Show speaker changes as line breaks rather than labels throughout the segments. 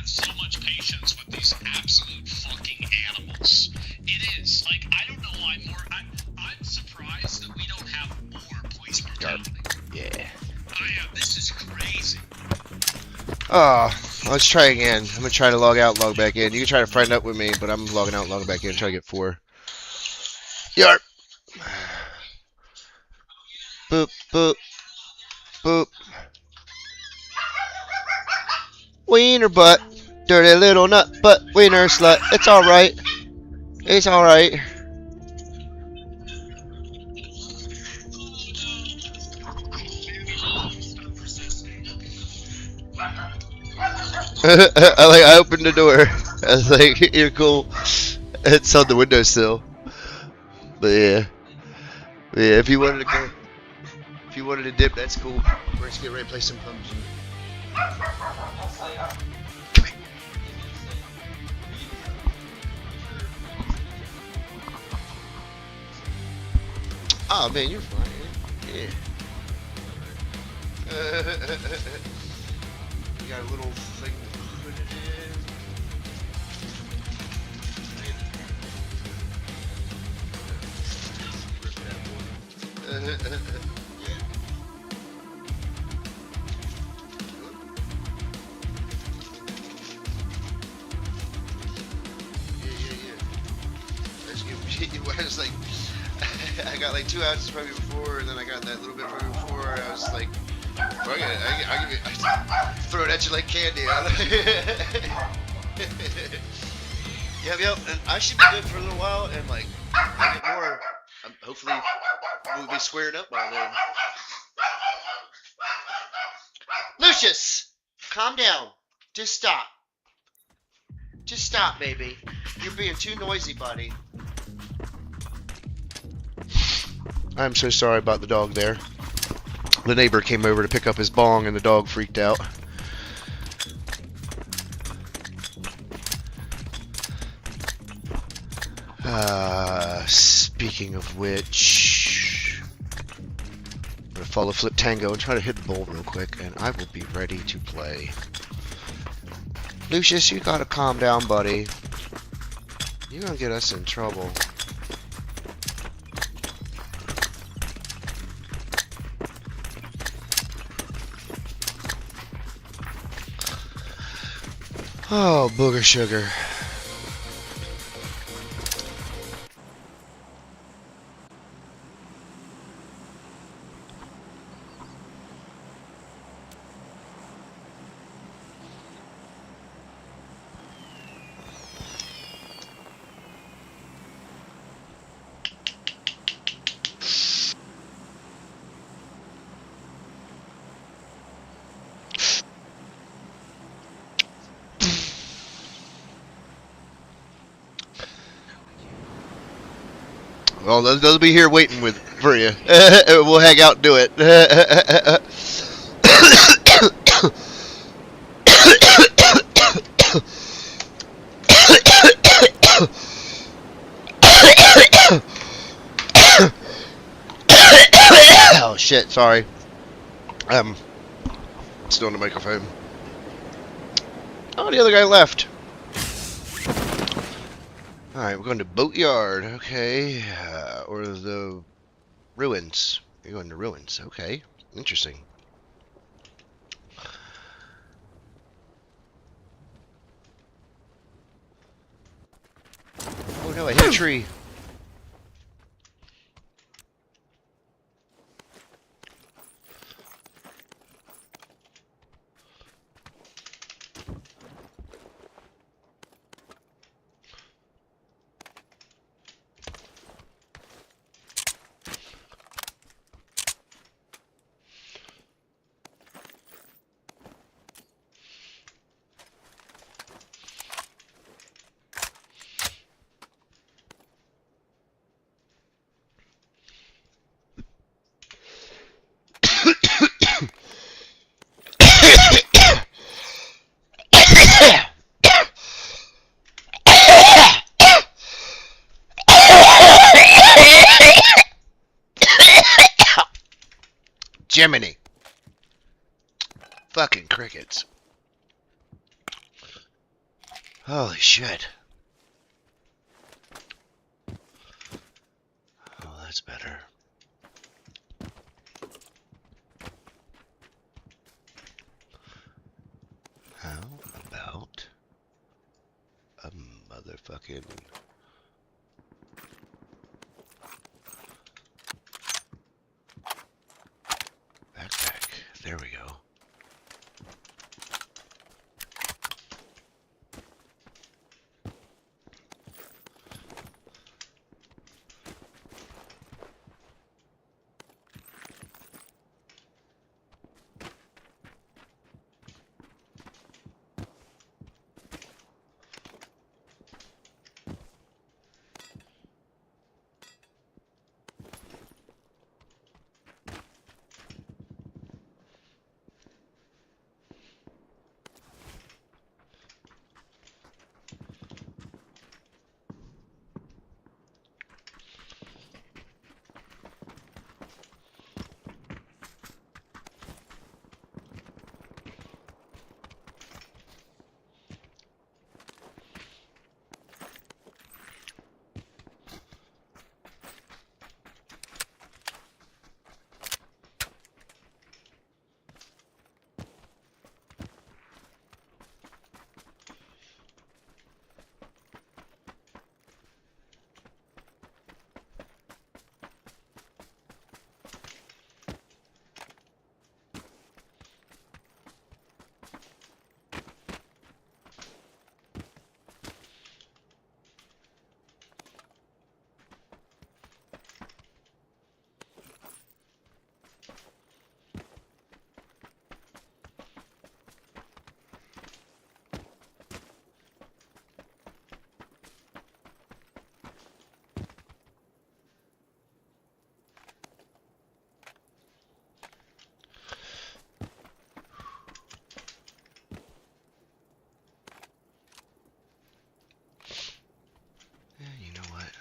have so much patience with these absolute fucking animals. It is. Like, I don't know why more... I'm surprised that we don't have more police brutality.
Yeah.
I am. This is crazy.
Let's try again. I'm gonna try to log out, log back in. You can try to friend up with me, but I'm logging out, logging back in, try to get 4. Yarp. Boop, boop, boop. Wiener butt. Dirty little nut butt. Wiener slut. It's alright. It's alright. I opened the door. I was like, you're cool. It's on the windowsill. But yeah. If you wanted to go, if you wanted to dip, that's cool. We're just getting ready to play some PUBG. Come here. Oh man, you're fine. Yeah. You got a little thing to put it in. I was like, I got like 2 ounces probably before, and then I got that little bit probably before. I was like, fuck it, I'll give you, I throw it at you like candy. Yep, and I should be good for a little while, and like, I get more. Hopefully, we'll be squared up by then. Lucius, calm down. Just stop. Just stop, baby. You're being too noisy, buddy. I'm so sorry about the dog there. The neighbor came over to pick up his bong and the dog freaked out. Speaking of which, I'm gonna follow Flip Tango and try to hit the bowl real quick, and I will be ready to play. Lucius, you gotta calm down, buddy. You're gonna get us in trouble. Oh, booger sugar. Well, they'll be here waiting for you. We'll hang out and do it. Oh shit! Sorry. Still on the microphone. Oh, the other guy left. Alright, we're going to Boatyard, okay, or the ruins. You're going to ruins, okay, interesting. Oh no, I hit a tree. Jiminy. Fucking crickets. Holy shit. Oh, that's better. How about a motherfucking backpack? There we go. Yeah, you know what?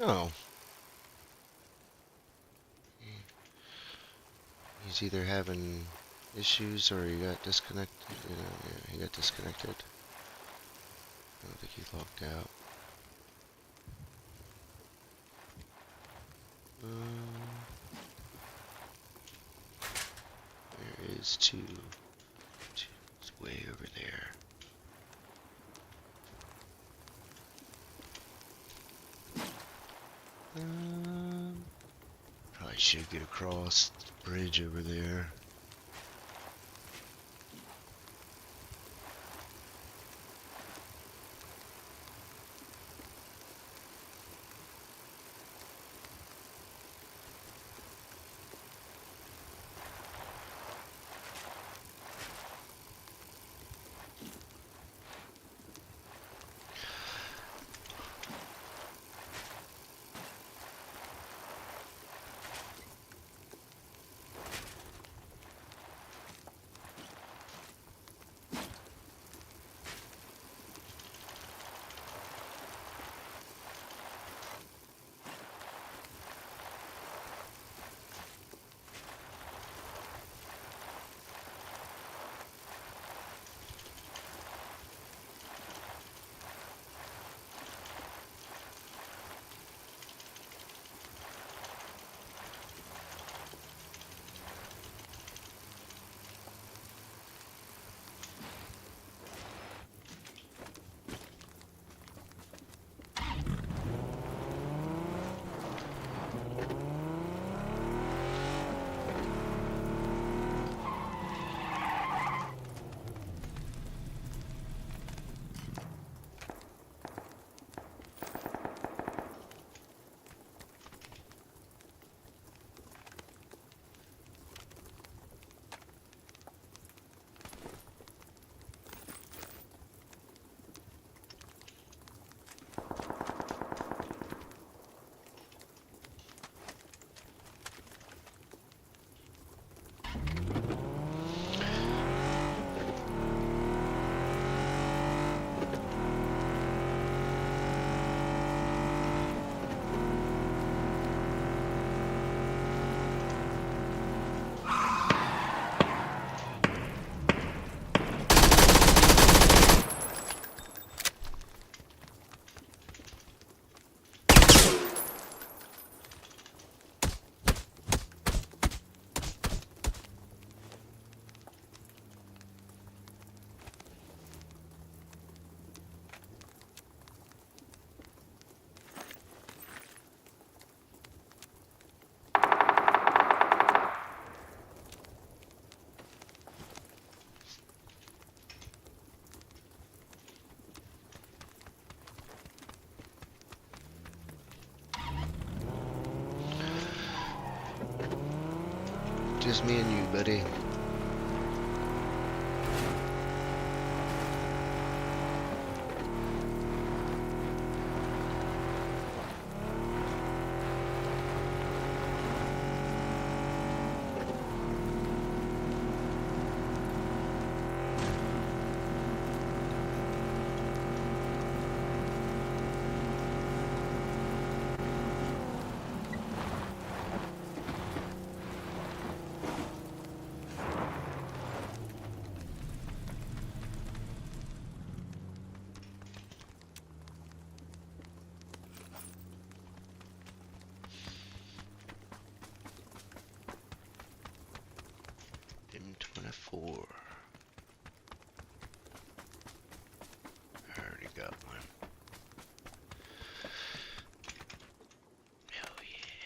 Oh. He's either having issues or he got disconnected. Yeah, he got disconnected. I don't think he logged out. There is two. It's way over there. Probably should get across the bridge over there. Just me and you, buddy. M24. I already got one. Hell yeah.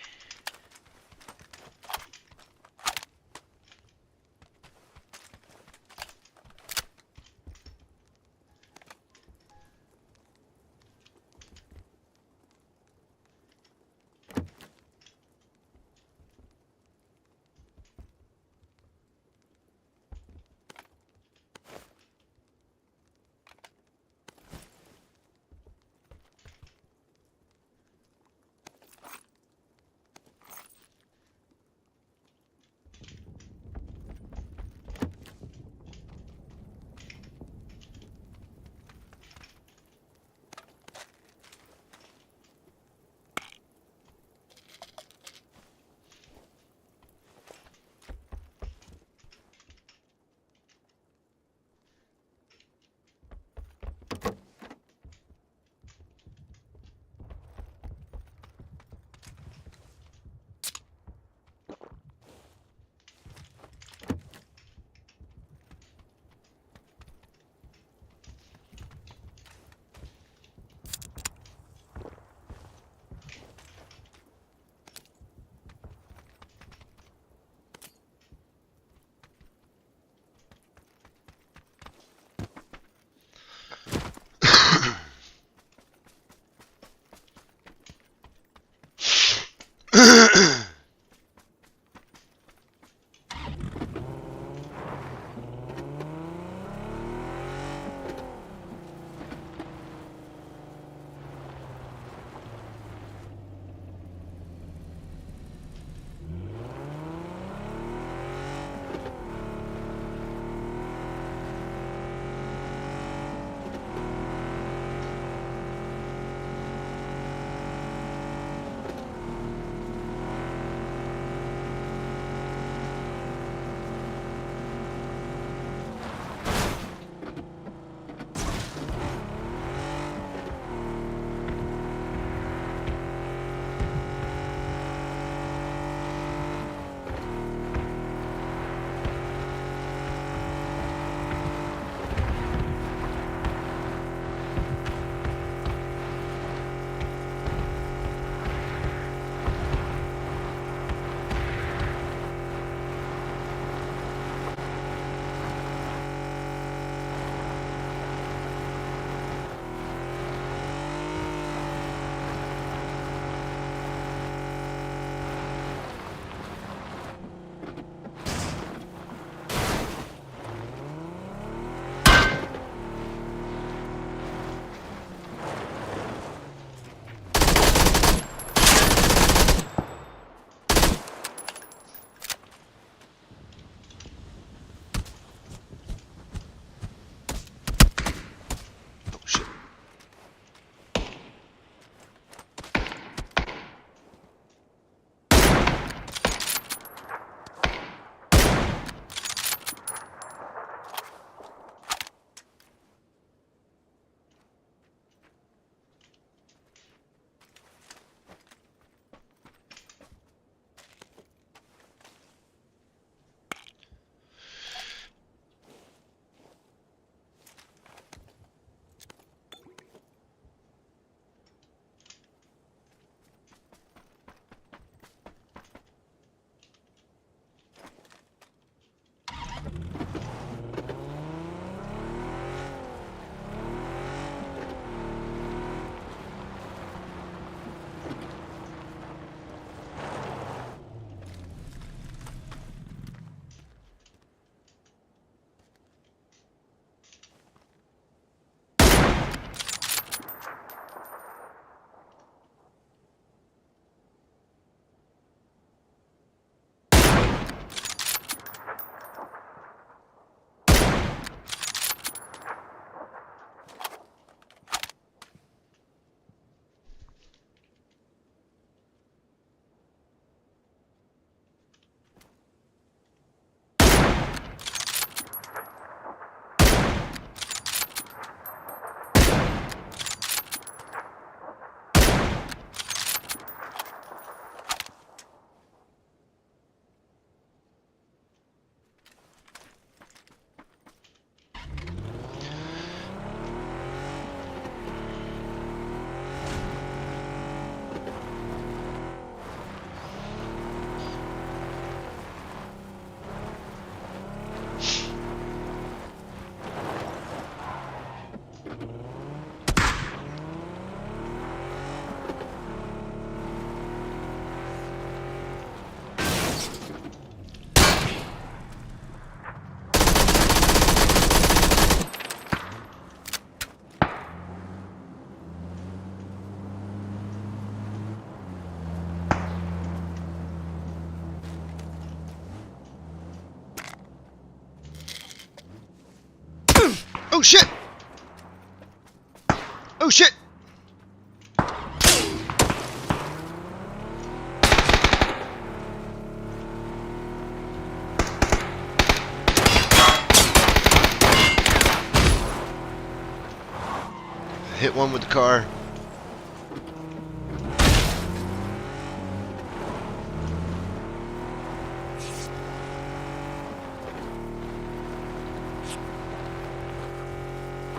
Hit one with the car.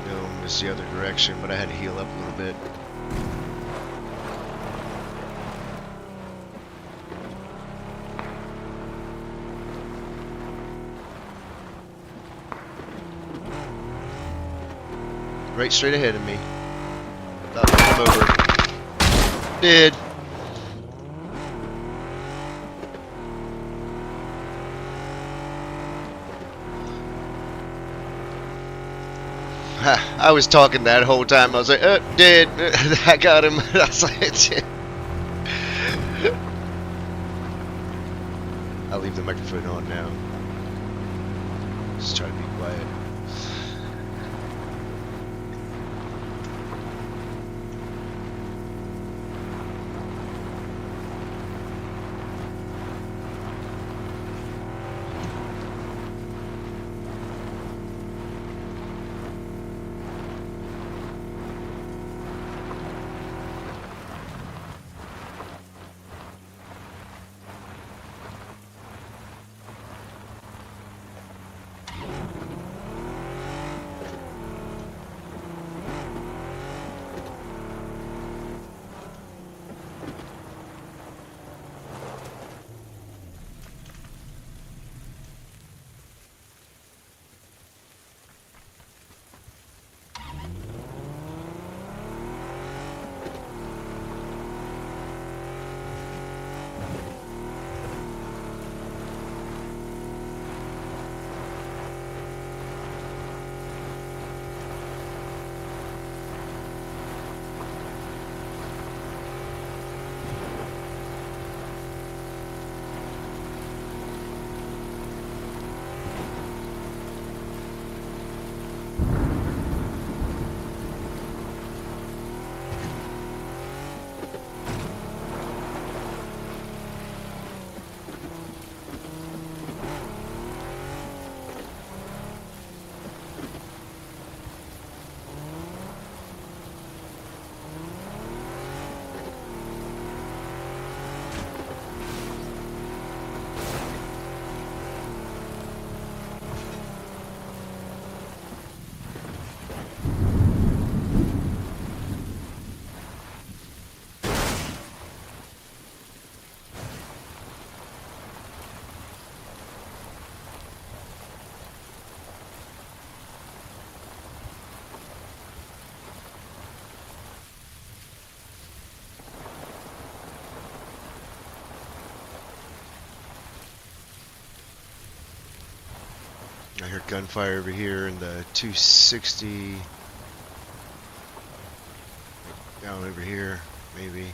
No, missed the other direction, but I had to heal up a little bit. Right straight ahead of me. About to come over. Did. I was talking that whole time. I was like, did. I got him. I was like, I'll leave the microphone on now. Just try to be quiet. I heard gunfire over here in the 260. Down over here, maybe.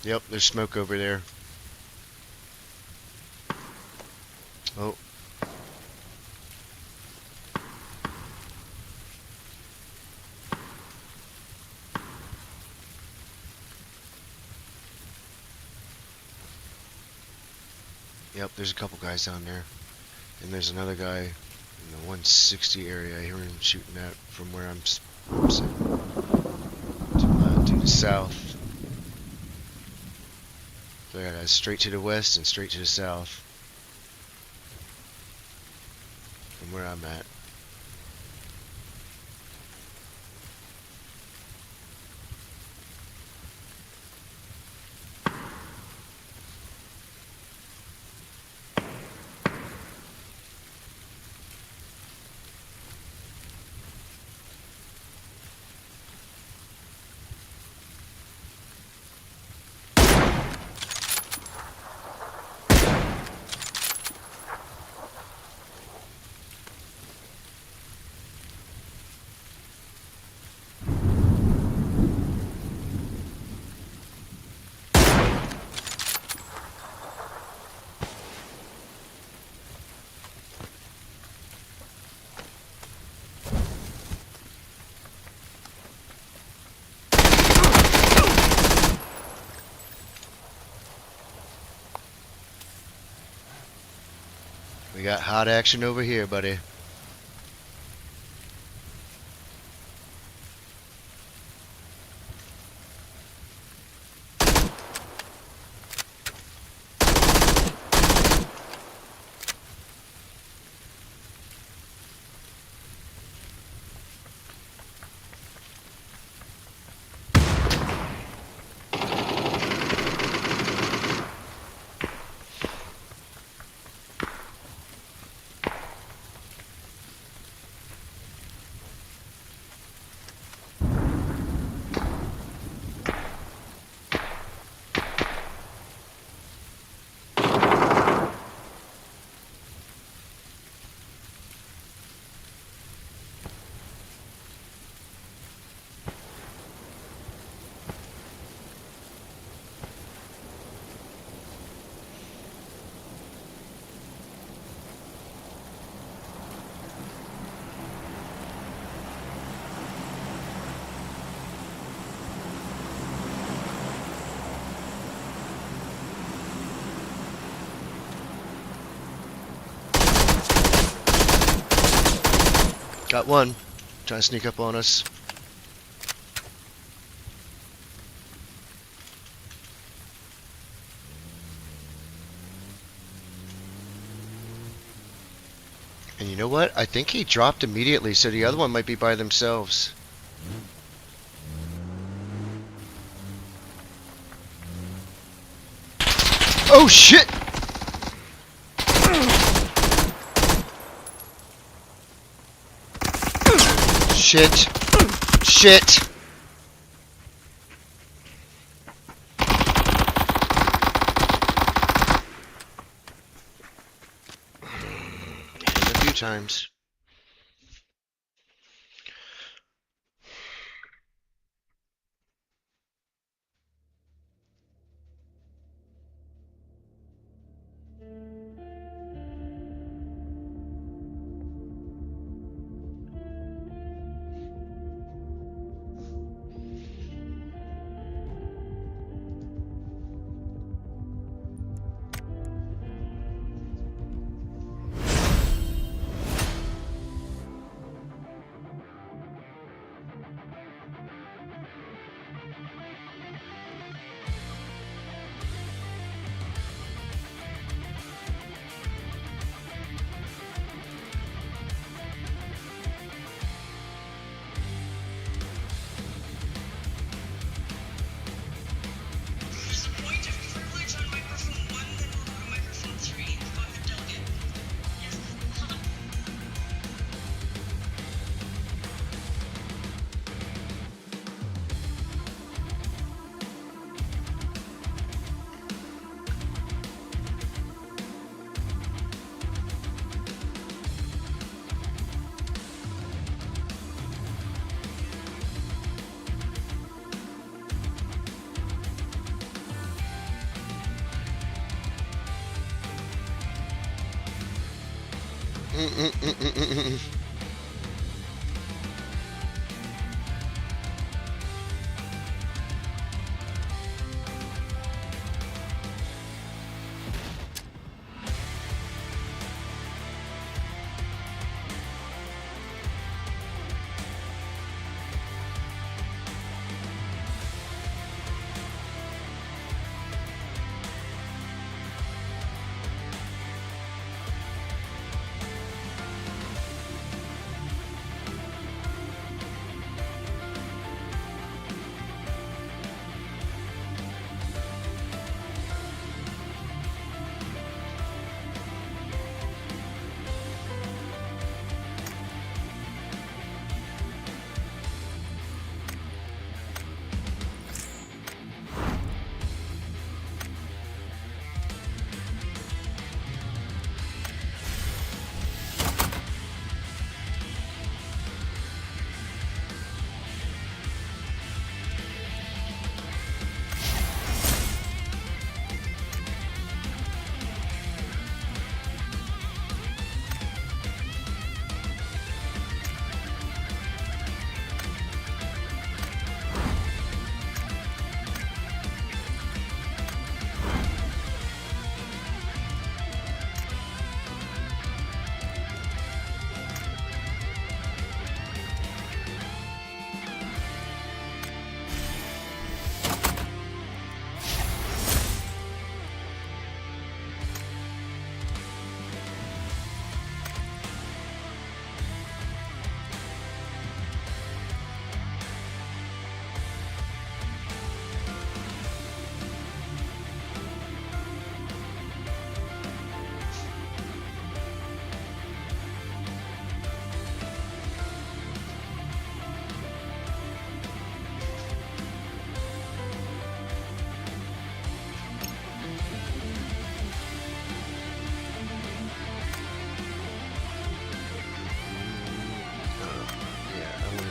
Yep, there's smoke over there. Oh. Yep, there's a couple guys down there. And there's another guy in the 160 area. I hear him shooting at from where I'm sitting. To the south. So I got guys straight to the west and straight to the south. From where I'm at. We got hot action over here, buddy. Got one. Trying to sneak up on us. And you know what? I think he dropped immediately, so the other one might be by themselves. Oh shit! Shit. Shit. Hit him a few times.
There's a point of privilege on microphone 1, then we'll go to microphone 3. Go ahead, delegate. Yes.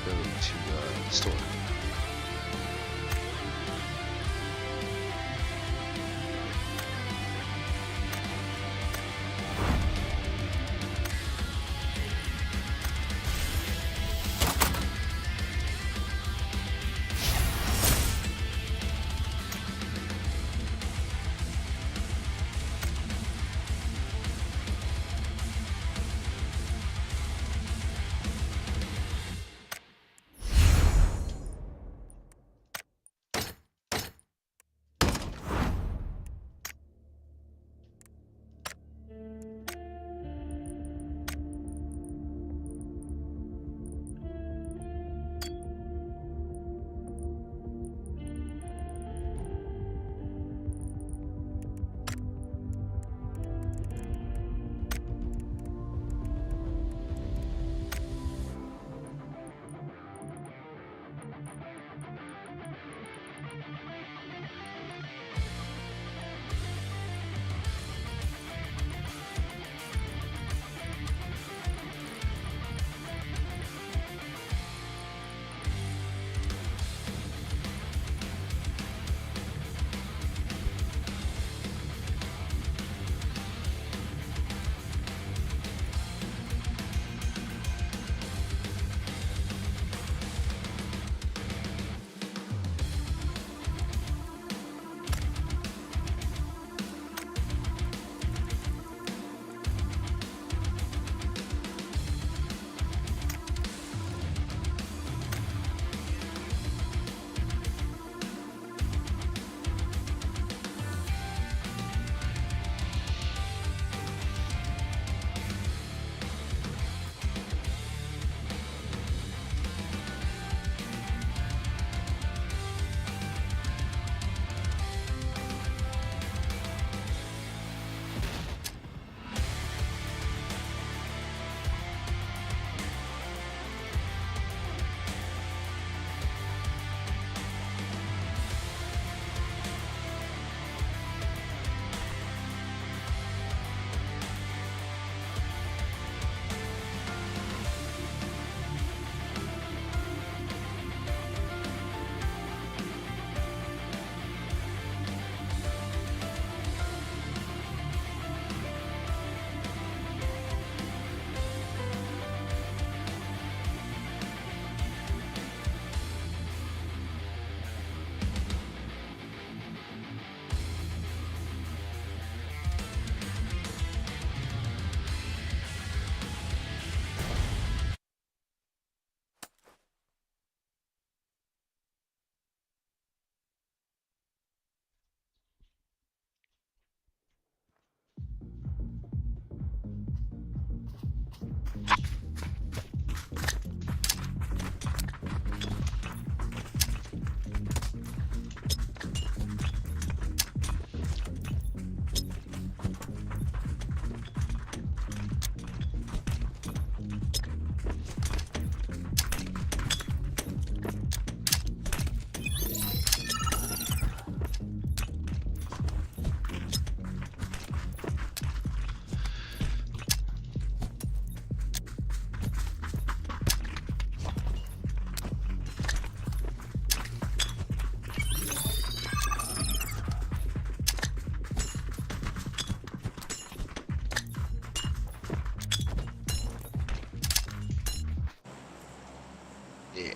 go to the store. Yeah.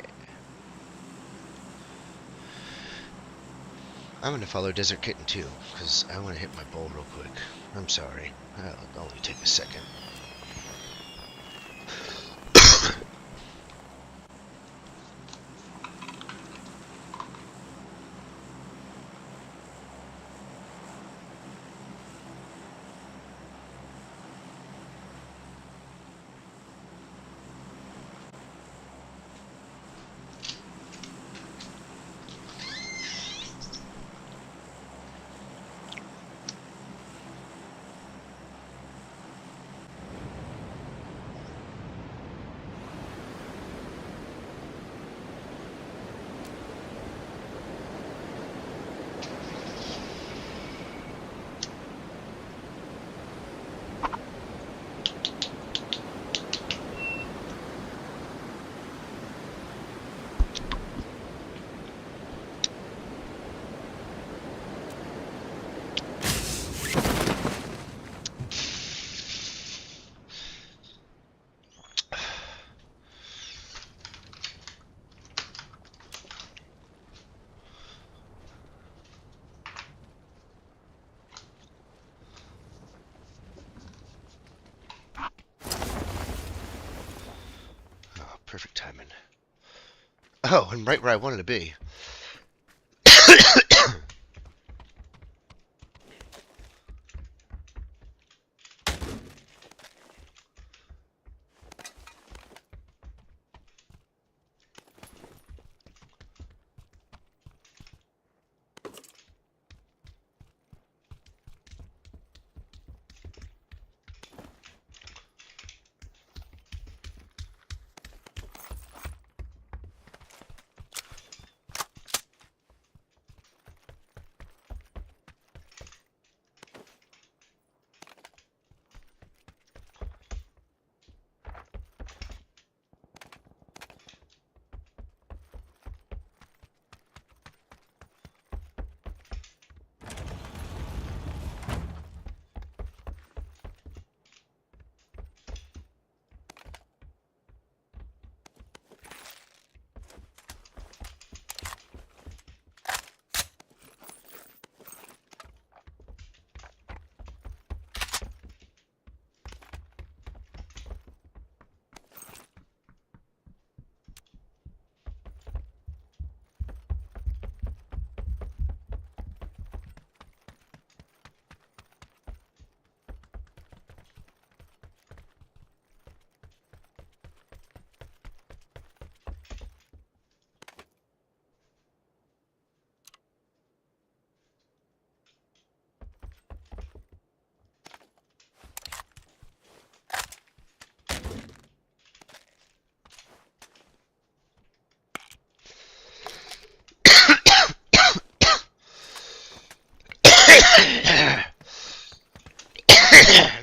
I'm gonna follow Desert Kitten too, because I want to hit my bowl real quick. I'm sorry. I'll only take a second. Perfect timing. Oh, and right where I wanted to be.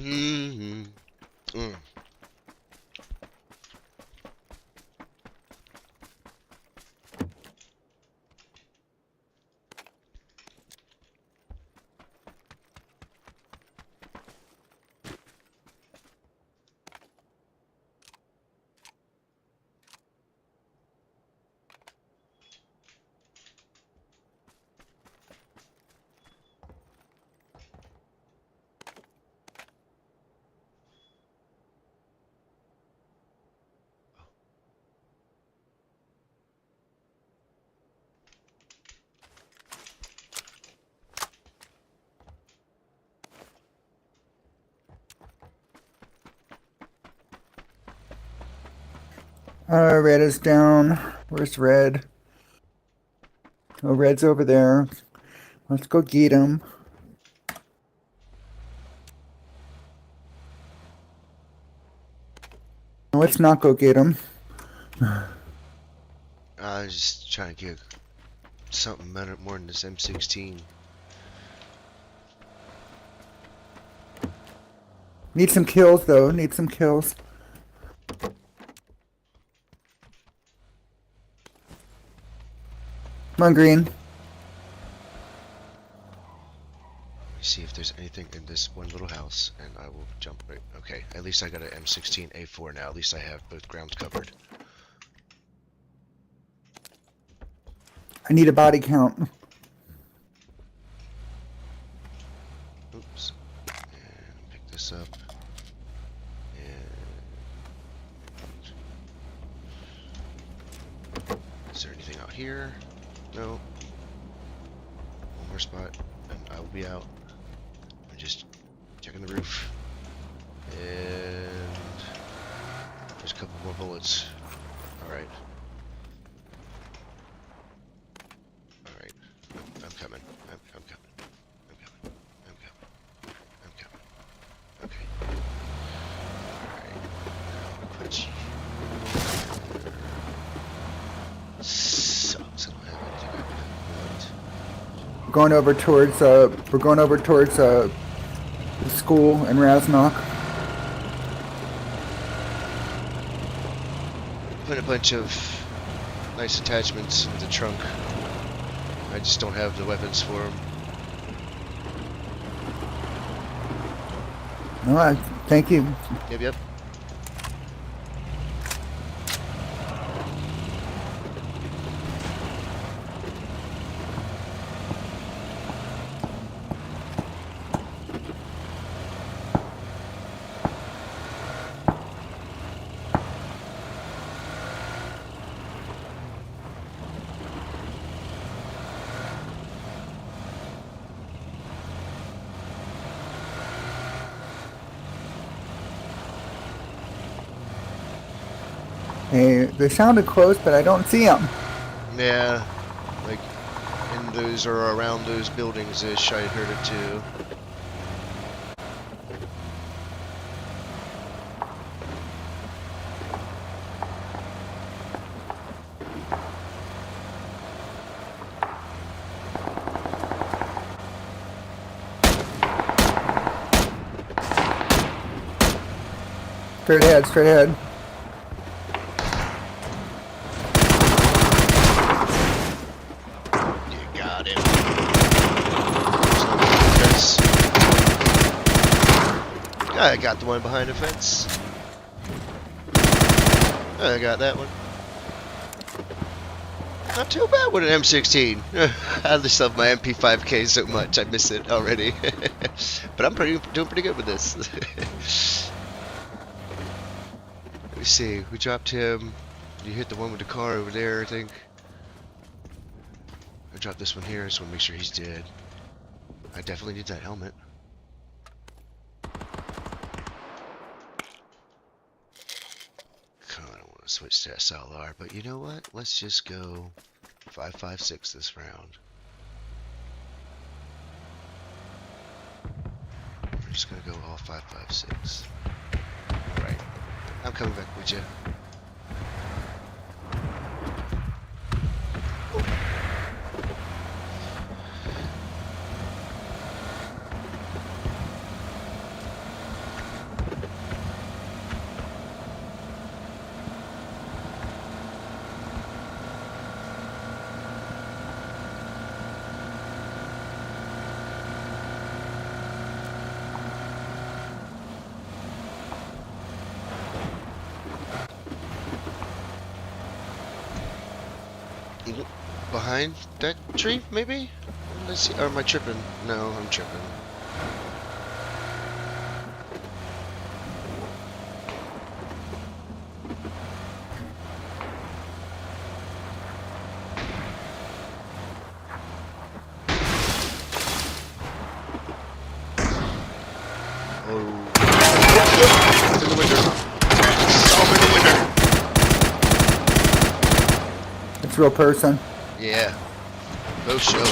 Mm-hmm. Mm.
Red is down. Where's Red? Oh, Red's over there. Let's go get him. No, let's not go get him.
I was just trying to get something better, more than this M16.
Need some kills, though. Need some kills. Come on, Green.
Let me see if there's anything in this one little house, and I will jump right. Okay, at least I got an M16A4 now. At least I have both grounds covered.
I need a body count.
Oops. And pick this up. And is there anything out here? No. One more spot, and I will be out. I'm just checking the roof. And there's a couple more bullets. Alright. Alright. I'm coming. I'm coming. I'm coming. I'm coming. I'm coming. Okay. Alright. I'll put you. Sucks. I don't have anything I can put.
We're going over towards the school in Raznock.
Put a bunch of nice attachments in the trunk. I just don't have the weapons for them.
All right, thank you.
Yep.
Hey, they sounded close, but I don't see them.
Yeah, like in those or around those buildings-ish, I heard it too.
Straight ahead, straight ahead.
You got him. There's no fence. I got the one behind the fence. I got that one. Not too bad with an M16. I just love my MP5K so much, I miss it already. But I'm doing pretty good with this. Let me see. We dropped him. You hit the one with the car over there, I think. I dropped this one here. I just want to make sure he's dead. I definitely need that helmet. I don't want to switch to SLR, but you know what? Let's just go 5.56 this round. We're just gonna go all 5.56. Alright. I'm coming back with you. Behind that tree, maybe? Let's see. Or am I tripping? No, I'm tripping. Oh. Open the window. Open the window.
It's a real person.
Yeah. Go show.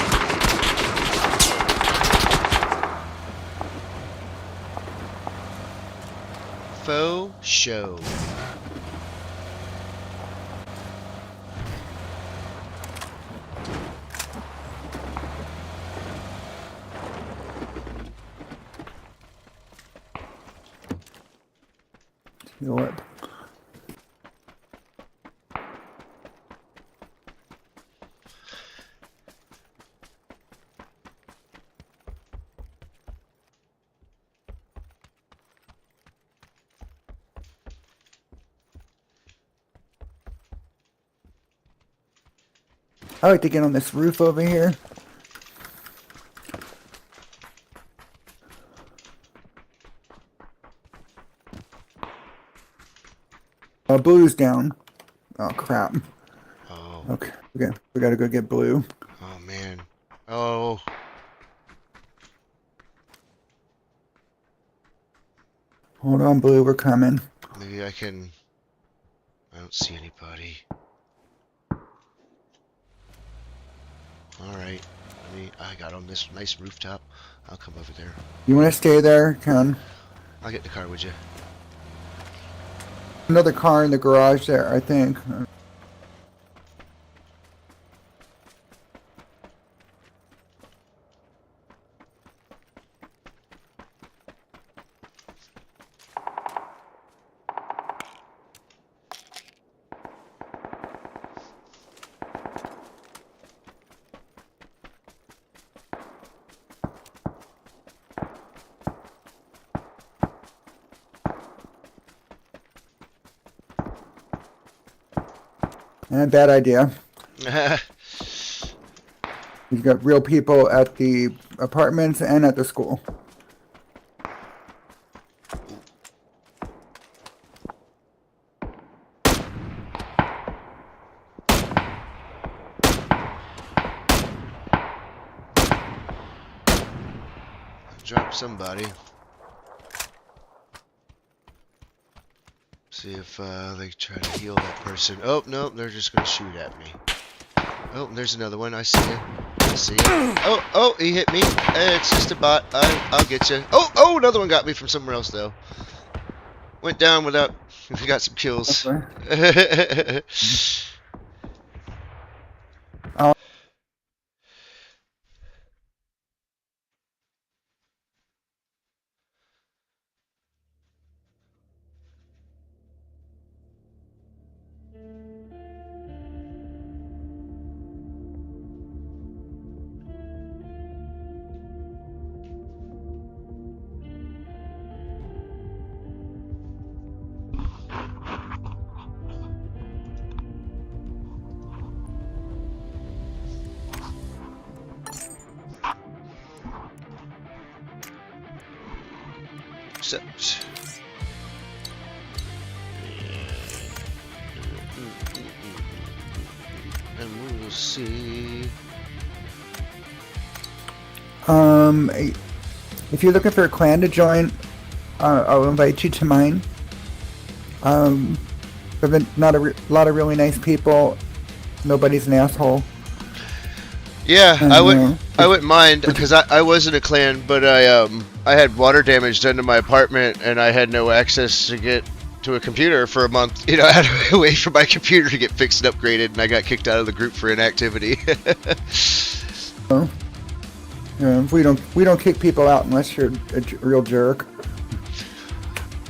Faux show.
You know what? I like to get on this roof over here. Blue's down. Oh crap.
Oh.
Okay, we gotta go get Blue.
Oh man. Oh.
Hold on, Blue, we're coming.
Maybe I can. I don't see anybody. Alright. I got on this nice rooftop. I'll come over there.
You wanna stay there, Ken?
I'll get in the car with you.
Another car in the garage there, I think. Bad idea. You've got real people at the apartments and at the school.
Drop somebody. See if they try to heal that person. Oh, no, they're just going to shoot at me. Oh, there's another one. I see you. I see you. Oh, he hit me. It's just a bot. I'll get you. Oh, another one got me from somewhere else, though. Went down without... We got some kills.
Okay.
Except... And we'll see...
If you're looking for a clan to join, I'll invite you to mine. There've been not a lot of really nice people. Nobody's an asshole.
Yeah,
And,
I wouldn't mind because I was in a clan, but I had water damage done to my apartment and I had no access to get to a computer for a month. You know, I had to wait for my computer to get fixed and upgraded, and I got kicked out of the group for inactivity.
we don't kick people out unless you're a real jerk.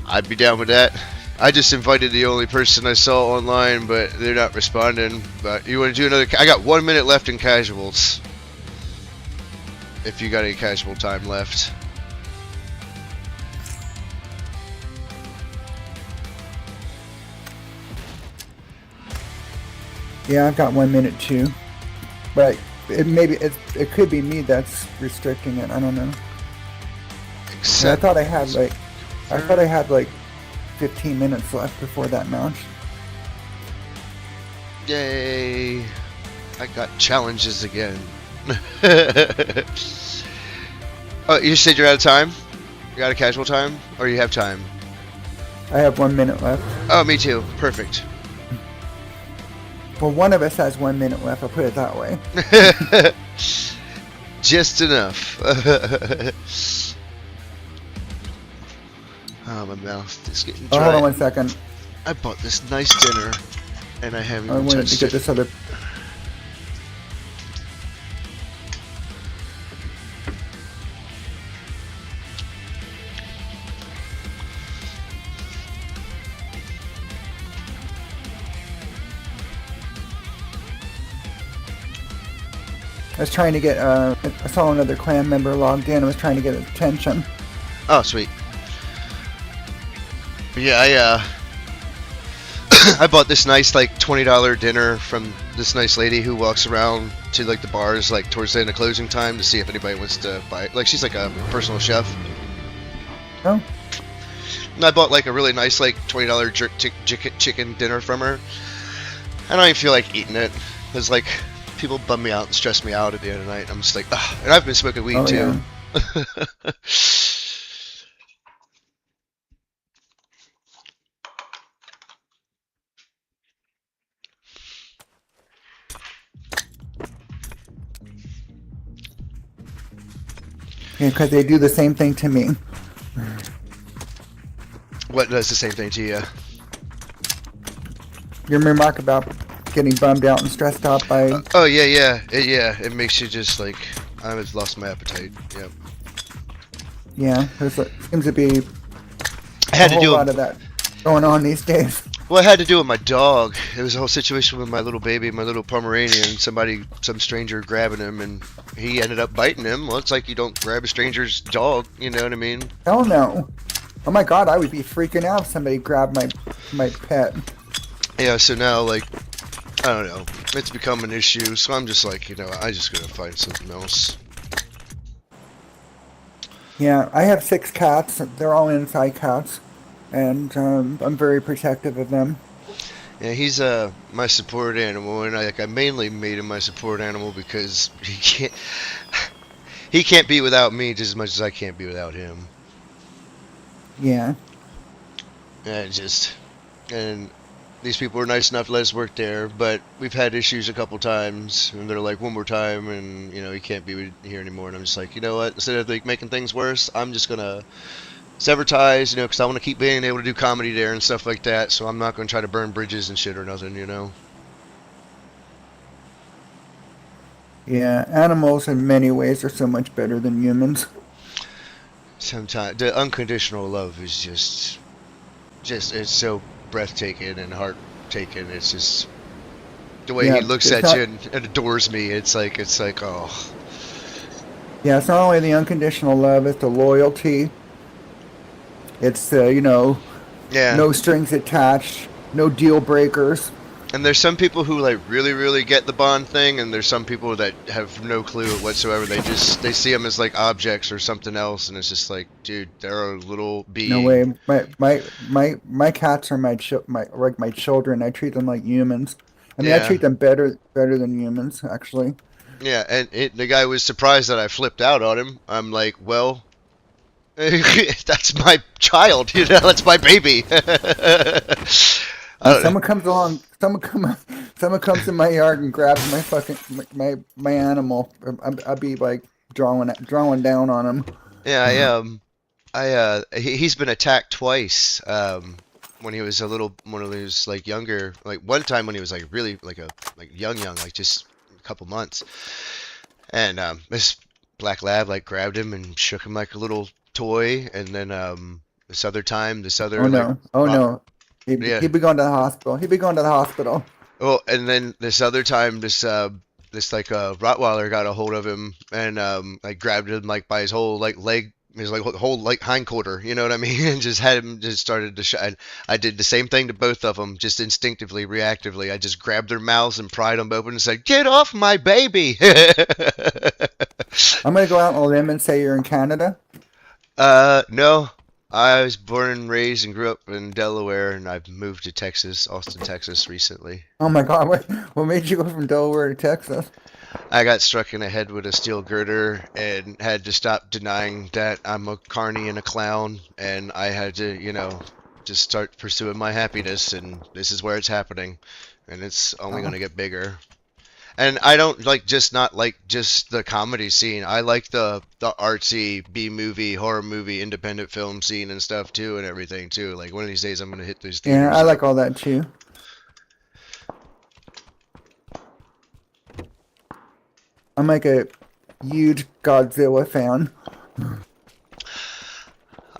I'd be down with that. I just invited the only person I saw online, but they're not responding. But you want to do another? I got 1 minute left in casuals. If you got any casual time left.
Yeah, I've got 1 minute too, but it could be me that's restricting it. I don't know.
Except
I thought I had like 15 minutes left before that match.
Yay! I got challenges again. Oh, you said you're out of time? You got a casual time? Or you have time?
I have 1 minute left.
Oh, me too. Perfect.
Well, one of us has 1 minute left. I'll put it that way.
Just enough. Oh, my mouth is getting dry.
Oh, hold on 1 second.
I bought this nice dinner, and I haven't
I
even
wanted to
touched
get
it.
this other. I was trying to get, I saw another clan member logged in. I was trying to get attention.
Oh, sweet. Yeah, I bought this nice, like, $20 dinner from this nice lady who walks around to, like, the bars, like, towards the end of closing time to see if anybody wants to buy it. Like, she's like a personal chef.
Oh,
And I bought, like, a really nice, like, $20 chicken dinner from her. I don't even feel like eating it. Because, like, people bum me out and stress me out at the end of the night. I'm just like, ugh. And I've been smoking weed,
oh
too.
yeah. Yeah, because they do the same thing to me.
What does the same thing to you?
Your remark about getting bummed out and stressed out by...
Oh, yeah. It makes you just, like, I've lost my appetite. Yep.
Yeah, there seems to be
I had
a
to
whole
do
lot of that going on these days.
Well, I had to do it with my dog. It was a whole situation with my little baby, my little Pomeranian. Some stranger grabbing him, and he ended up biting him. Well, it's like you don't grab a stranger's dog, you know what I mean?
Hell no. Oh my god, I would be freaking out if somebody grabbed my pet.
Yeah, so now, like, I don't know. It's become an issue, so I'm just like, I just gotta find something else.
Yeah, I have 6 cats. They're all inside cats. And I'm very protective of them.
Yeah, he's my support animal, and I mainly made him my support animal because he can't be without me just as much as I can't be without him.
Yeah.
And and these people were nice enough to let us work there, but we've had issues a couple times, and they're like, one more time, and he can't be here anymore. And I'm just like, you know what? Instead of like making things worse, I'm just gonna sever ties, because I want to keep being able to do comedy there and stuff like that. So I'm not gonna try to burn bridges and shit or nothing.
Yeah, animals in many ways are so much better than humans.
Sometimes the unconditional love is just it's so breathtaking and heart taking. It's just the way he
Yeah,
looks
it's
at you
not.
and adores me. It's like oh
Yeah, it's not only the unconditional love; it's the loyalty. It's
yeah.
no strings attached, no deal breakers.
And there's some people who like really really get the Bond thing, and there's some people that have no clue whatsoever. They see them as like objects or something else, and it's just like, dude, they're a little
No
being.
way. My cats are my children. I treat them like humans. I mean, I
Yeah,
treat them better than humans, actually.
yeah. And the guy was surprised that I flipped out on him. I'm like, well, that's my child, that's my baby. I
When
don't,
someone comes along, someone comes in my yard and grabs my fucking my animal, I'll be like drawing down on him.
yeah, he's been attacked twice. When he was when he was like younger, like one time when he was like really like a like young, like just a couple months, and this black lab like grabbed him and shook him like a little toy, and then this
Oh
other like
no, oh
rot,
no,
yeah.
he'd be going to the hospital. He'd be going to the hospital.
Well, and then this other time, this like Rottweiler got a hold of him and like grabbed him like by his whole like leg, his like whole like hind quarter, you know what I mean, and just had him just started to shine. I did the same thing to both of them, just instinctively, reactively. I just grabbed their mouths and pried them open and said, "Get off my baby!"
I'm gonna go out on a limb and say you're in Canada.
No. I was born and raised and grew up in Delaware, and I've moved to Texas, Austin, Texas, recently.
Oh my God, what made you go from Delaware to Texas?
I got struck in the head with a steel girder and had to stop denying that I'm a carny and a clown, and I had to, just start pursuing my happiness, and this is where it's happening, and it's only going
Oh,
to get bigger. And I don't like just not like just the comedy scene. I like the artsy B movie, horror movie, independent film scene and stuff too, and everything too. Like one of these days, I'm gonna hit those
yeah,
theaters
I
up.
like all that too. I'm like a huge Godzilla fan.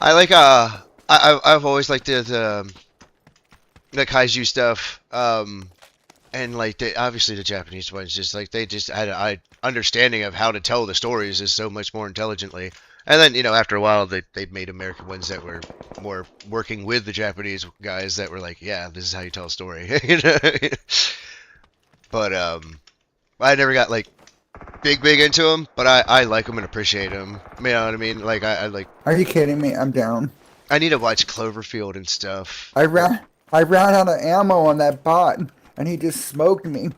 I like I've always liked the kaiju stuff. And like obviously the Japanese ones, just like they just had an understanding of how to tell the stories is so much more intelligently. And then after a while they made American ones that were more working with the Japanese guys that were like, yeah, this is how you tell a story. But I never got like big into them, but I like them and appreciate them. You know what I mean? Like I like
Are you kidding me? I'm down.
I need to watch Cloverfield and stuff.
I ran I ran out of ammo on that bot, and he just smoked me.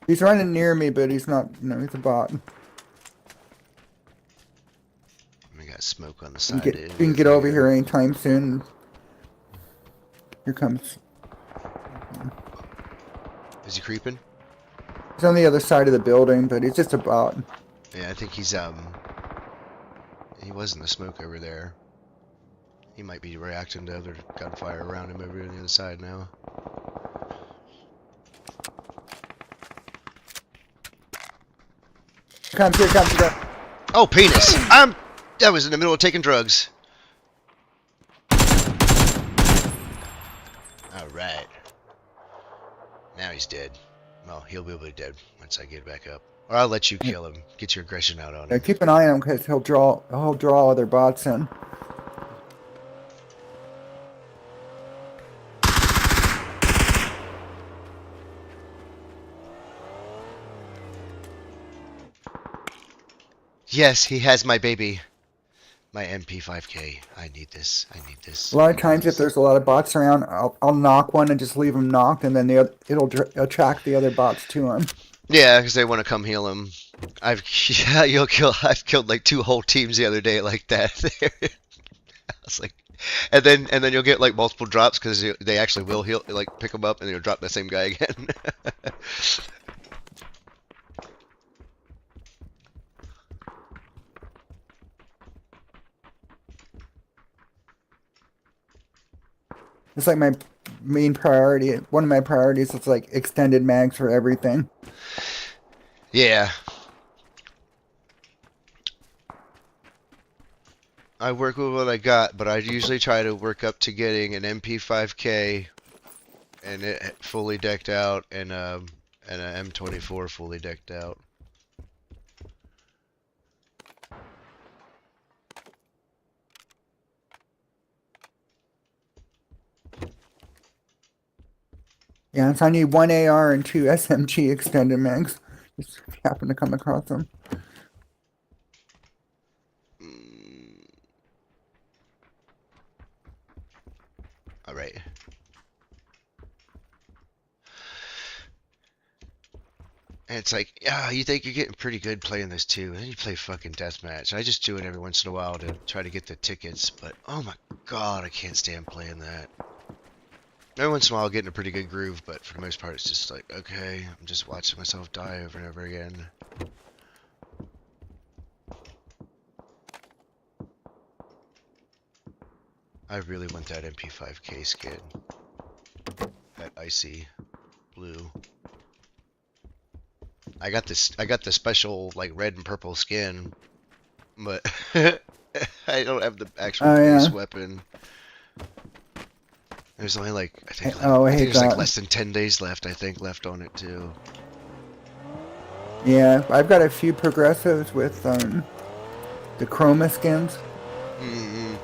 He's running near me, but he's not. No, he's a bot. You
We got smoke on the
can
side
get
of
you can
it
get over here
there.
anytime soon. Here comes.
Is he creeping?
He's on the other side of the building, but he's just a bot.
Yeah, I think he was in the smoke over there. He might be reacting to other gunfire around him over on the other side now.
Here comes, here comes.
Oh, penis! I was in the middle of taking drugs. Alright. Now he's dead. Well, he'll be dead once I get back up. Or I'll let you kill him. Get your aggression out on
Yeah,
him.
keep an eye on him because he'll draw other bots in.
Yes, he has my baby. My MP5K. I need this. I need
A
this.
lot
I
of
need
times, if
this.
there's a lot of bots around, I'll knock one and just leave him knocked, and then it'll attract the other bots to him.
Yeah, because they want to come heal him. Yeah, I've killed like 2 whole teams the other day like that. I was like, and then you'll get like multiple drops because they actually will heal, like pick them up, and you'll drop the same guy again.
It's like my main priority. One of my priorities is like extended mags for everything.
Yeah, I work with what I got, but I usually try to work up to getting an MP5K and it fully decked out, and an M24 fully decked out.
Yeah, so I need 1 AR and 2 SMG extended mags. Just happen to come across them.
Mm. All right. And it's like, yeah, you think you're getting pretty good playing this too, and then you play fucking deathmatch. I just do it every once in a while to try to get the tickets, but oh my god, I can't stand playing that. Every once in a while, I get in a pretty good groove, but for the most part, it's just like, okay, I'm just watching myself die over and over again. I really want that MP5K skin. That icy blue. I got the special like red and purple skin, but I don't have the actual
Oh,
base
yeah.
weapon. There's only like I think
Oh, I
think
hate
there's like
that.
less than 10 days left. I think left on it too.
Yeah, I've got a few progressives with the chroma skins,
Mm-hmm.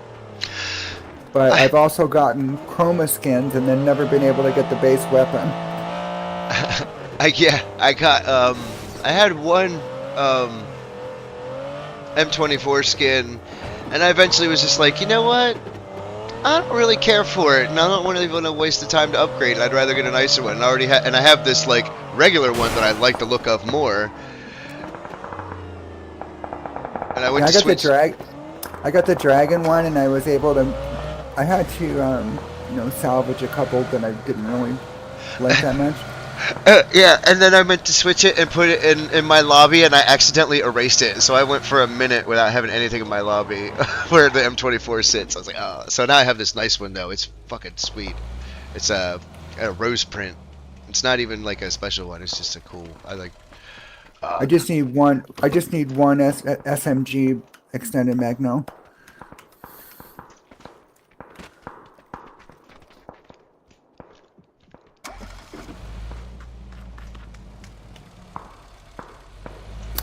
but I've also gotten chroma skins and then never been able to get the base weapon.
I got I had one M24 skin, and I eventually was just like, you know what? I don't really care for it, and I don't want to waste the time to upgrade. I'd rather get a nicer one. And I have this like regular one that I like the look of more. And I went
Yeah,
to switch.
I got the dragon one, and I was able to. I had to, salvage a couple that I didn't really like that much.
Yeah, and then I meant to switch it and put it in my lobby, and I accidentally erased it. So I went for a minute without having anything in my lobby where the M24 sits. I was like, oh. So now I have this nice one, though. It's fucking sweet. It's a rose print. It's not even like a special one. It's just a cool. I like.
I just need one. I just need one SMG extended mag now.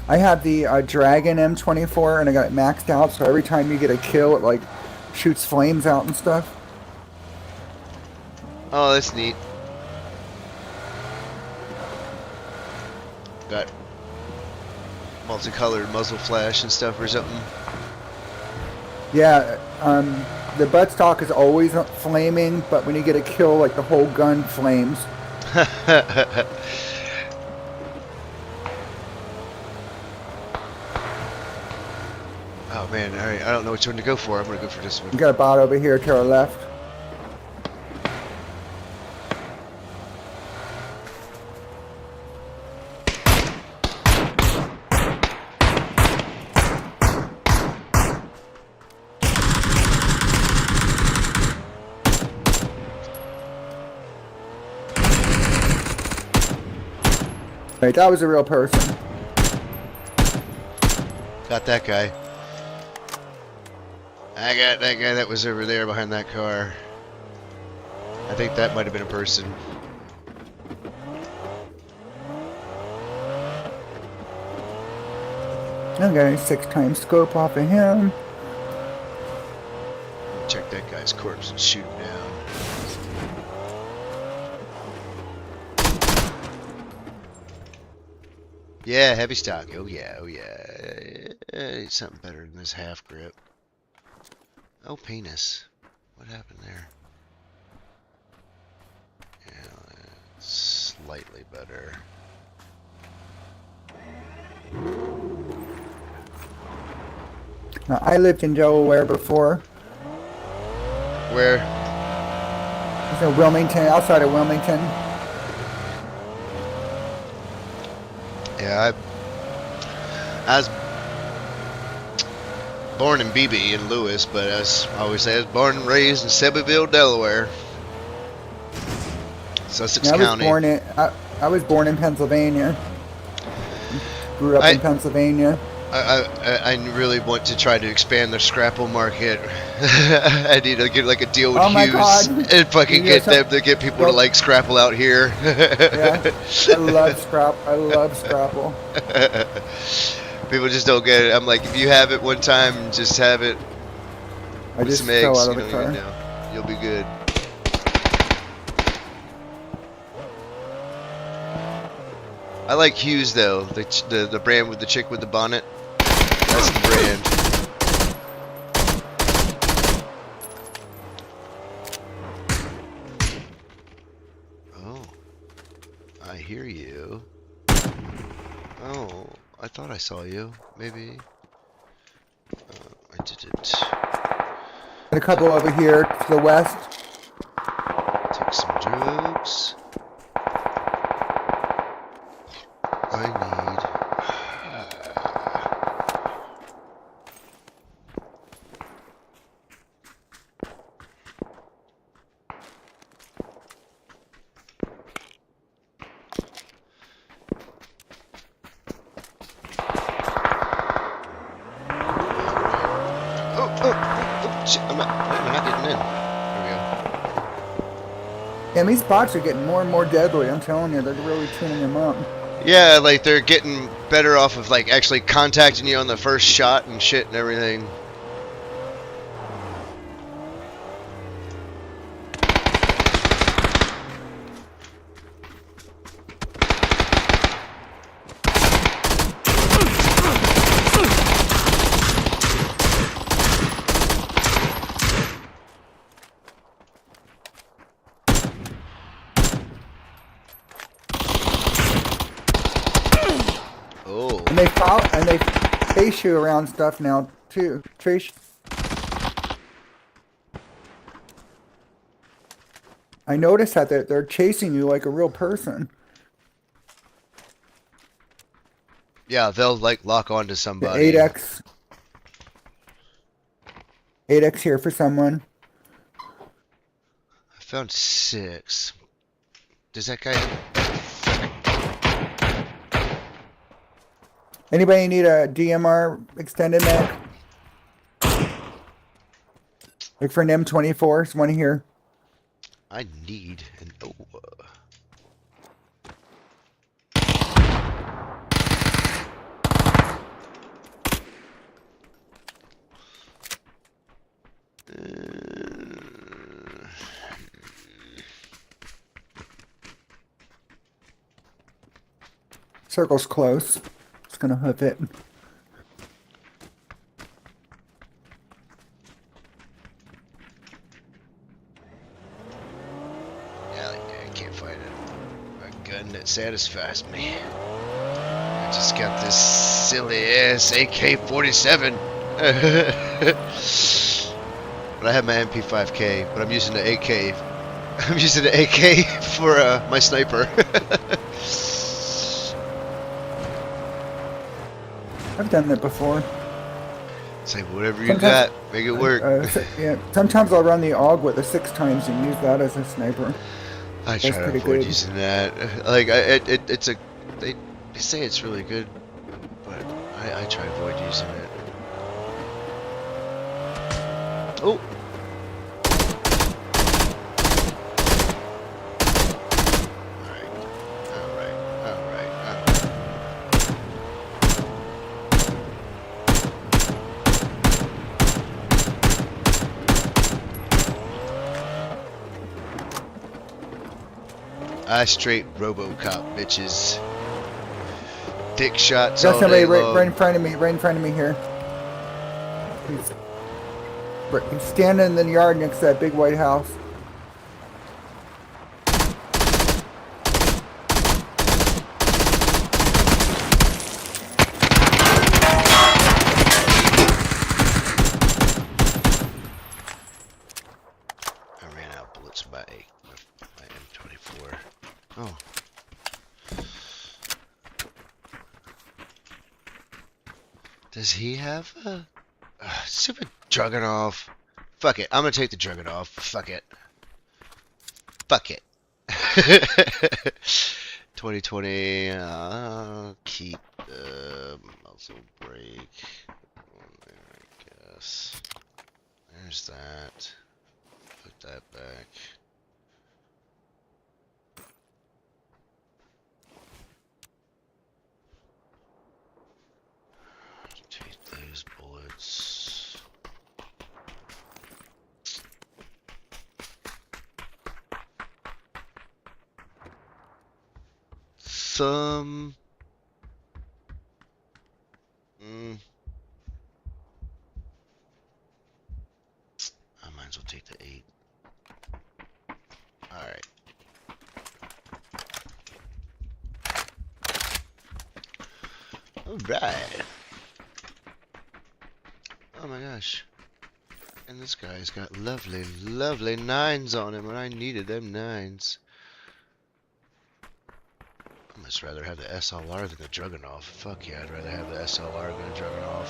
I have the Dragon M24, and I got it maxed out. So every time you get a kill, it like shoots flames out and stuff.
Oh, that's neat. Got multicolored muzzle flash and stuff or something.
Yeah, the buttstock is always flaming, but when you get a kill, like the whole gun flames.
Oh man, alright, I don't know which one to go for. I'm gonna go for this one.
You got a bot over here to our left. Right, that was a real person.
Got that guy. I got that guy that was over there behind that car. I think that might have been a person.
I got a 6x scope off of him.
Check that guy's corpse and shoot him down. Yeah, heavy stock. Oh yeah, oh yeah. It's something better than this half grip. Oh, penis. What happened there? Yeah, slightly better.
Now, I lived in Delaware before.
Where?
So Wilmington, outside of Wilmington.
Yeah, I was born in Beebe in Lewis, but as I always say, I was born and raised in Sebbyville, Delaware. Sussex
Yeah,
County.
I was born in Pennsylvania. Grew up in Pennsylvania.
I really want to try to expand the Scrapple market. I need to get like a deal with
Oh my
Hughes
God.
and fucking
You
get
know
them to get people to like Scrapple out here.
Yeah, I love Scrapple.
People just don't get it. I'm like, if you have it one time, just have it
I
with
just
some
fell
eggs.
out of the car.
You'll be good. I like Hughes though, the brand with the chick with the bonnet. That's the brand. Oh, I hear you. Oh, I thought I saw you. Maybe. I didn't.
And a couple over here to the west.
Take some drugs. I need. Oh, shit, I'm not getting in. There
Yeah, these spots are getting more and more deadly. I'm telling you, they're really tuning them up.
we go. Yeah, like they're getting better off of like actually contacting you on the first shot and shit and everything. Oh.
And they chase you around stuff now too. Chase. I noticed that they're chasing you like a real person.
Yeah, they'll like lock onto
The
somebody.
8x. 8x here for someone.
I found 6. Does that guy?
Anybody need a DMR extended mag? Like for an M24, there's one here.
I need an. Oh.
Circle's close. Just gonna hoof it.
Yeah, I can't find it. A gun that satisfies me. I just got this silly ass AK-47. But I have my MP5K, but I'm using the AK. I'm using the AK for my sniper.
I've done that before.
Say whatever you got, make it work.
Yeah. Sometimes I'll run the AUG with a 6x and use that as a sniper.
I try to
pretty
avoid
good.
using that. Like, it's a. They say it's really good, but I try to avoid using it. Oh. Alright. I straight RoboCop bitches. Dick shots
Got
all
somebody
day
right
long.
in front of me. Right in front of me here. He's standing in the yard next to that big white house.
Does he have a stupid Dragunov? Fuck it. I'm gonna take the Dragunov. Fuck it. Fuck it. 2020. Keep the muzzle brake. I guess. There's that. Put that back. Take those bullets. Some. I might as well take the 8. Alright. Alright. Oh my gosh. And this guy's got lovely, lovely 9s on him, and I needed them 9s. I'd much rather have the SLR than the Dragunov. Fuck yeah, I'd rather have the SLR than the Dragunov.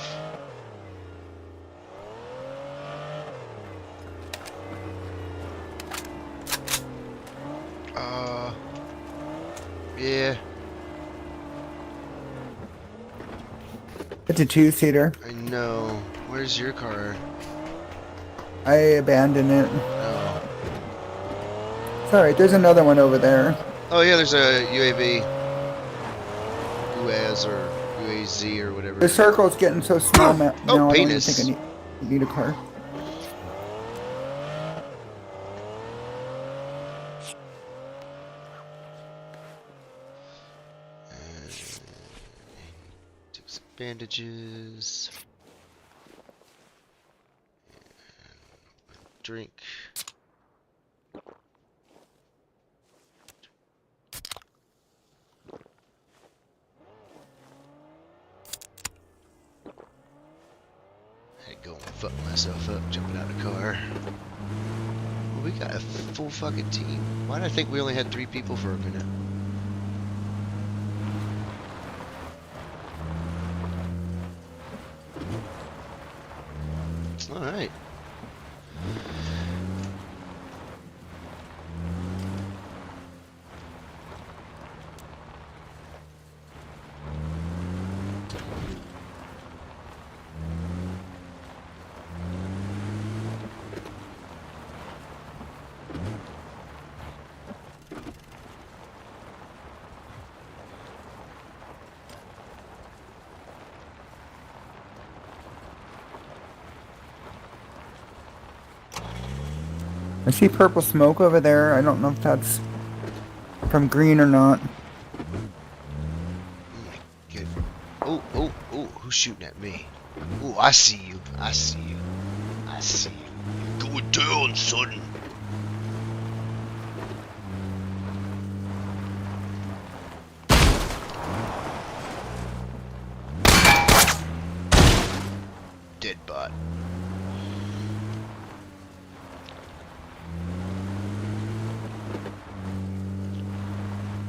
Yeah.
It's a 2-seater.
I know. Where's your car?
I abandoned it.
Oh.
It's alright, there's another one over there.
Oh yeah, there's a UAV. UAZ or UAZ or whatever.
The circle's getting so small now.
Oh,
I don't even
penis.
think I need a car.
Take some bandages. And drink. I had to go and fuck myself up jumping out of the car. Well, we got a full fucking team. Why did I think we only had 3 people for a minute? Alright.
I see purple smoke over there. I don't know if that's from green or not.
Good. Oh, oh, oh, who's shooting at me? Oh, I see you. I see you. I see you. You're going down, son. Dead bot.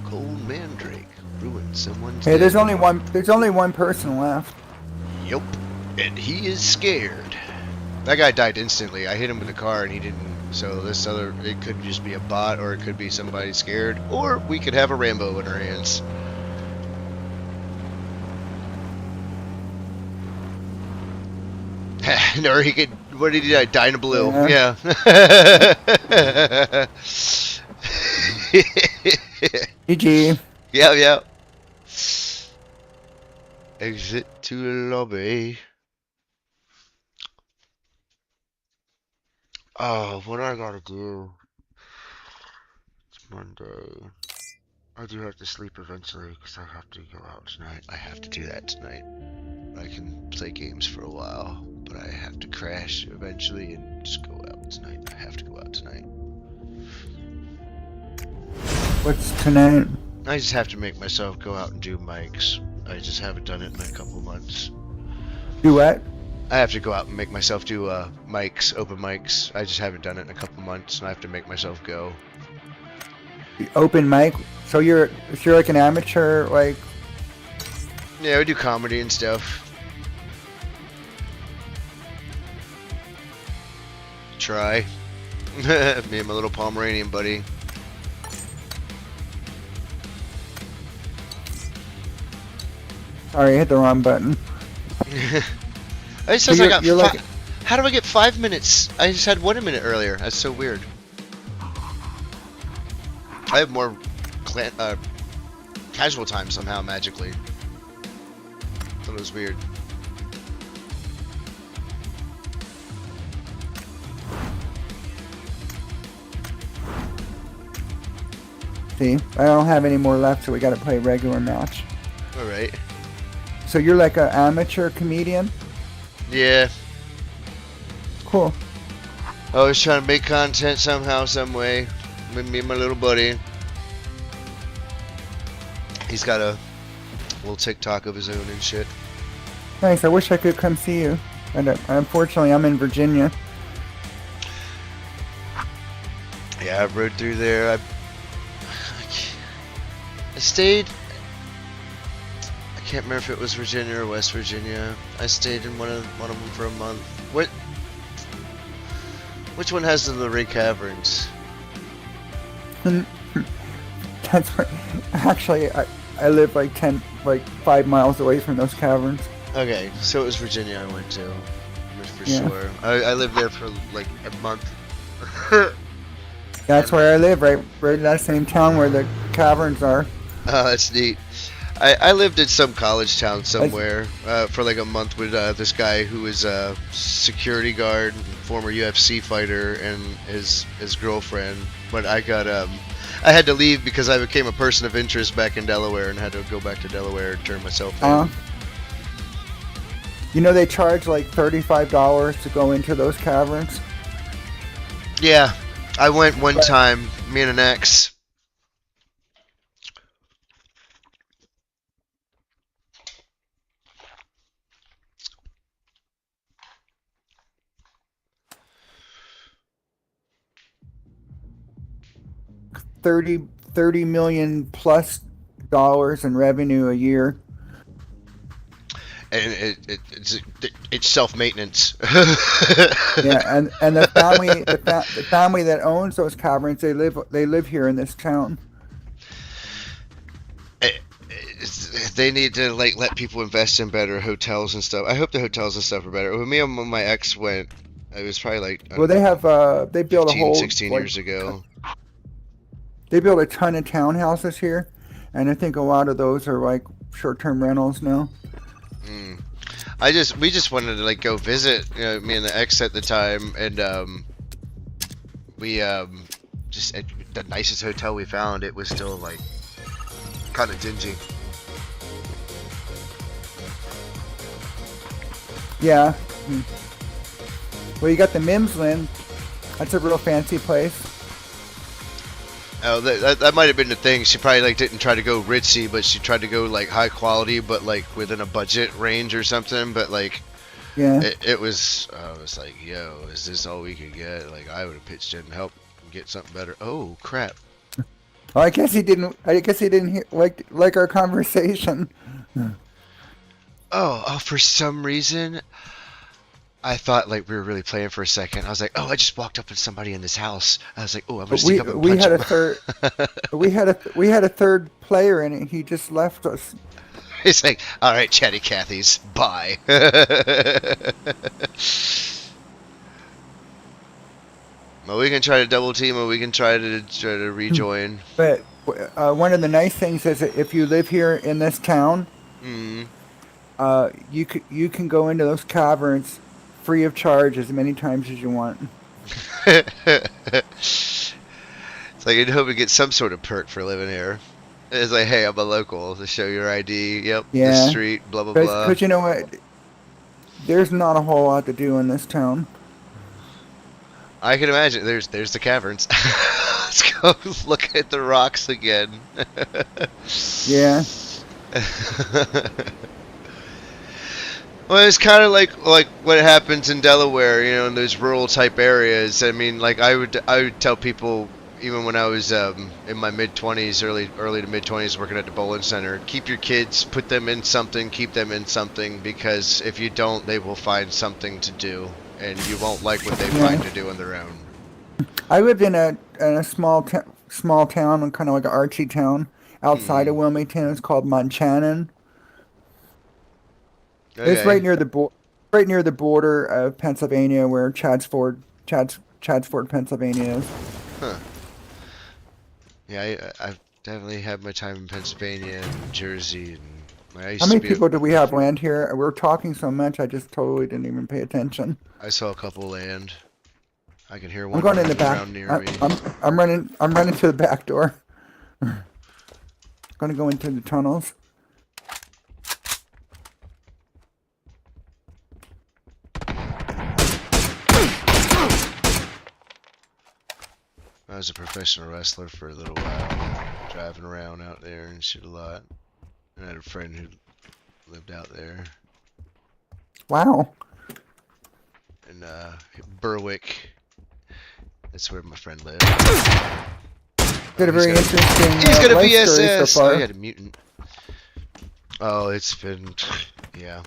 Cold Mandrake ruined someone's
Hey, there's
day.
only one. There's only one person left.
Yup. And he is scared. That guy died instantly. I hit him with the car and he didn't. So this other, it could just be a bot or it could be somebody scared. Or we could have a Rambo in our hands. Or he could, what did he die? Die in a blue. Yeah.
GG.
Yep, yep. Exit to the lobby. Oh, what I gotta do? It's Monday. I do have to sleep eventually because I have to go out tonight. I have to do that tonight. I can play games for a while, but I have to crash eventually and just go out tonight. I have to go out tonight.
What's tonight?
I just have to make myself go out and do mics. I just haven't done it in a couple months.
Do what?
I have to go out and make myself do mics, open mics. I just haven't done it in a couple months, and I have to make myself go.
Open mic. So you're like an amateur, like.
Yeah, we do comedy and stuff. Try. Me and my little Pomeranian buddy.
Sorry, I hit the wrong button.
It says
So
I got
you're like-
How do I get 5 minutes? I just had 1 minute earlier. That's so weird. I have more casual time somehow magically. Thought it was weird.
See, I don't have any more left, so we got to play a regular match.
All right.
So you're like an amateur comedian?
Yeah.
Cool.
I was trying to make content somehow, some way. With me and my little buddy. He's got a little TikTok of his own and shit.
Nice. I wish I could come see you. And unfortunately, I'm in Virginia.
Yeah, I rode through there. I stayed. I can't remember if it was Virginia or West Virginia. I stayed in one of them for a month. Which one has the Luray Caverns?
That's where, actually, I live like 5 miles away from those caverns.
Okay, so it was Virginia I went to, for
Yeah.
sure. I lived there for like a month.
That's where I live, right in that same town where the caverns are.
Oh, that's neat. I lived in some college town somewhere for like a month with this guy who was a security guard, former UFC fighter, and his girlfriend. But I had to leave because I became a person of interest back in Delaware and had to go back to Delaware and turn myself in.
You know they charge like $35 to go into those caverns?
Yeah, I went one time, me and an ex.
$30 million plus dollars in revenue a year.
And it's self-maintenance.
Yeah, and the family that owns those caverns, they live here in this town.
They need to like let people invest in better hotels and stuff. I hope the hotels and stuff are better. When me and my ex went, it was probably like
They built
16 years ago.
They built a ton of townhouses here, and I think a lot of those are like short-term rentals now.
We just wanted to like go visit, me and the ex at the time, and we just at the nicest hotel we found. It was still like kind of dingy.
Yeah. Well, you got the Mimsland. That's a real fancy place.
Oh, that might have been the thing. She probably like didn't try to go ritzy, but she tried to go like high quality, but like within a budget range or something. But like,
Yeah.
it was. I was like, yo, is this all we could get? Like, I would have pitched in and helped get something better. Oh crap!
Oh, I guess he didn't hear, like our conversation.
Oh, for some reason, I thought like we were really playing for a second. I was like, oh, I just walked up on somebody in this house. I was like, oh, I'm gonna sneak up and punch
had a
him.
third. we had a third player in it. He just left us.
He's like, all right, chatty Cathy's, bye. Well, we can try to double team, or we can try to rejoin.
But one of the nice things is that if you live here in this town, you can go into those caverns free of charge as many times as you want.
It's like you'd hope to get some sort of perk for living here. It's like, hey, I'm a local. To show your ID. Yep.
Yeah.
The street. Blah blah blah.
Because you know what, there's not a whole lot to do in this town.
I can imagine. There's the caverns. Let's go look at the rocks again.
Yeah.
Well, it's kind of like what happens in Delaware, in those rural type areas. I mean, like I would tell people, even when I was in my mid-20s, early to mid-20s, working at the bowling center, keep your kids, put them in something, keep them in something, because if you don't, they will find something to do. and you won't like what they
Yeah.
find to do on their own.
I lived in a small town, kind of like an Archie town outside of Wilmington. It's called Monchannon. It's
Okay.
right near the border of Pennsylvania, where Chadsford, Pennsylvania is.
Huh. Yeah, I've definitely had my time in Pennsylvania and Jersey, and I used
How
to
many
be.
people do we have land here? We're talking so much, I just totally didn't even pay attention.
I saw a couple land. I can hear
I'm
one
going in
running
the back.
around near me.
I'm running to the back door. Gonna go into the tunnels.
I was a professional wrestler for a little while, driving around out there and shit a lot. And I had a friend who lived out there
Wow.
in Berwick. That's where my friend lived.
Did a very interesting
He's got a
life story so
VSS.
far.
Oh, he had a mutant. Oh, it's been, yeah.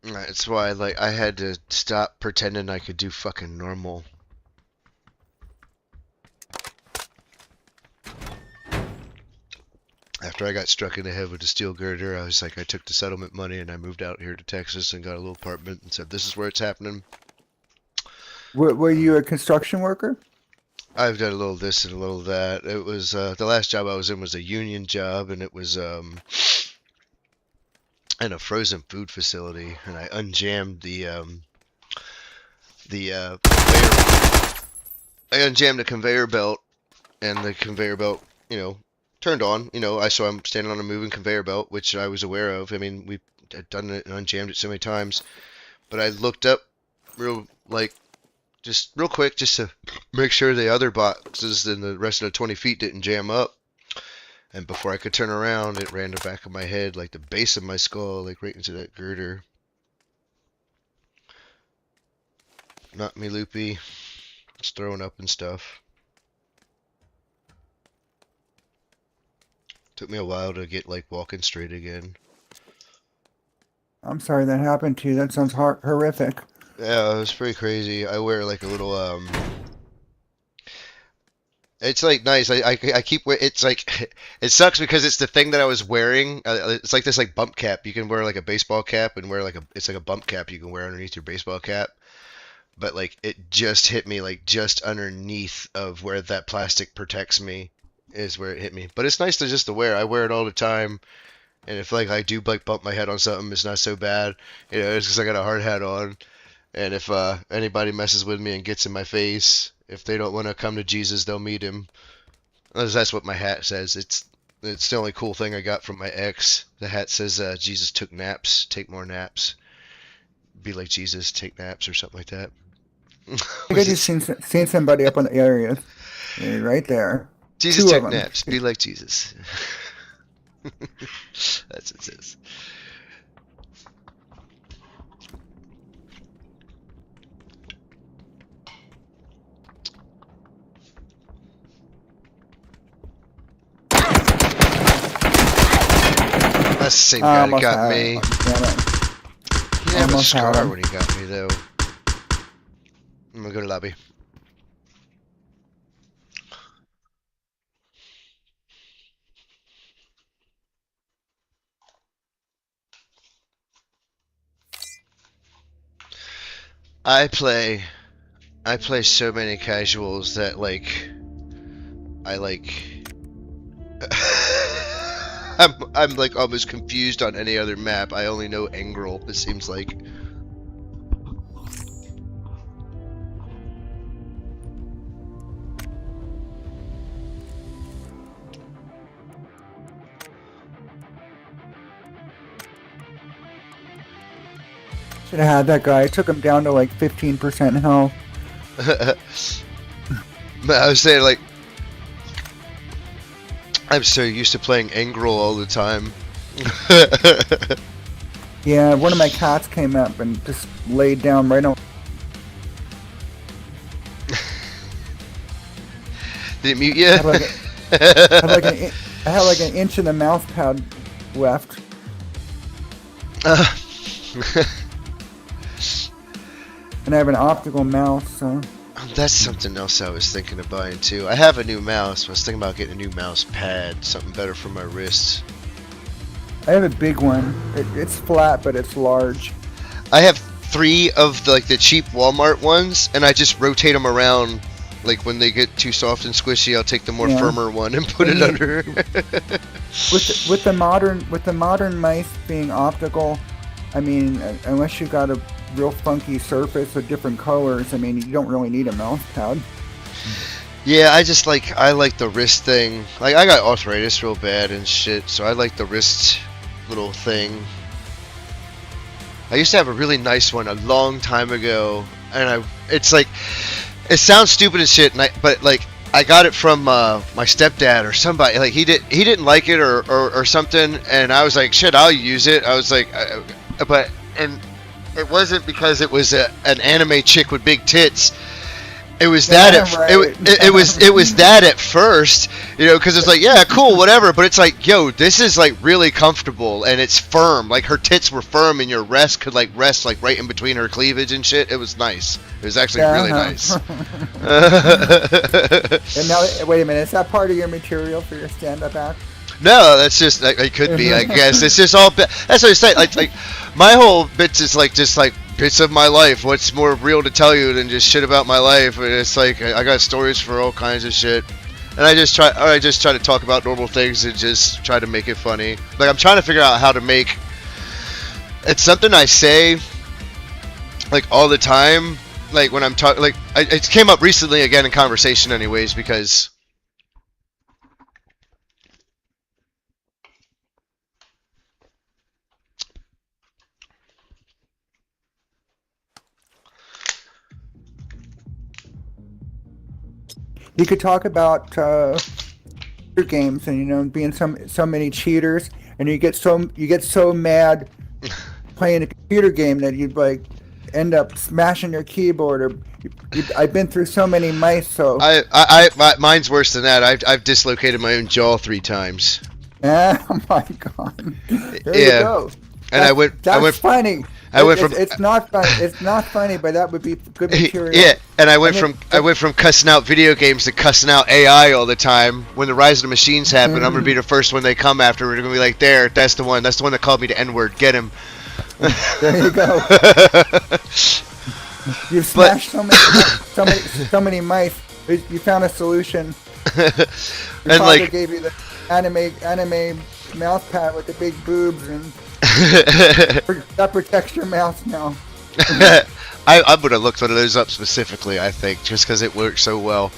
That's why, like, I had to stop pretending I could do fucking normal. After I got struck in the head with a steel girder, I was like, I took the settlement money and I moved out here to Texas and got a little apartment and said, this is where it's happening.
Were you a construction worker?
I've done a little this and a little that. It was, the last job I was in was a union job, and it was, in a frozen food facility, and I unjammed the conveyor. I unjammed the conveyor belt, and the conveyor belt, you know, turned on. You know, so I'm standing on a moving conveyor belt, which I was aware of. I mean, we had done it and unjammed it so many times, but I looked up just real quick, just to make sure the other boxes and the rest of the 20 feet didn't jam up. And before I could turn around, it ran the back of my head, like the base of my skull, like right into that girder. Knocked me loopy. Just throwing up and stuff. Took me a while to get like walking straight again.
I'm sorry that happened to you. That sounds horrific.
Yeah, it was pretty crazy. I wear like a little it's like nice. I keep it's like it sucks because it's the thing that I was wearing. It's like this like bump cap. You can wear like a baseball cap and wear like it's like a bump cap you can wear underneath your baseball cap. But like it just hit me like just underneath of where that plastic protects me is where it hit me. But it's nice to wear. I wear it all the time. And if like I do like bump my head on something, it's not so bad. You know, it's because I got a hard hat on. And if anybody messes with me and gets in my face, if they don't want to come to Jesus, they'll meet him. That's what my hat says. It's the only cool thing I got from my ex. The hat says Jesus took naps, take more naps. Be like Jesus, take naps or something like that.
I think I just seen somebody up on the area. Yeah, right there.
Jesus
Two
took
of them.
naps. Be like Jesus. That's what it says. That's the same guy that got me. He didn't have a
Almost had
scar
him.
when he got me, though. I'm gonna go to lobby. I play so many casuals that like I like I'm like almost confused on any other map. I only know Engrel, it seems like.
Should have had that guy. I took him down to like 15% health.
But I was saying, like, I'm so used to playing Engrel all the time.
Yeah, one of my cats came up and just laid down right on.
Did it mute you?
I had like an inch of the mouse pad left.
Uh,
And I have an optical mouse, so
that's something else I was thinking of buying too. I have a new mouse. I was thinking about getting a new mouse pad, something better for my wrists.
I have a big one. It's flat, but it's large.
I have 3 of the cheap Walmart ones, and I just rotate them around. Like when they get too soft and squishy, I'll take the more firmer one and put it under.
with the modern mice being optical, I mean, unless you got a real funky surface with different colors, I mean, you don't really need a mouse pad.
Yeah, I like the wrist thing. Like I got arthritis real bad and shit, so I like the wrist little thing. I used to have a really nice one a long time ago, and it's like, it sounds stupid as shit, but like I got it from my stepdad or somebody. Like he didn't like it or something, and I was like, shit, I'll use it. I was like, and it wasn't because it was an anime chick with big tits. It was that it was that at first, you know, because it's like, yeah, cool, whatever, but it's like, yo, this is like really comfortable and it's firm. Like her tits were firm and your rest could like rest like right in between her cleavage and shit. It was nice. It was actually really nice.
And now, wait a minute, is that part of your material for your stand-up act?
No, that's just it could be, I guess. It's just all that's what I say. Like my whole bits is like just like bits of my life. What's more real to tell you than just shit about my life? And it's like I got stories for all kinds of shit, and I just try to talk about normal things and just try to make it funny. Like I'm trying to figure out how to make it's something I say like all the time. Like when I'm talking, like it came up recently again in conversation, anyways, because.
You could talk about computer games and, you know, being so many cheaters, and you get so mad playing a computer game that you'd like end up smashing your keyboard. Or I've been through so many mice, so
mine's worse than that. I've dislocated my own jaw 3 times.
Oh my god! There you go.
And
That's funny. It's not funny. It's not funny, but that would be good material.
Yeah, and I went from cussing out video games to cussing out AI all the time. When the rise of the machines happen, I'm gonna be the first one they come after. We're gonna be like, that's the one that called me the N-word. Get him.
There you go. You've smashed so many mice. You found a solution. Your father
like
gave you the anime mouse pad with the big boobs, and that protects your mouse now.
I'm gonna look one of those up specifically, I think, just because it works so well.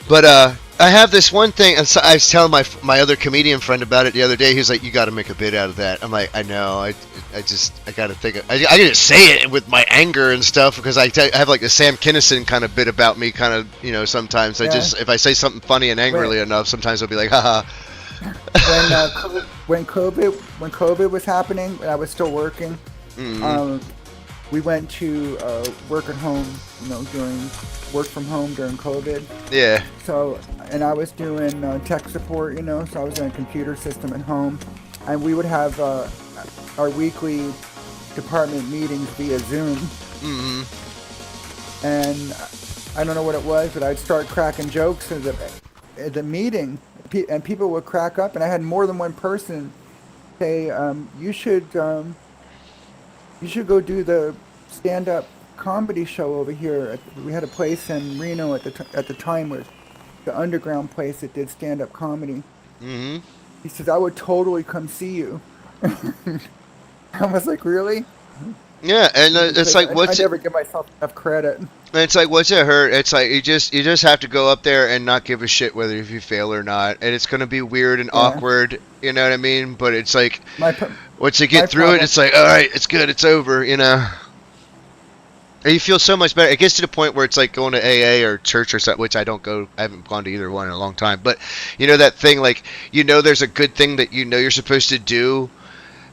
But I have this one thing, and so I was telling my other comedian friend about it the other day. He was like, "You got to make a bit out of that." I'm like, "I know. I got to think. I didn't say it with my anger and stuff because I have like the Sam Kinison kind of bit about me, kind of, you know. Sometimes I just, if I say something funny and angrily enough, sometimes I'll be like, haha.
When COVID was happening, and I was still working, we went to work at home, you know, doing work from home during COVID.
Yeah.
So, and I was doing tech support, you know, so I was in a computer system at home, and we would have our weekly department meetings via Zoom. And I don't know what it was, but I'd start cracking jokes at the meeting, and people would crack up, and I had more than one person say, you should go do the stand-up comedy show over here. We had a place in Reno at the time, with the underground place that did stand-up comedy. He says, I would totally come see you. I was like, really?
Yeah, and it's like,
I never give myself enough credit.
And it's like, what's it hurt? It's like you just have to go up there and not give a shit whether if you fail or not, and it's gonna be weird and awkward, you know what I mean? But it's like, once you get through it, it's like, all right, it's good, it's over, you know. And you feel so much better. It gets to the point where it's like going to AA or church or something, which I haven't gone to either one in a long time. But you know that thing, like, you know, there's a good thing that you know you're supposed to do,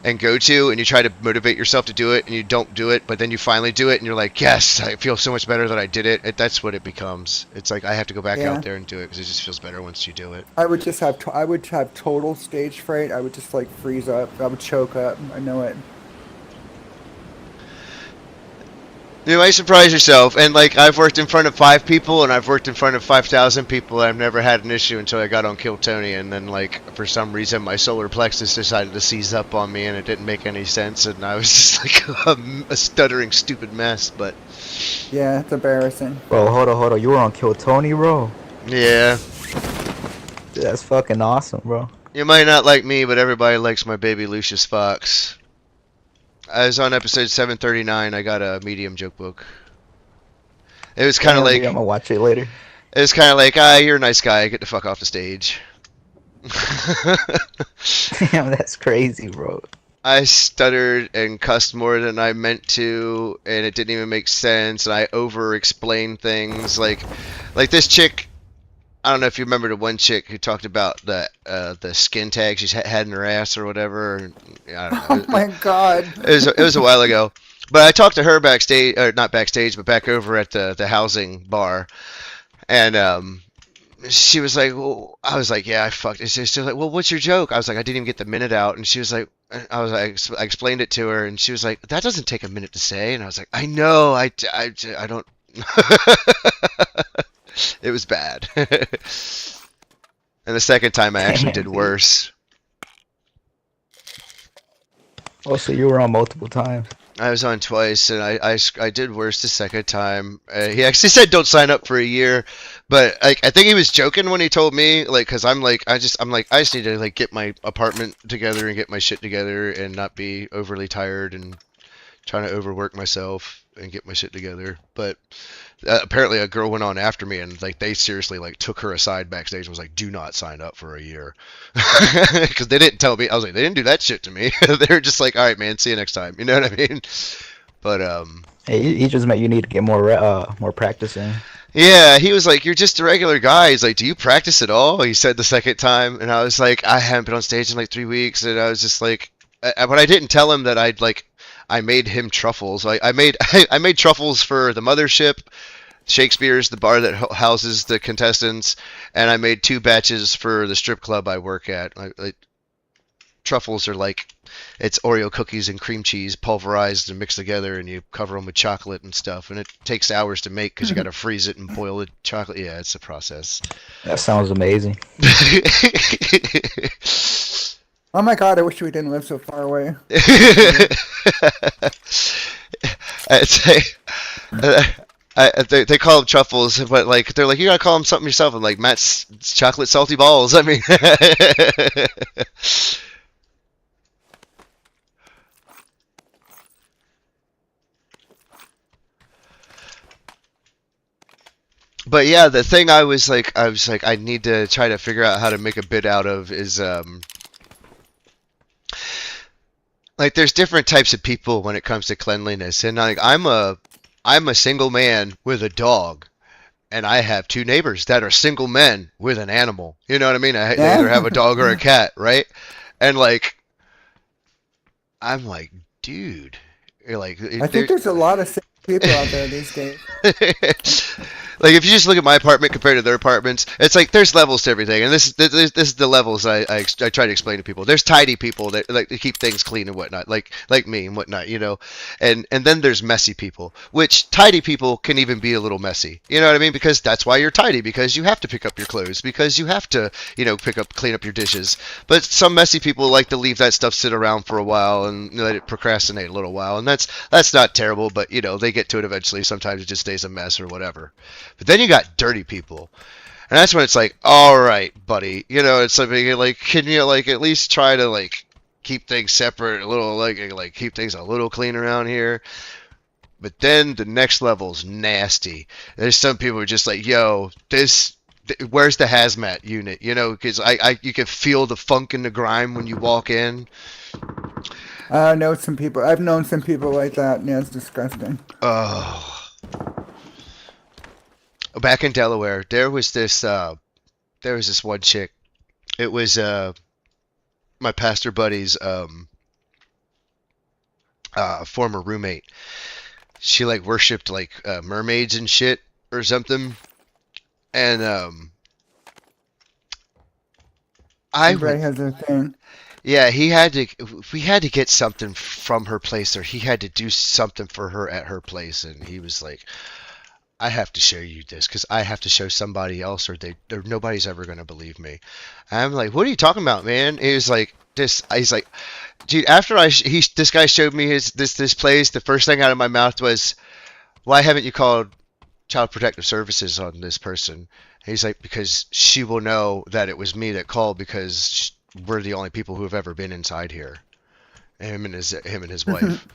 and go to, and you try to motivate yourself to do it, and you don't do it, but then you finally do it, and you're like, yes, I feel so much better that I did it. That's what it becomes. It's like I have to go back out
Yeah.
there and do it because it just feels better once you do it.
I would have total stage fright. I would just like freeze up. I would choke up. I know it.
You might surprise yourself, and like I've worked in front of 5 people, and I've worked in front of 5,000 people. And I've never had an issue until I got on Kill Tony, and then like for some reason my solar plexus decided to seize up on me, and it didn't make any sense, and I was just like a stuttering stupid mess. But
Yeah, it's embarrassing.
Bro, hold on. You were on Kill Tony, bro?
yeah,
Dude, that's fucking awesome, bro.
you might not like me, but everybody likes my baby Lucius Fox. I was on episode 739. I got a medium joke book. It was kind of
Damn,
like
dude, I'm gonna watch it later.
it was kind of like, you're a nice guy. Get the fuck off the stage.
Damn, that's crazy, bro.
I stuttered and cussed more than I meant to, and it didn't even make sense. And I over-explained things, like this chick. I don't know if you remember the one chick who talked about the skin tag she's had in her ass or whatever. I don't know.
Oh my god.
It was a while ago, but I talked to her backstage, or not backstage, but back over at the housing bar, and she was like, well, I was like, yeah, I fucked it. She was like, well, what's your joke? I was like, I didn't even get the minute out, and she was like, I explained it to her, and she was like, that doesn't take a minute to say, and I was like, I know, I don't. It was bad. And the second time I actually did worse.
Oh, so you were on multiple times.
I was on twice, and I did worse the second time. He actually said don't sign up for a year, but like I think he was joking when he told me, like, because I'm like I just need to like get my apartment together and get my shit together and not be overly tired and trying to overwork myself and get my shit together. But apparently a girl went on after me, and like they seriously like took her aside backstage and was like, do not sign up for a year. Because they didn't tell me. I was like, they didn't do that shit to me. They were just like, all right, man, see you next time. You know what I mean? But
Hey, he just meant you need to get more practice in.
yeah, he was like, you're just a regular guy. He's like, do you practice at all? He said the second time, and I was like, I haven't been on stage in like 3 weeks, and I was just like, but I didn't tell him that I made him truffles. I made I made truffles for the mothership, Shakespeare's, the bar that houses the contestants, and I made 2 batches for the strip club I work at. Truffles are like, it's Oreo cookies and cream cheese pulverized and mixed together, and you cover them with chocolate and stuff, and it takes hours to make because you got to freeze it and boil the chocolate. Yeah, it's a process.
That sounds amazing.
Oh my god, I wish we didn't live so far away.
I'd say, they call them truffles, but like they're like, you gotta call them something yourself. I'm like, Matt's chocolate salty balls. I mean, but yeah, the thing I was like, I need to try to figure out how to make a bit out of is like there's different types of people when it comes to cleanliness, and like I'm a single man with a dog, and I have 2 neighbors that are single men with an animal. You know what I mean? They either have a dog or a cat, right? And like I'm like, dude, you're like,
I think there's a lot of sick people out there these days.
Like if you just look at my apartment compared to their apartments, it's like there's levels to everything, and this is the levels I try to explain to people. There's tidy people that like to keep things clean and whatnot, like me and whatnot, you know, and then there's messy people, which tidy people can even be a little messy, you know what I mean? Because that's why you're tidy, because you have to pick up your clothes, because you have to, you know, clean up your dishes. But some messy people like to leave that stuff sit around for a while and let it procrastinate a little while, and that's not terrible, but you know they get to it eventually. Sometimes it just stays a mess or whatever. But then you got dirty people, and that's when it's like, all right, buddy, you know, it's like can you like at least try to like keep things separate a little, like keep things a little clean around here. But then the next level's nasty. There's some people who are just like, yo, where's the hazmat unit? You know, because you can feel the funk and the grime when you walk in.
I know some people. I've known some people like that. Yeah, it's disgusting.
Oh. Back in Delaware, there was this one chick. It was my pastor buddy's former roommate. She like worshipped like mermaids and shit or something, and I
Everybody
would.
has their thing.
Yeah, he had to. We had to get something from her place, or he had to do something for her at her place, and he was like, "I have to show you this because I have to show somebody else, or nobody's ever gonna believe me." And I'm like, "What are you talking about, man?" He was like, "This." He's like, "Dude, after this guy showed me this place, the first thing out of my mouth was, why haven't you called Child Protective Services on this person?" He's like, because she will know that it was me that called because we're the only people who have ever been inside here. Him and his wife.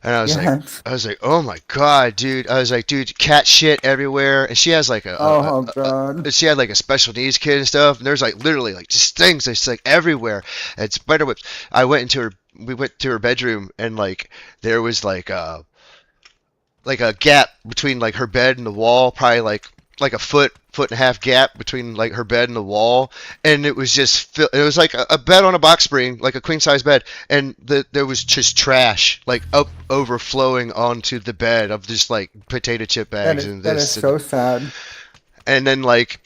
And
Yes.
I was like, oh my god, dude. I was like, dude, cat shit everywhere. And she has like
Oh God.
she had like a special needs kid and stuff. And there's like literally like just things that's like everywhere. And spider webs. We went to her bedroom and like there was like a gap between like her bed and the wall, probably like a foot and a half gap between like her bed and the wall, and it was just it was like a bed on a box spring, like a queen size bed, and there was just trash like up overflowing onto the bed of just like potato chip bags and
That is
this
so sad.
and then like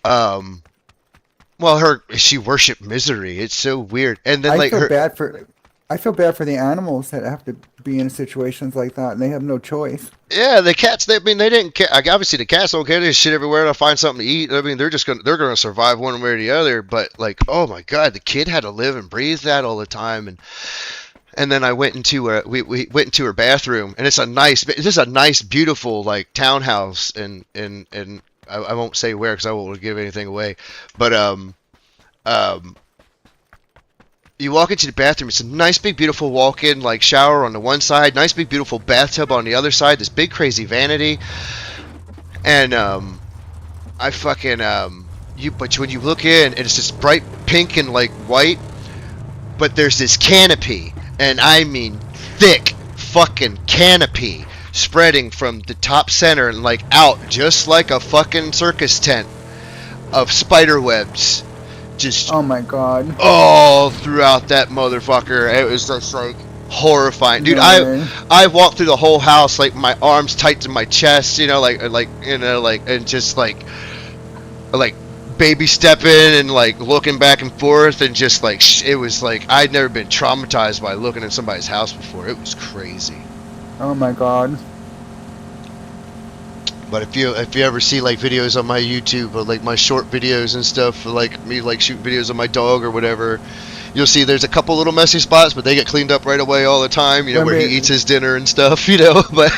she worshipped misery. It's so weird. And then like
I feel bad for the animals that have to be in situations like that, and they have no choice.
yeah, the cats. I mean, they didn't care. Like, obviously, the cats don't care. They just shit everywhere. They'll find something to eat. I mean, they're gonna survive one way or the other. But like, oh my god, the kid had to live and breathe that all the time. And then I went into we went into her bathroom, and it's a nice, beautiful like townhouse, and I won't say where because I won't give anything away. But you walk into the bathroom, it's a nice big beautiful walk-in like shower on the one side, nice big beautiful bathtub on the other side, this big crazy vanity, and I fucking but when you look in, it's just bright pink and like white, but there's this canopy, and I mean thick fucking canopy spreading from the top center and like out just like a fucking circus tent of spider webs. Just
Oh my God.
all throughout that motherfucker. It was just like horrifying, dude.
No way.
I walked through the whole house like my arms tight to my chest, you know, and just like baby stepping and like looking back and forth, and just like it was like I'd never been traumatized by looking at somebody's house before. It was crazy.
Oh my God.
But if you ever see like videos on my YouTube or like my short videos and stuff, like me like shooting videos of my dog or whatever, you'll see there's a couple little messy spots, but they get cleaned up right away all the time. You know, where he eats his dinner and stuff. You know, but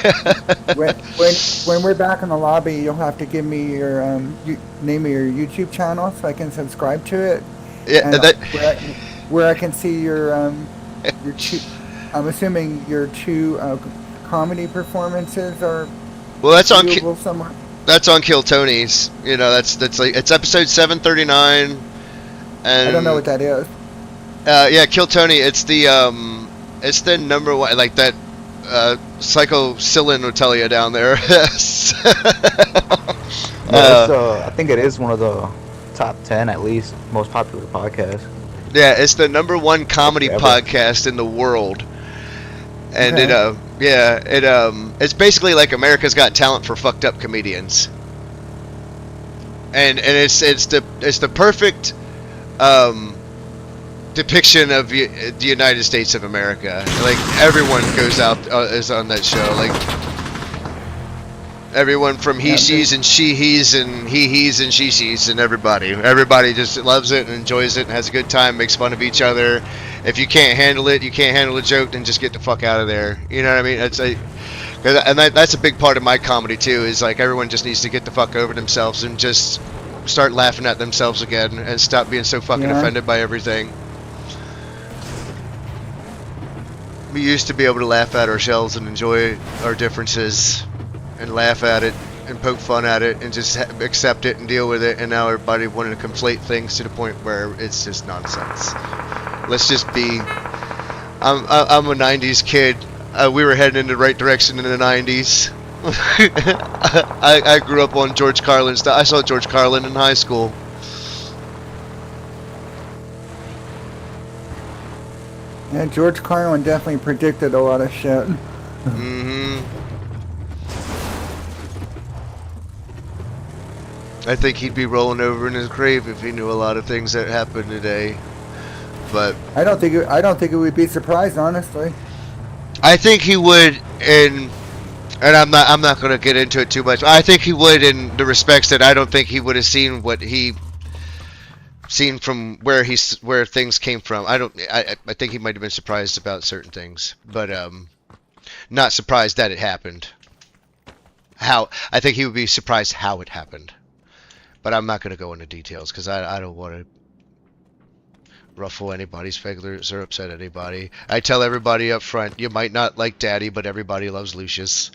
when we're back in the lobby, you'll have to give me your name of your YouTube channel so I can subscribe to it.
yeah,
And
that
where I can see your two, I'm assuming your two comedy performances are
well, that's on
viewable somewhere.
that's on Kill Tony's. You know, that's like it's episode 739. And
I don't know what that is.
Yeah, Kill Tony. It's the number one, like that Psycho Chlling will tell you down there.
It's, I think it is one of the top 10 at least most popular podcasts.
Yeah, it's the number one comedy
Ever.
podcast in the world, and
Okay.
it's basically like America's Got Talent for fucked up comedians, and it's the perfect depiction of the United States of America. Like everyone goes out is on that show. Like everyone from he, she's, and she, he's, and he, he's, and she, she's, and everybody just loves it and enjoys it and has a good time, makes fun of each other. If you can't handle it, you can't handle a joke, then just get the fuck out of there. You know what I mean? That's a big part of my comedy too. Is like everyone just needs to get the fuck over themselves and just start laughing at themselves again and stop being so fucking offended by everything. We used to be able to laugh at ourselves and enjoy our differences and laugh at it and poke fun at it and just accept it and deal with it, and now everybody wanting to conflate things to the point where it's just nonsense. Let's just be. I'm a 90s kid. We were heading in the right direction in the 90s. I grew up on George Carlin stuff. I saw George Carlin in high school.
Yeah, George Carlin definitely predicted a lot of shit.
Mm-hmm. I think he'd be rolling over in his grave if he knew a lot of things that happened today. But
I don't think it would be surprised, honestly.
I think he would, and I'm not going to get into it too much. I think he would in the respects that I don't think he would have seen what he seen from where things came from. I think he might have been surprised about certain things, but not surprised that it happened. I think he would be surprised how it happened. But I'm not going to go into details because I don't want to ruffle anybody's feathers or upset anybody. I tell everybody up front, you might not like Daddy, but everybody loves Lucius.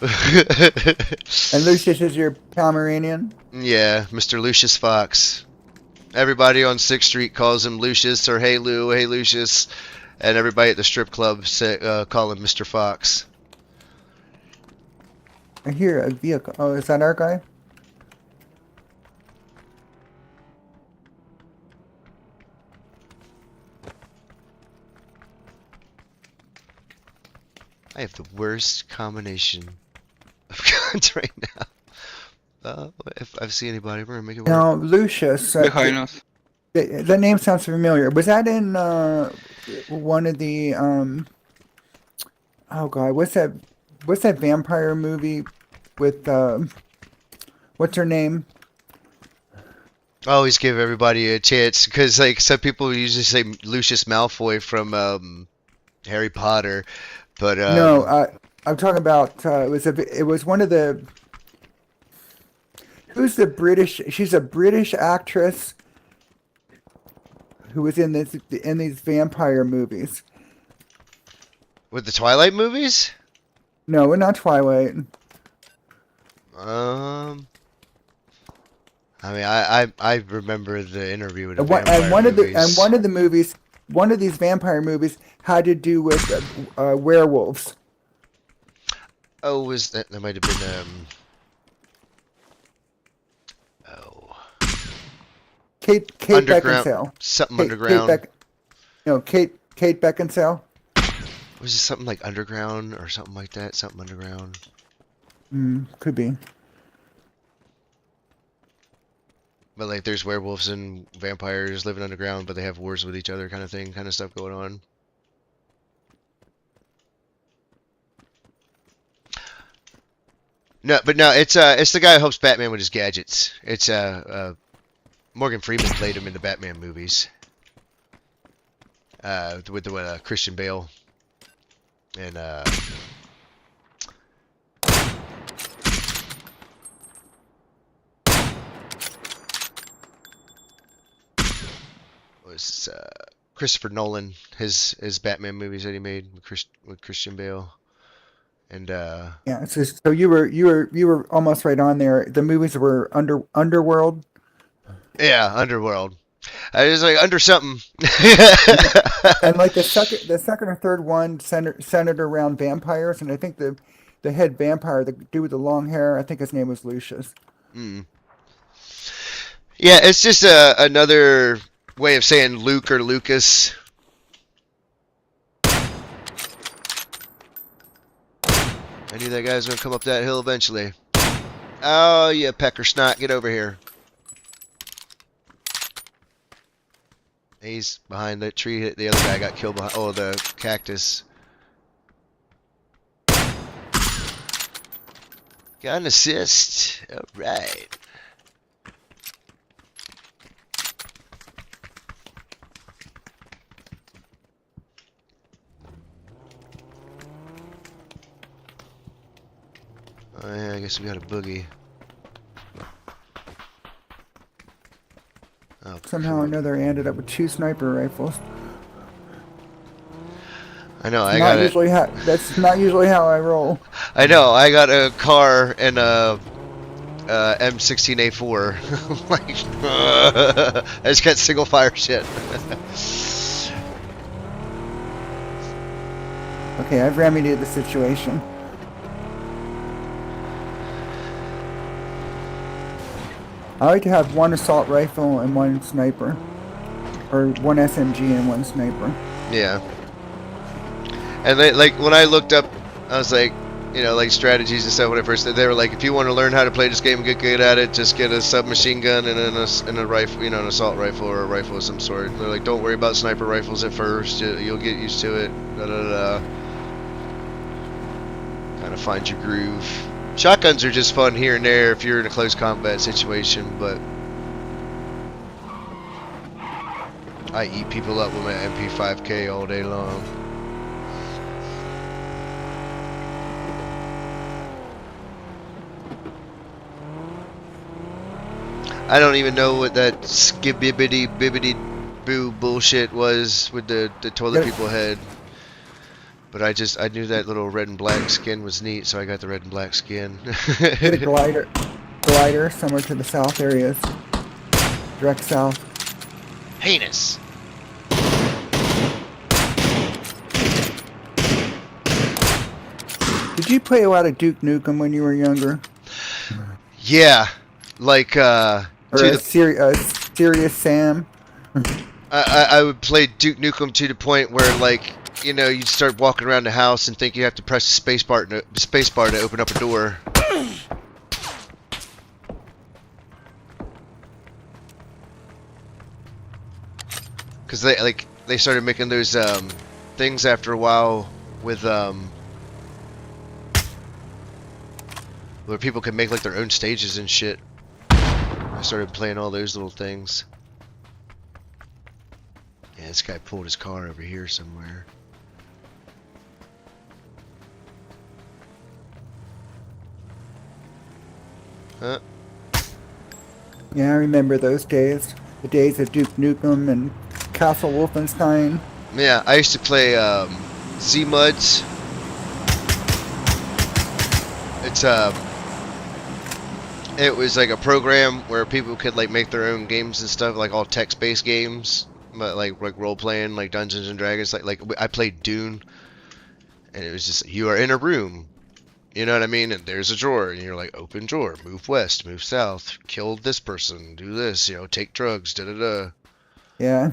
And Lucius is your Pomeranian?
Yeah, Mr. Lucius Fox. Everybody on 6th Street calls him Lucius or Hey Lou, Hey Lucius. And everybody at the strip club call him Mr. Fox.
I hear a vehicle. Oh, is that our guy?
I have the worst combination of guns right now. If I see anybody, we're gonna make it work.
Now, Lucius.
Behind us.
That name sounds familiar. Was that in one of the oh god, what's that vampire movie with what's her name?
I always give everybody a chance because, like, some people usually say Lucius Malfoy from Harry Potter, but
No, I'm talking about it was one of the who's the British? She's a British actress who was in these vampire movies.
with the Twilight movies.
No, we're not Twilight.
I mean, I remember the interview with the
And one of the movies, one of these vampire movies had to do with werewolves.
Oh, was that might have been oh,
Kate
underground
Beckinsale.
something
Kate,
underground.
Kate Beckinsale.
Was it something like underground or something like that? Something underground.
Could be.
But like, there's werewolves and vampires living underground, but they have wars with each other, kind of stuff going on. No, but no, it's the guy who helps Batman with his gadgets. It's Morgan Freeman played him in the Batman movies. With the Christian Bale and was Christopher Nolan, his Batman movies that he made with Christian Bale. And
Yeah, so you were almost right on there. The movies were Underworld.
yeah, Underworld. I was like under something.
And like the second or third one centered around vampires, and I think the head vampire, the dude with the long hair, I think his name was Lucius.
Yeah, it's just another way of saying Luke or Lucas. I knew that guy was gonna come up that hill eventually. Oh, you pecker snot, get over here. He's behind that tree. The other guy got killed behind. Oh, the cactus. Got an assist. All right. Oh yeah, I guess we got a boogie. Oh,
Somehow or another, I ended up with 2 sniper rifles.
I know.
That's not usually how I roll.
I know. I got a car and a M16A4. Like, I just got single fire shit.
Okay, I've remedied the situation. I like to have 1 assault rifle and 1 sniper. Or 1 SMG and 1 sniper.
Yeah. And like when I looked up I was like, you know, like strategies and stuff when I first did. They were like, if you want to learn how to play this game and get good at it, just get a submachine gun and a rifle, you know, an assault rifle or a rifle of some sort. They're like, don't worry about sniper rifles at first. You'll get used to it. Da da da. Kind of find your groove. Shotguns are just fun here and there if you're in a close combat situation, but I eat people up with my MP5K all day long. I don't even know what that skibbity bibbity boo bullshit was with the toilet people head. But I knew that little red and black skin was neat, so I got the red and black skin.
Get a glider somewhere to the south areas. Direct south.
Heinous.
Did you play a lot of Duke Nukem when you were younger?
Yeah, like
Or a Serious Sam?
I would play Duke Nukem to the point where, like, you know, you'd start walking around the house and think you have to press the space bar to open up a door. Because they started making those things after a while with where people could make like their own stages and shit. I started playing all those little things. Yeah, this guy pulled his car over here somewhere. Huh?
Yeah, I remember those days. The days of Duke Nukem and Castle Wolfenstein.
Yeah, I used to play Z-Muds. It was like a program where people could like make their own games and stuff, like all text-based games, but like role-playing, like Dungeons and Dragons. Like I played Dune, and it was just, you are in a room, you know what I mean? And there's a drawer, and you're like, open drawer, move west, move south, kill this person, do this, you know, take drugs, da da da.
Yeah.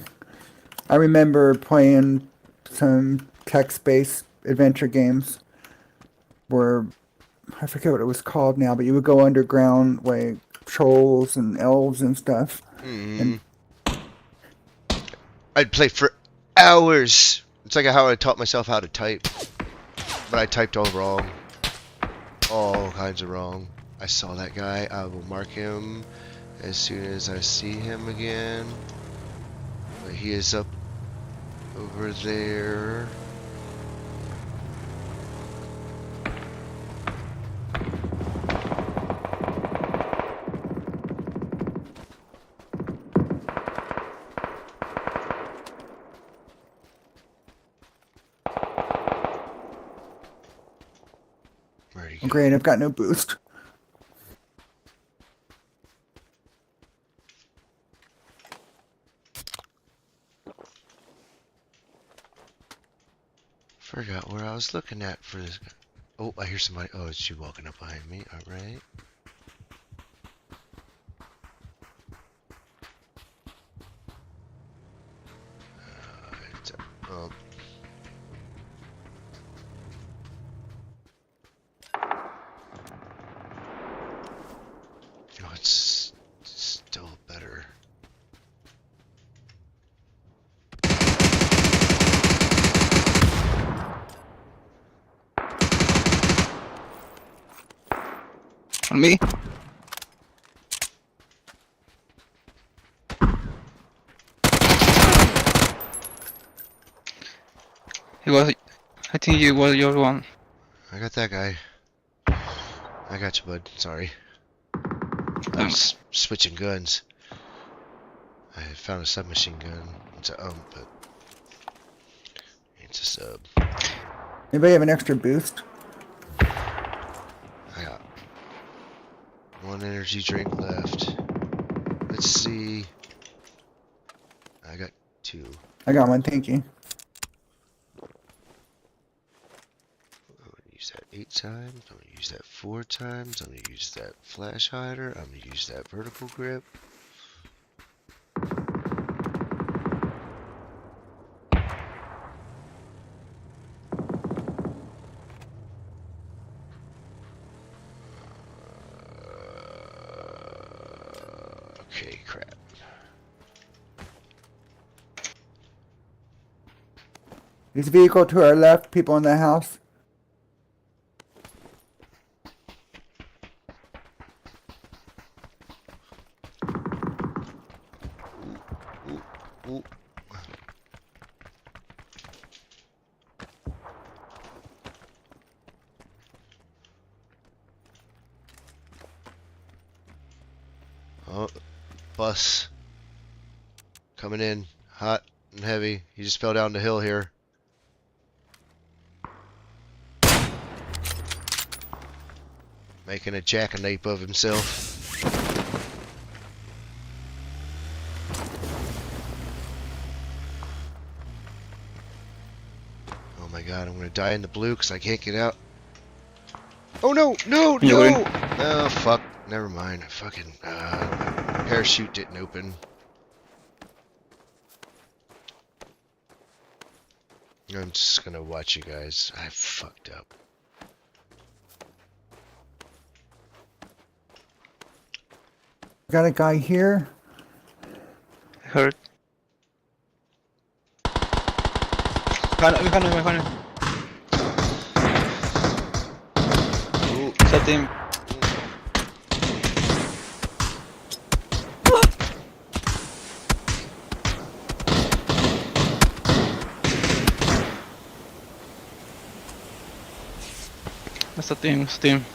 I remember playing some text-based adventure games where, I forget what it was called now, but you would go underground like trolls and elves and stuff.
Mm-hmm. I'd play for hours. It's like how I taught myself how to type. But I typed all wrong. All kinds of wrong. I saw that guy. I will mark him as soon as I see him again. But he is up over there.
Oh, great, I've got no boost.
Forgot where I was looking at for this guy. Oh, I hear somebody. Oh, it's you walking up behind me. Alright. Oh. Oh, it's still better.
On me? He was. I think you was your one.
I got that guy. I got you, bud. Sorry. I was switching guns. I had found a submachine gun. It's a but it's a sub.
Anybody have an extra boost?
I got one energy drink left. Let's see. I got two.
I got one, thank you.
I'm gonna use that 8 times. I'm gonna use that 4 times. I'm gonna use that flash hider. I'm gonna use that vertical grip.
There's a vehicle to our left. People in the house.
Ooh. Oh, bus coming in hot and heavy. He just fell down the hill here. Making a jackknife of himself. Oh my god, I'm gonna die in the blue because I can't get out. Oh no, no,
You
no!
win.
Oh fuck, never mind. Fucking parachute didn't open. I'm just gonna watch you guys. I fucked up.
Got a guy here.
Hurt. Me kanan.
Ooh,
Sa team. Sa team.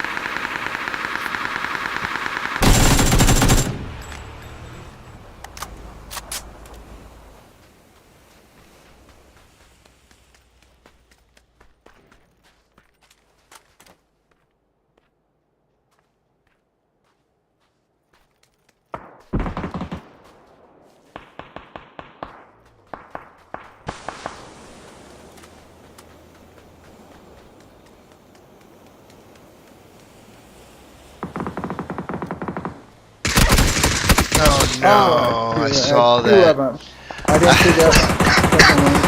oh no! I
Yeah,
saw
two of
that.
them. I didn't see that second one.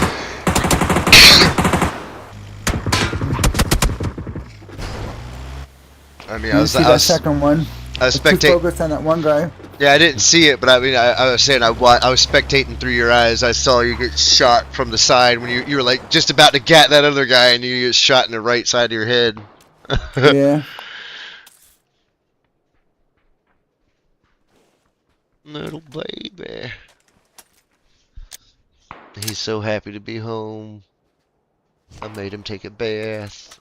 I mean,
You
I
didn't see
was
that second one.
I was
Too
spectating.
focused on that one guy.
Yeah, I didn't see it, but I mean, I was saying I was spectating through your eyes. I saw you get shot from the side when you were like just about to get that other guy, and you get shot in the right side of your head.
Yeah.
Little baby. He's so happy to be home. I made him take a bath.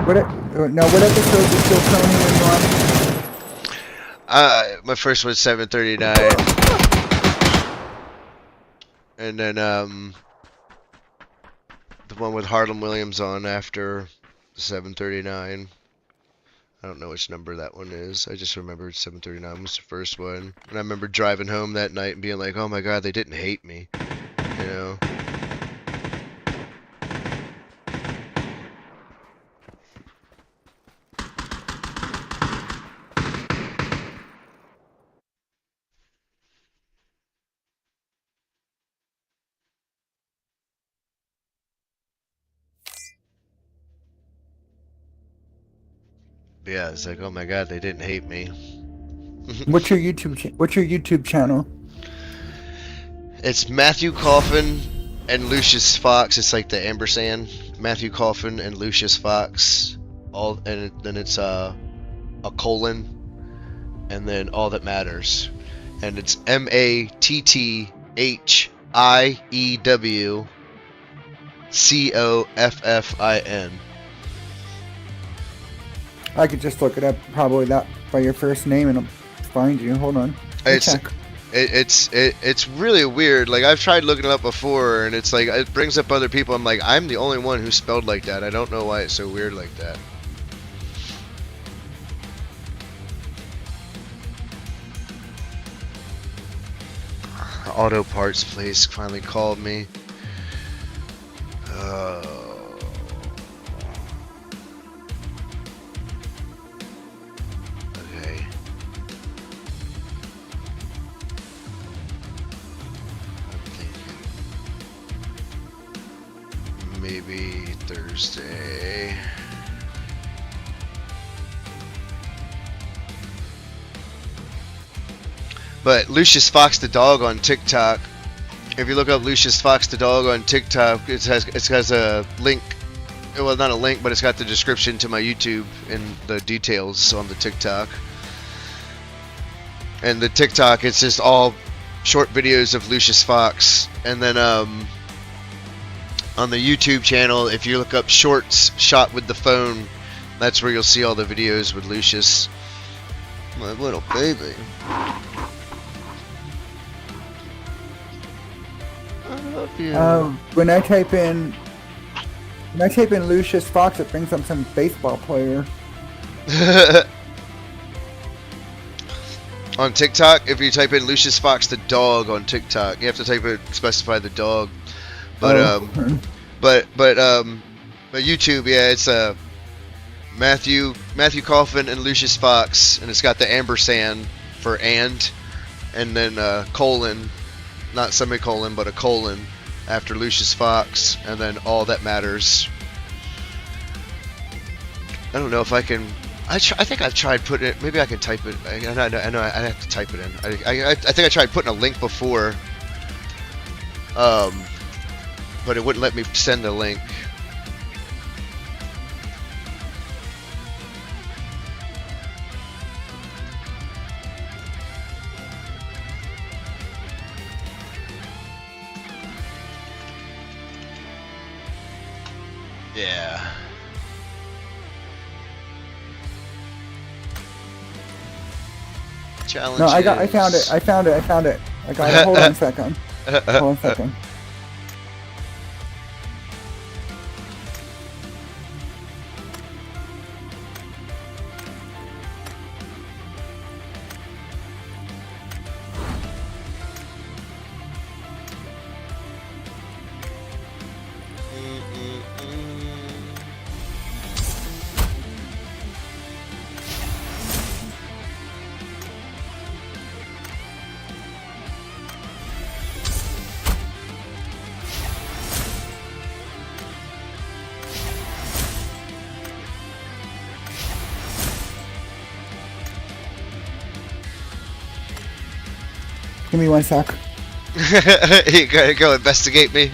What episode is still Tony and on?
My first one's 739. And then the one with Harlan Williams on after 739. I don't know which number that one is. I just remember 739 was the first one. And I remember driving home that night and being like, oh my god, they didn't hate me. You know? But yeah, it's like, oh my god, they didn't hate me.
What's your YouTube channel?
It's Matthew Coffin and Lucius Fox. It's like the ampersand. Matthew Coffin and Lucius Fox. And then it's a colon, and then all that matters. And it's MatthieWCoffin.
I could just look it up probably that by your first name and I'll find you. Hold on. Check.
It's really weird. Like, I've tried looking it up before, and it's like it brings up other people. I'm like, I'm the only one who's spelled like that. I don't know why it's so weird like that. Auto parts place finally called me. Okay. I'm thinking maybe Thursday. But Lucius Fox the dog on TikTok, If you look up Lucius Fox the dog on TikTok, it has a link. Well, not a link, but it's got the description to my YouTube and the details on the TikTok. And the TikTok, it's just all short videos of Lucius Fox. And then on the YouTube channel, if you look up shorts shot with the phone, that's where you'll see all the videos with Lucius. My little baby. I love you.
When I type in Lucius Fox, it brings up some baseball player.
On TikTok, if you type in Lucius Fox the dog on TikTok, you have to specify the dog. But but YouTube, yeah, it's Matthew Coffin and Lucius Fox, and it's got the ampersand for and then colon, not semicolon, but a colon after Lucius Fox, and then all that matters. I don't know if I can. I think I've tried putting it. Maybe I can type it. I know I have to type it in. I think I tried putting a link before. But it wouldn't let me send the link. Yeah. Challenges.
No, I found it. I found it. I got it. Hold on a second. Hold on a second. Give me 1 sec.
You gotta go investigate me.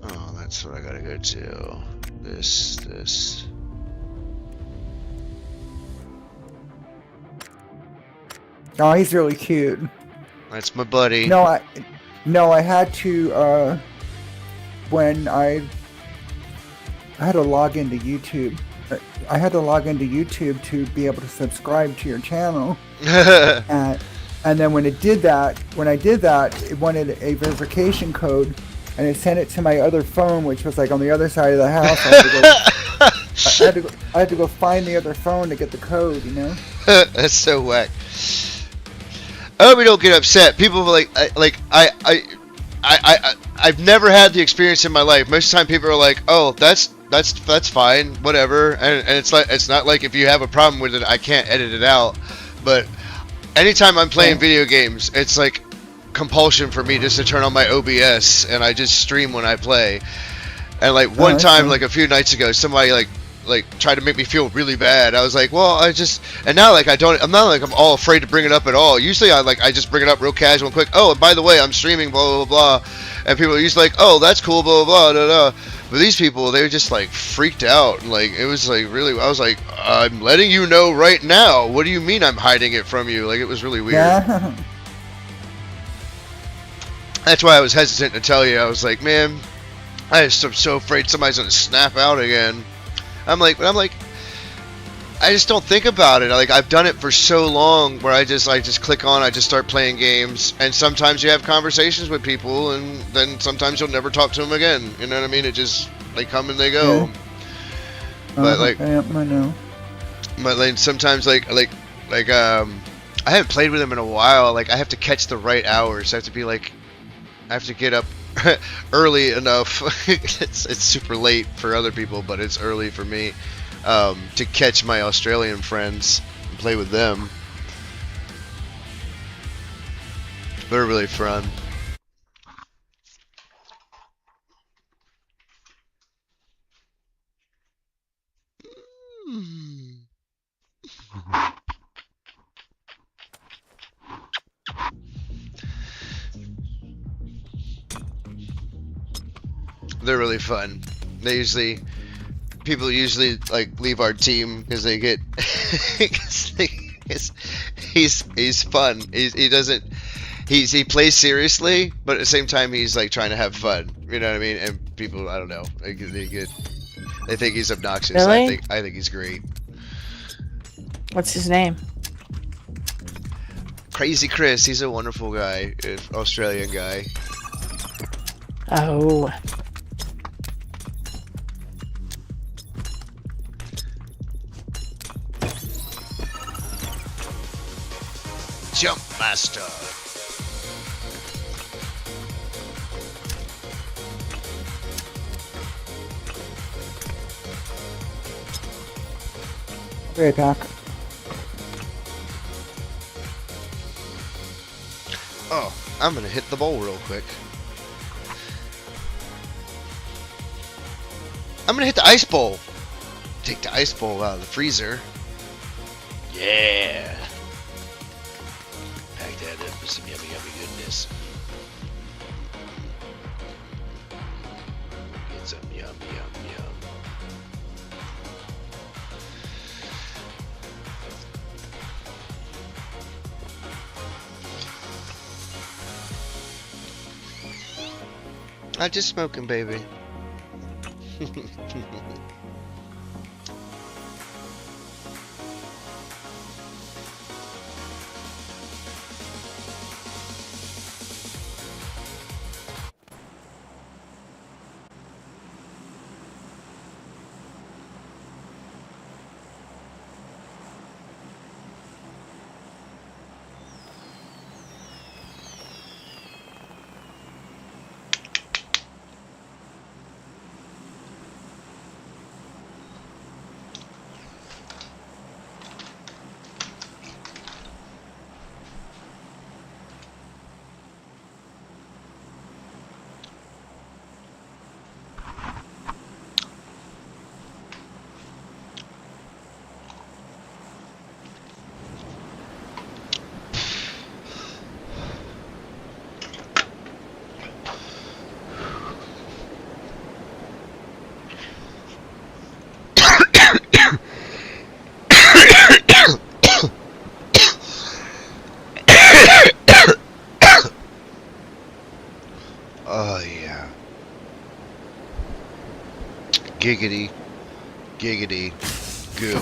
Oh, that's what I gotta go to. This.
Oh, he's really cute.
That's my buddy.
No, I had to, when I had to log into YouTube. I had to log into YouTube to be able to subscribe to your channel. And then when I did that, it wanted a verification code, and it sent it to my other phone, which was like on the other side of the house. I had to go find the other phone to get the code, you know?
That's so whack. I hope you don't get upset. People are I've never had the experience in my life. Most of the time people are like, oh, that's fine, whatever. And it's not like if you have a problem with it, I can't edit it out. But anytime I'm playing video games, it's like compulsion for me just to turn on my OBS and I just stream when I play. And like one time, like a few nights ago, somebody like tried to make me feel really bad. I was like, well, and now like I'm not like I'm all afraid to bring it up at all. Usually I just bring it up real casual and quick. Oh, and by the way, I'm streaming, blah, blah, blah. And people are usually like, oh, that's cool, blah, blah, blah, blah. But these people, they were just like freaked out. Like, it was like really, I was like, I'm letting you know right now. What do you mean I'm hiding it from you? Like, it was really weird.
Yeah.
That's why I was hesitant to tell you. I was like, man, I'm so afraid somebody's going to snap out again. I'm like, I just don't think about it. Like, I've done it for so long where I just click on, I just start playing games, and sometimes you have conversations with people, and then sometimes you'll never talk to them again. You know what I mean? It just, they come and they go.
Yeah.
But like,
I know.
but like sometimes like I haven't played with him in a while. Like I have to catch the right hours. I have to be like, I have to get up early enough. It's super late for other people, but it's early for me to catch my Australian friends and play with them. They're really fun. They're really fun. People usually like leave our team because they get he's fun. He plays seriously, but at the same time he's like trying to have fun. You know what I mean? And people, I don't know, they think he's obnoxious.
Really?
I think he's great.
What's his name?
Crazy Chris, he's a wonderful guy, Australian guy.
Oh.
Jump Master.
Great attack.
Oh, I'm gonna hit the bowl real quick. I'm gonna hit the ice bowl. Take the ice bowl out of the freezer. Yeah. Pack that up with some yummy, yummy goodness. Get some yum, yum, yum. I'm just smoking, baby. Oh yeah. Giggity. Giggity. Goo.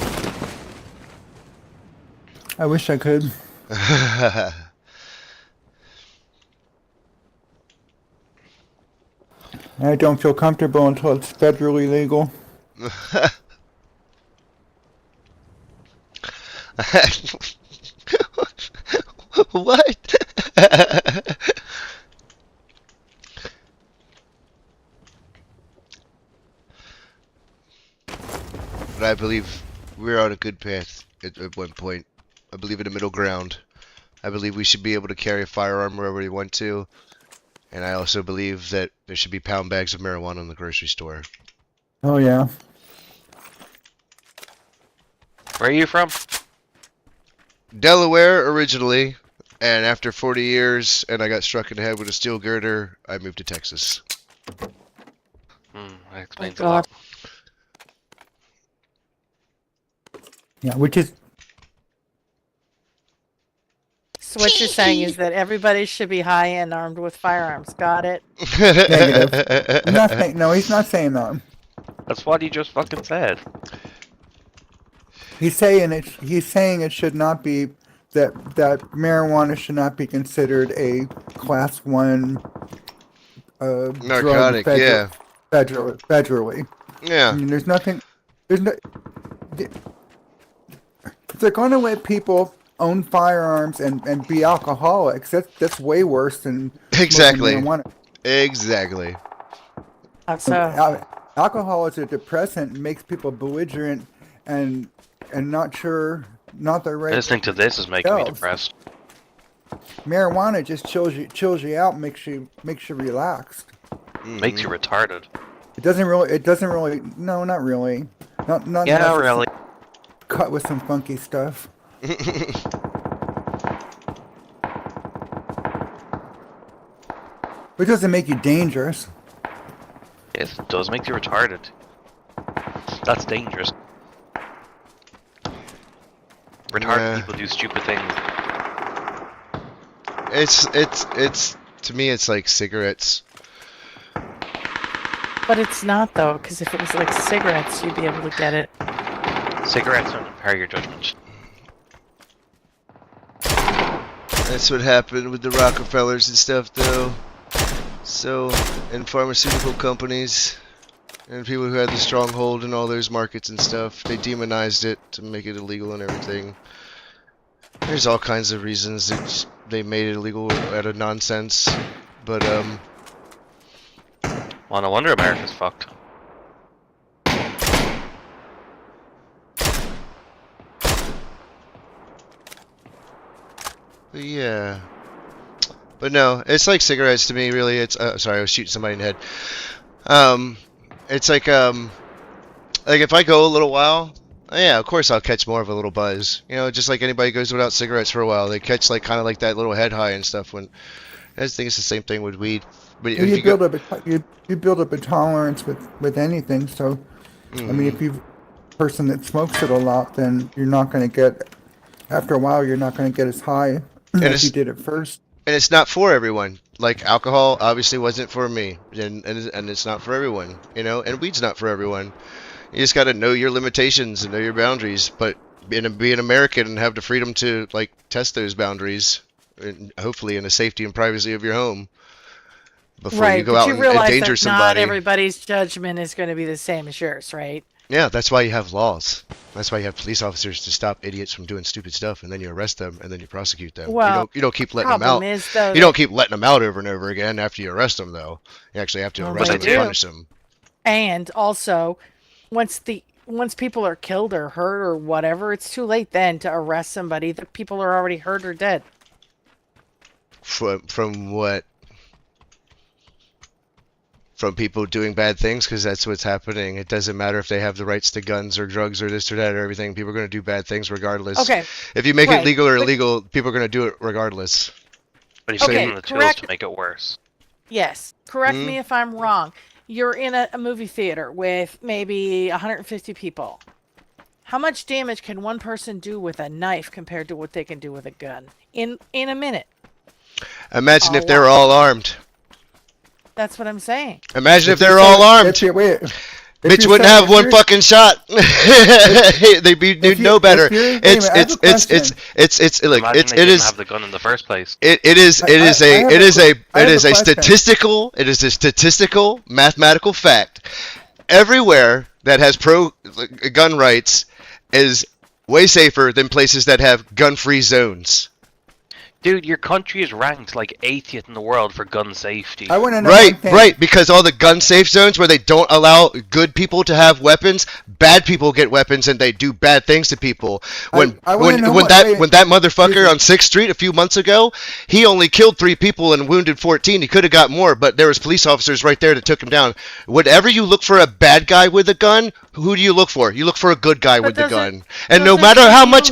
I wish I could. I don't feel comfortable until it's federally legal.
What? But I believe we're on a good path at one point. I believe in a middle ground. I believe we should be able to carry a firearm wherever we want to. And I also believe that there should be pound bags of marijuana in the grocery store.
Oh yeah.
Where are you from?
Delaware originally, and after 40 years and I got struck in the head with a steel girder, I moved to Texas.
That explains
Oh,
a lot.
Yeah, which is
So what you're saying is that everybody should be high and armed with firearms. Got it?
negative. I'm not saying, no, he's not saying that.
That's what he just fucking said.
He's saying it should not be that marijuana should not be considered a class 1
Narcotic,
drug
yeah.
federally.
Yeah.
I mean, if they're going to let people own firearms and be alcoholics. That's way worse than smoking
Exactly.
marijuana.
Exactly.
That's
Alcohol is a depressant, makes people belligerent and not the right.
Listening to this is making me
Themselves.
depressed.
Marijuana just chills you out, makes you relaxed.
Makes you retarded.
It doesn't really. No, not really. Not
Yeah,
unless it's
really.
cut with some funky stuff. It doesn't make you dangerous.
Yes, it does make you retarded. That's dangerous. Retarded people do stupid things.
It's to me it's like cigarettes.
But it's not though, because if it was like cigarettes, you'd be able to get it.
Cigarettes don't impair your judgment.
That's what happened with the Rockefellers and stuff, though. So, and pharmaceutical companies and people who had the stronghold in all those markets and stuff, they demonized it to make it illegal and everything. There's all kinds of reasons that they made it illegal out of nonsense, but
Well, no wonder America's fucked.
But yeah. But no, it's like cigarettes to me, really. It's sorry, I was shooting somebody in the head. It's like if I go a little while, yeah, of course I'll catch more of a little buzz. You know, just like anybody goes without cigarettes for a while, they catch like kind of like that little head high and stuff. When I just think it's the same thing with weed. But if
You build up a tolerance with anything. So, I mean, if you're a person that smokes it a lot, then you're not going to get. After a while, you're not going to get as high as you did at first.
And it's not for everyone. Like alcohol obviously wasn't for me, and it's not for everyone, you know. And weed's not for everyone. You just got to know your limitations and know your boundaries. But be an American and have the freedom to like test those boundaries, and hopefully in the safety and privacy of your home, before you go out and endanger
that
somebody.
Not everybody's judgment is going to be the same as yours, right?
Yeah, that's why you have laws. That's why you have police officers to stop idiots from doing stupid stuff, and then you arrest them, and then you prosecute them.
Well,
you don't keep letting them out.
Though,
you don't keep letting them out over and over again after you arrest them, though. You actually have to arrest them and punish them.
And also, once people are killed or hurt or whatever, it's too late then to arrest somebody. The people are already hurt or dead.
From what? From people doing bad things, because that's what's happening. It doesn't matter if they have the rights to guns or drugs or this or that or everything. People are going to do bad things regardless.
Okay.
If you make it legal or illegal, people are going to do it regardless.
But he's giving them the tools to make it worse.
Yes. Correct me if I'm wrong. You're in a movie theater with maybe 150 people. How much damage can one person do with a knife compared to what they can do with a gun in a minute?
Imagine if they were all armed.
That's what I'm saying.
Imagine if they were all armed. Mitch wouldn't have one fucking shot. They'd know better. Look, it is
have the gun in the first place.
It is a statistical mathematical fact. Everywhere that has pro gun rights is way safer than places that have gun-free zones.
Dude, your country is ranked like 80th in the world for gun safety.
I want to know
right, because all the gun safe zones where they don't allow good people to have weapons, bad people get weapons and they do bad things to people. When that motherfucker on 6th Street a few months ago, he only killed 3 people and wounded 14. He could have got more, but there was police officers right there that took him down. Whenever you look for a bad guy with a gun, who do you look for? You look for a good guy with the gun. And no matter how much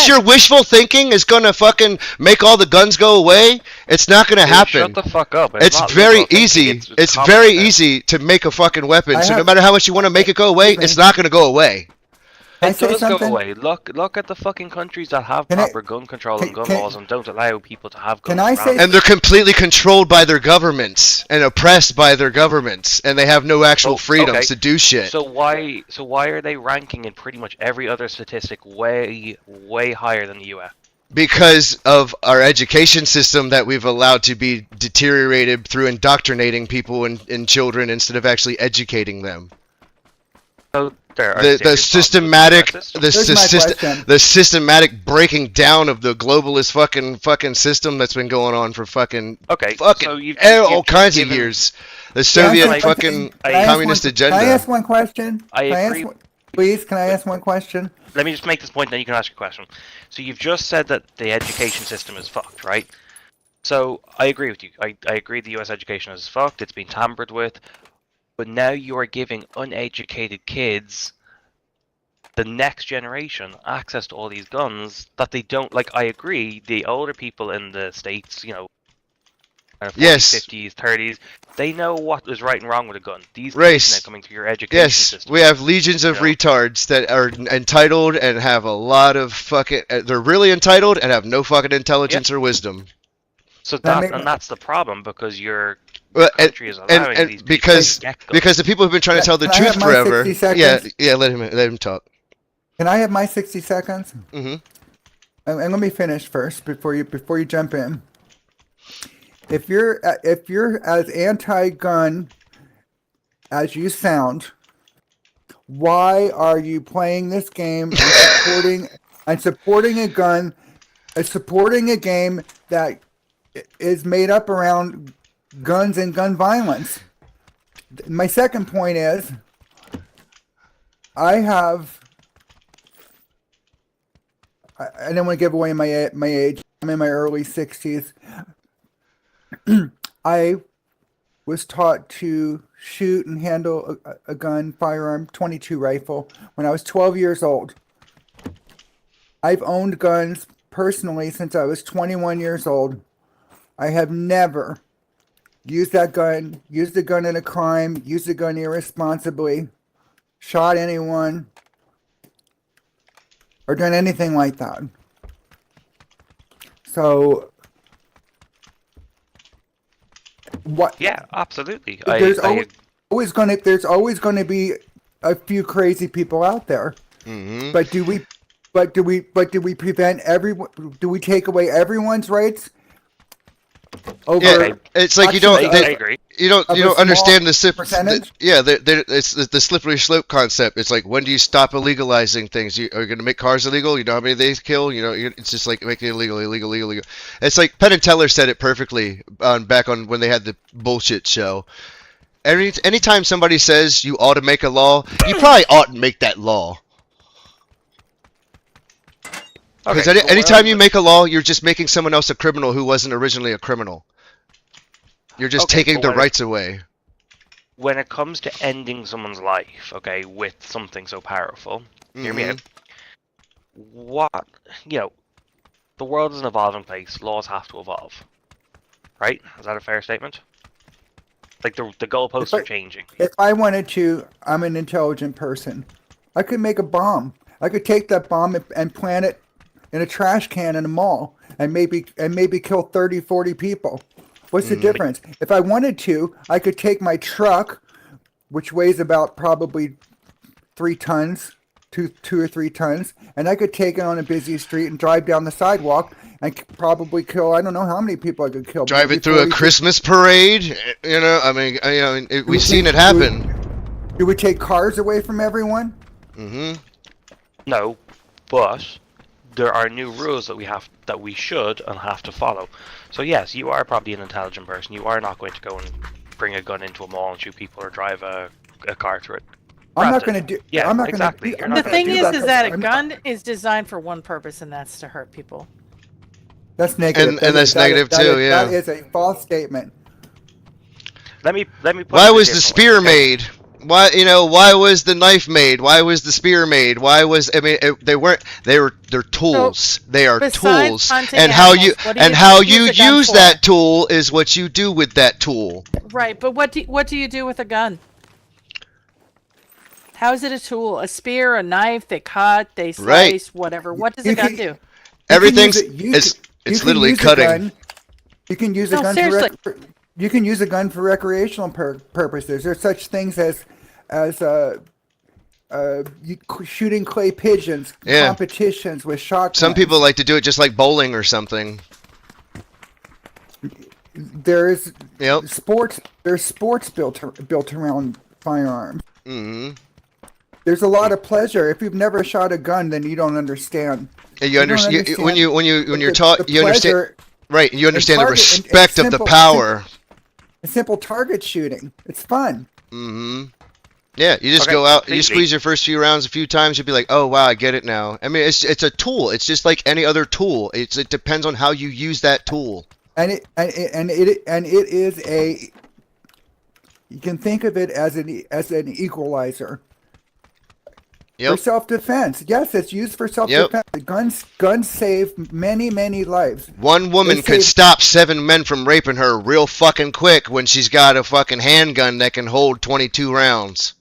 your wishful thinking is gonna fucking make all the guns go away, it's not gonna happen.
Shut the fuck up.
It's very easy. It's very easy to make a fucking weapon. So no matter how much you want to make it go away, it's not gonna go away.
It does go away. Look at the fucking countries that have proper gun control and gun laws and don't allow people to have guns.
And they're completely controlled by their governments and oppressed by their governments, and they have no actual freedoms to do shit.
So why are they ranking in pretty much every other statistic way higher than the US?
Because of our education system that we've allowed to be deteriorated through indoctrinating people and children instead of actually educating them.
So there are
the
serious problems with
systematic
the system.
the systematic breaking down of the globalist fucking system that's been going on for fucking
So you've
all kinds
given,
of years. The Soviet
like,
fucking
can I
communist agenda.
Can I ask one question?
I agree.
Please, can I ask one question?
Let me just make this point, then you can ask your question. So you've just said that the education system is fucked, right? So I agree with you. I agree the US education is fucked. It's been tampered with. But now you are giving uneducated kids, the next generation, access to all these guns that they don't. Like, I agree, the older people in the States, you know, 40s,
Yes.
50s, 30s, they know what is right and wrong with a gun. These
Race.
kids now coming through your education system.
We have legions of retards that are entitled and have a lot of fucking. They're really entitled and have no fucking intelligence or wisdom.
So that's the problem, because your country is allowing these people
because
to get guns.
because the people who've been trying to tell the
Can I
truth
have my
forever.
60 seconds?
Yeah. Let him talk.
Can I have my 60 seconds?
Mm-hmm.
And let me finish first before you jump in. If you're as anti-gun as you sound, why are you playing this game and supporting a gun, supporting a game that is made up around guns and gun violence? My second point is, I don't want to give away my age. I'm in my early 60s. I was taught to shoot and handle a gun, firearm, 22 rifle when I was 12 years old. I've owned guns personally since I was 21 years old. I have never used a gun in a crime, used a gun irresponsibly, shot anyone, or done anything like that. So, what?
Yeah, absolutely.
There's always going to be a few crazy people out there.
Mm-hmm.
But do we prevent everyone? Do we take away everyone's rights?
It's like you don't.
I agree.
You don't understand the
percentage?
it's the slippery slope concept. It's like, when do you stop illegalizing things? Are you going to make cars illegal? You know how many they kill? It's just like making it illegal. It's like Penn and Teller said it perfectly back on when they had the bullshit show. Anytime somebody says you ought to make a law, you probably ought to make that law. Because anytime you make a law, you're just making someone else a criminal who wasn't originally a criminal. You're just taking their rights away.
When it comes to ending someone's life, okay, with something so powerful, hear me out. The world is an evolving place. Laws have to evolve. Right? Is that a fair statement? Like, the goalposts are changing.
If I wanted to, I'm an intelligent person. I could make a bomb. I could take that bomb and plant it in a trash can in a mall and maybe kill 30, 40 people. What's the difference? If I wanted to, I could take my truck, which weighs about probably 3 tons, two or 3 tons, and I could take it on a busy street and drive down the sidewalk and probably kill, I don't know how many people I could kill.
Drive it through a Christmas parade, we've seen it happen.
Do we take cars away from everyone?
No, but there are new rules that we should and have to follow. So yes, you are probably an intelligent person. You are not going to go and bring a gun into a mall and shoot people or drive a car through it.
I'm not going to do.
Yeah,
I'm not
exactly.
Going
The thing is that a gun is designed for one purpose, and that's to hurt people.
That's negative.
And that's negative too. Yeah.
That is a false statement.
Let me. Put
Why was the spear made? Why was the knife made? Why was the spear made? They're tools. They are tools. And how you use that tool is what you do with that tool.
Right, but what do you do with a gun? How is it a tool? A spear, a knife, they cut, they slice, whatever. What does a gun do?
Everything's it's literally cutting.
You can use a gun for you can use a gun for recreational purposes. There's such things as shooting clay pigeons, competitions with shotguns.
Some people like to do it just like bowling or something.
There's sports. There's sports built around firearms.
Mm-hmm.
There's a lot of pleasure. If you've never shot a gun, then you don't understand.
And
You
you
don't
understand when you're
the-
taught.
the
You understand,
pleasure
right? You understand the
target- and
respect of the
simple-
power.
simple target shooting. It's fun.
Mm-hmm. Yeah, you just
Okay,
go out, you
completely.
squeeze your first few rounds a few times, you'll be like, oh wow, I get it now. I mean, it's a tool. It's just like any other tool. It depends on how you use that tool.
And it is a. You can think of it as an equalizer. For
Yep.
self-defense. Yes, it's used for self-defense. Guns save many lives.
One woman
They
could
say-
stop 7 men from raping her real fucking quick when she's got a fucking handgun that can hold 22 rounds.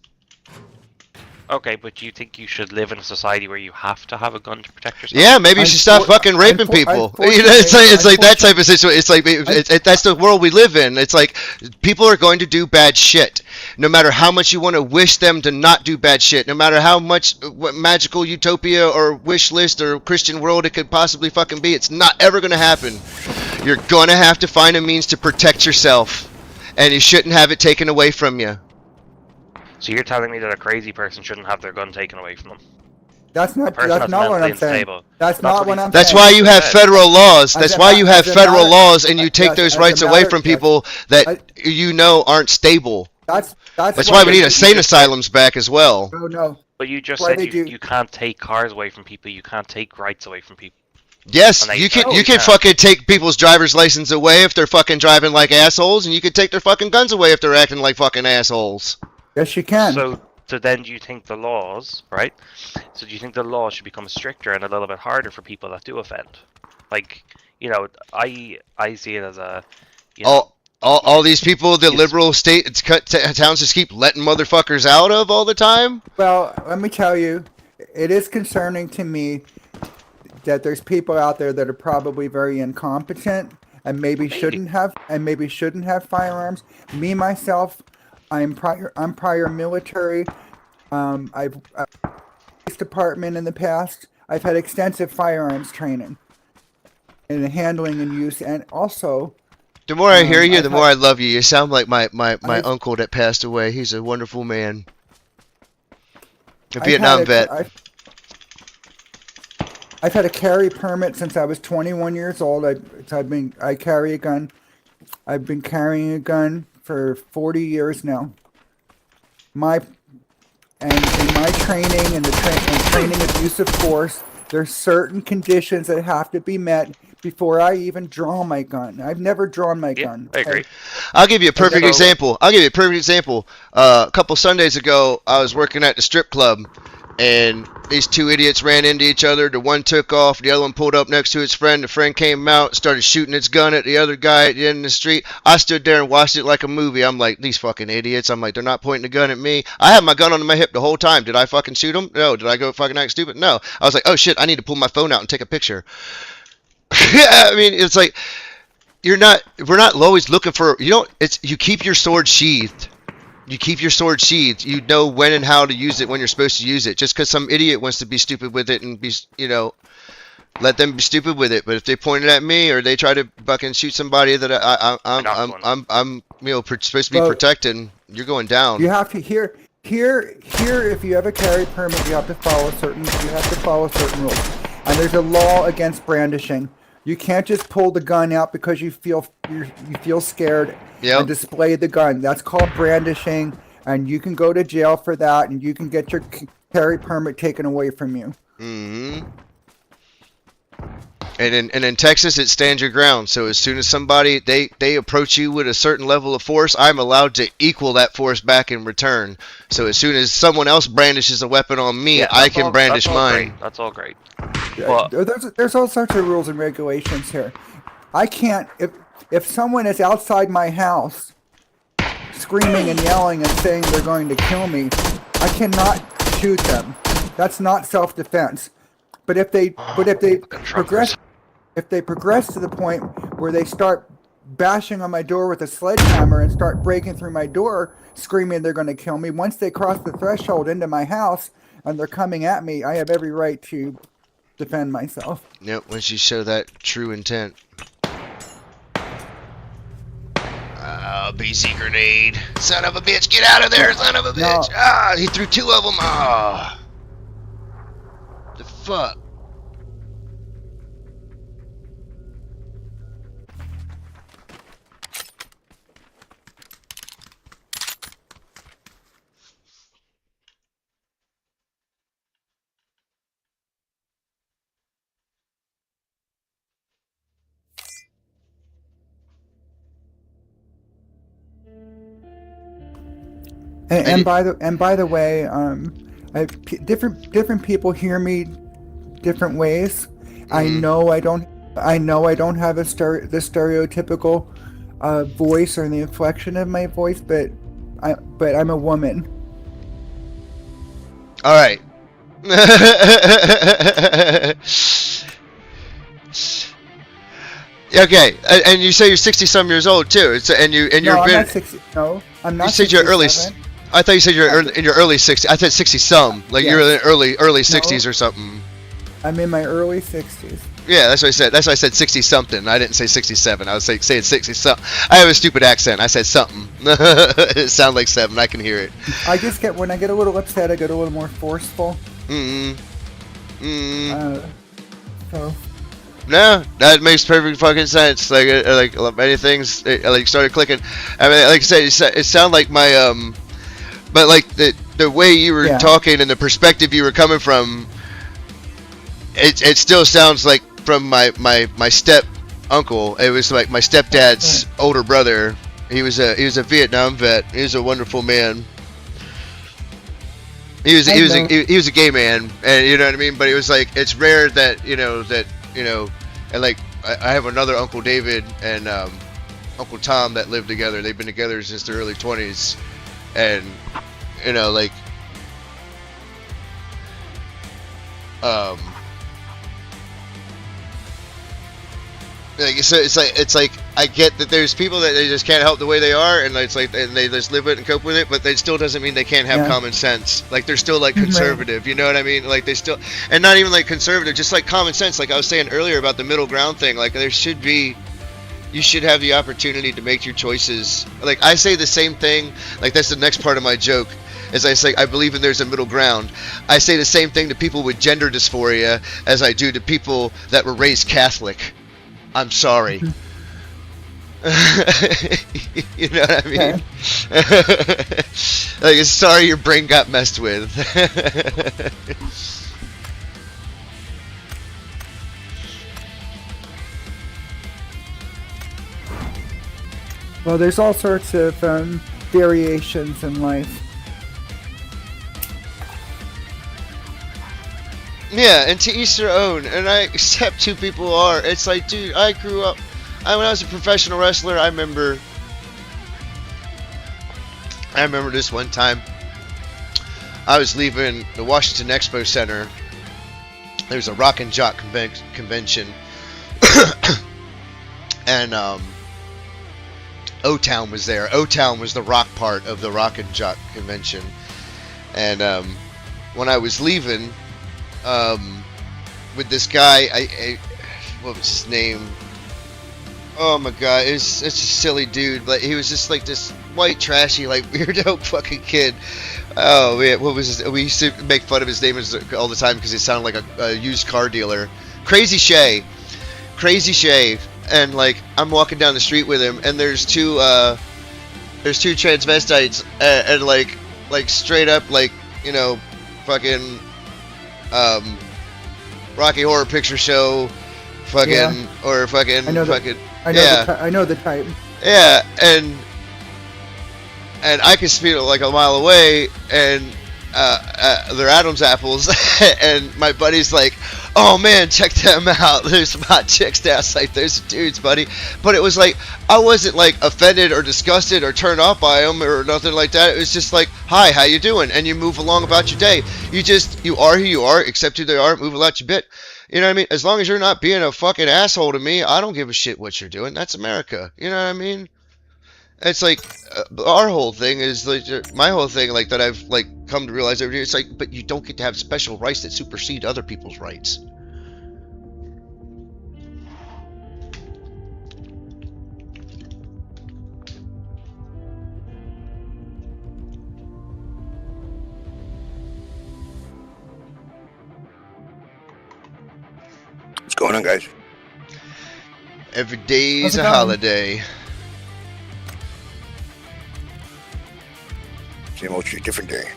Okay, but do you think you should live in a society where you have to have a gun to protect yourself?
Yeah, maybe you should stop fucking raping people. You know, it's like that type of situation. It's like that's the world we live in. It's like people are going to do bad shit, no matter how much you want to wish them to not do bad shit. No matter how much what magical utopia or wish list or Christian world it could possibly fucking be, it's not ever going to happen. You're going to have to find a means to protect yourself, and you shouldn't have it taken away from you.
So you're telling me that a crazy person shouldn't have their gun taken away from them?
That's not
person
what
that's
I'm
mentally
saying.
unstable.
That's not what I'm
That's
saying.
why you have
As
federal laws.
As
That's
a
why
ma-
you have
as a
federal
matter-
laws, and you take
yes,
those
as a
rights away
matter-
from
yes.
people that
I-
you know aren't stable.
That's
That's why we need insane asylums back as well.
Oh no.
But you just
Why
said
they do-
you can't take cars away from people, you can't take rights away from people.
Yes,
And they-
you can
oh,
you can
yeah.
fucking take people's driver's license away if they're fucking driving like assholes, and you can take their fucking guns away if they're acting like fucking assholes.
Yes, you can.
So then do you think the laws, right? So do you think the laws should become stricter and a little bit harder for people that do offend? Like, you know, I see it as a, you know,
All these people the
Yes.
liberal towns just keep letting motherfuckers out of all the time.
Well, let me tell you, it is concerning to me that there's people out there that are probably very incompetent and maybe shouldn't have firearms. Me myself, I'm prior military. I've police department in the past. I've had extensive firearms training in the handling and use, and also.
The more I hear you,
I've
the more I love you. You sound like my
I've-
uncle that passed away. He's a wonderful man. A
I've
Vietnam
had
vet.
I've had a carry permit since I was 21 years old. I carry a gun. I've been carrying a gun for 40 years now. In my training and training of use of force, there's certain conditions that have to be met before I even draw my gun. I've never drawn my gun.
I agree.
I'll give you a perfect
never-
example. A couple Sundays ago, I was working at the strip club, and these two idiots ran into each other. The one took off, the other one pulled up next to his friend. The friend came out, started shooting his gun at the other guy at the end of the street. I stood there and watched it like a movie. I'm like, these fucking idiots. I'm like, they're not pointing a gun at me. I had my gun on my hip the whole time. Did I fucking shoot them? No. Did I go fucking act stupid? No. I was like, oh shit, I need to pull my phone out and take a picture. I mean, it's like, we're not always looking for, you keep your sword sheathed. You keep your sword sheathed. You know when and how to use it when you're supposed to use it. Just because some idiot wants to be stupid with it and be, let them be stupid with it. But if they point it at me or they try to fucking shoot somebody that I'm supposed to be
Well,
protecting, you're going down.
You have to here. If you have a carry permit, you have to follow certain rules. And there's a law against brandishing. You can't just pull the gun out because you feel scared
Yep.
and display the gun. That's called brandishing, and you can go to jail for that, and you can get your carry permit taken away from you.
Mm-hmm. And in Texas, it stands your ground. So as soon as somebody they approach you with a certain level of force, I'm allowed to equal that force back in return. So as soon as someone else brandishes a weapon on me, I can brandish mine.
That's all great.
Yeah, there's all sorts of rules and regulations here. I can't if someone is outside my house screaming and yelling and saying they're going to kill me, I cannot shoot them. That's not self-defense. But if they progress to the point where they start bashing on my door with a sledgehammer and start breaking through my door, screaming they're going to kill me, once they cross the threshold into my house and they're coming at me, I have every right to defend myself.
Yep, once you show that true intent. Oh, BC grenade. Son of a bitch, get out of there, son of a bitch.
No.
Ah, he threw 2 of them. Ah. The fuck?
And by the way, different people hear me different ways. I know I don't have the stereotypical voice or the inflection of my voice, but I'm a woman.
All right. Okay, and you say you're 60-some years old too. And you're
No, I'm
been.
not 60. No, I'm not.
You said you're early.
67.
I thought you said you're in your early 60s. I said 60-some, like
Yes.
you're in early 60s or something.
I'm in my early 60s.
Yeah, that's what I said. That's why I said 60-something. I didn't say 67. I was saying 60-something. I have a stupid accent. I said something. It sounded like 7. I can hear it.
I just get when I get a little upset, I get a little more forceful. So.
No, that makes perfect fucking sense. Like many things, like started clicking. I mean, like I said, it sounded like my but like the way you were talking and the perspective you were coming from, it still sounds like from my step uncle. It was like my stepdad's older brother. He was a Vietnam vet. He was a wonderful man. He was a gay man, and you know what I mean. But it was like it's rare that and like I have another Uncle David and Uncle Tom that live together. They've been together since their early 20s, and like so it's like I get that there's people that they just can't help the way they are, and it's like and they just live it and cope with it, but it still doesn't mean they can't have common sense. Like they're still like conservative, you know what I mean? Like they still, and not even like conservative, just like common sense. Like I was saying earlier about the middle ground thing. Like there should be, you should have the opportunity to make your choices. Like I say the same thing. Like that's the next part of my joke. As I say, I believe in there's a middle ground. I say the same thing to people with gender dysphoria as I do to people that were raised Catholic. I'm sorry. You know what I mean? Like, sorry your brain got messed with.
Well, there's all sorts of variations in life.
Yeah, and to each their own, and I accept who people are. It's like, dude, I grew up, when I was a professional wrestler, I remember this one time, I was leaving the Washington Expo Center, there was a Rock and Jock convention, and O-Town was there. O-Town was the rock part of the Rock and Jock convention, and when I was leaving, with this guy, what was his name? Oh my god, it's such a silly dude, but he was just like this white trashy, like weirdo fucking kid. Oh man, what was his? We used to make fun of his name all the time because it sounded like a used car dealer. Crazy Shay, and like I'm walking down the street with him, and there's two transvestites, and like straight up like fucking. Rocky Horror Picture Show, fucking or fucking
I know the type.
Yeah, and I can speak like a mile away, and they're Adam's apples, and my buddy's like, "Oh man, check them out. There's some hot chicks down." It's like, "There's some dudes, buddy." But it was like I wasn't like offended or disgusted or turned off by them or nothing like that. It was just like, "Hi, how you doing?" And you move along about your day. You are who you are, accept who they are, move about your bit. You know what I mean? As long as you're not being a fucking asshole to me, I don't give a shit what you're doing. That's America. You know what I mean? It's like our whole thing is like my whole thing, like that I've like come to realize over here. It's like, but you don't get to have special rights that supersede other people's rights.
going on, guys?
Every day's
How's it
a
going?
holiday.
Same old shit, different day.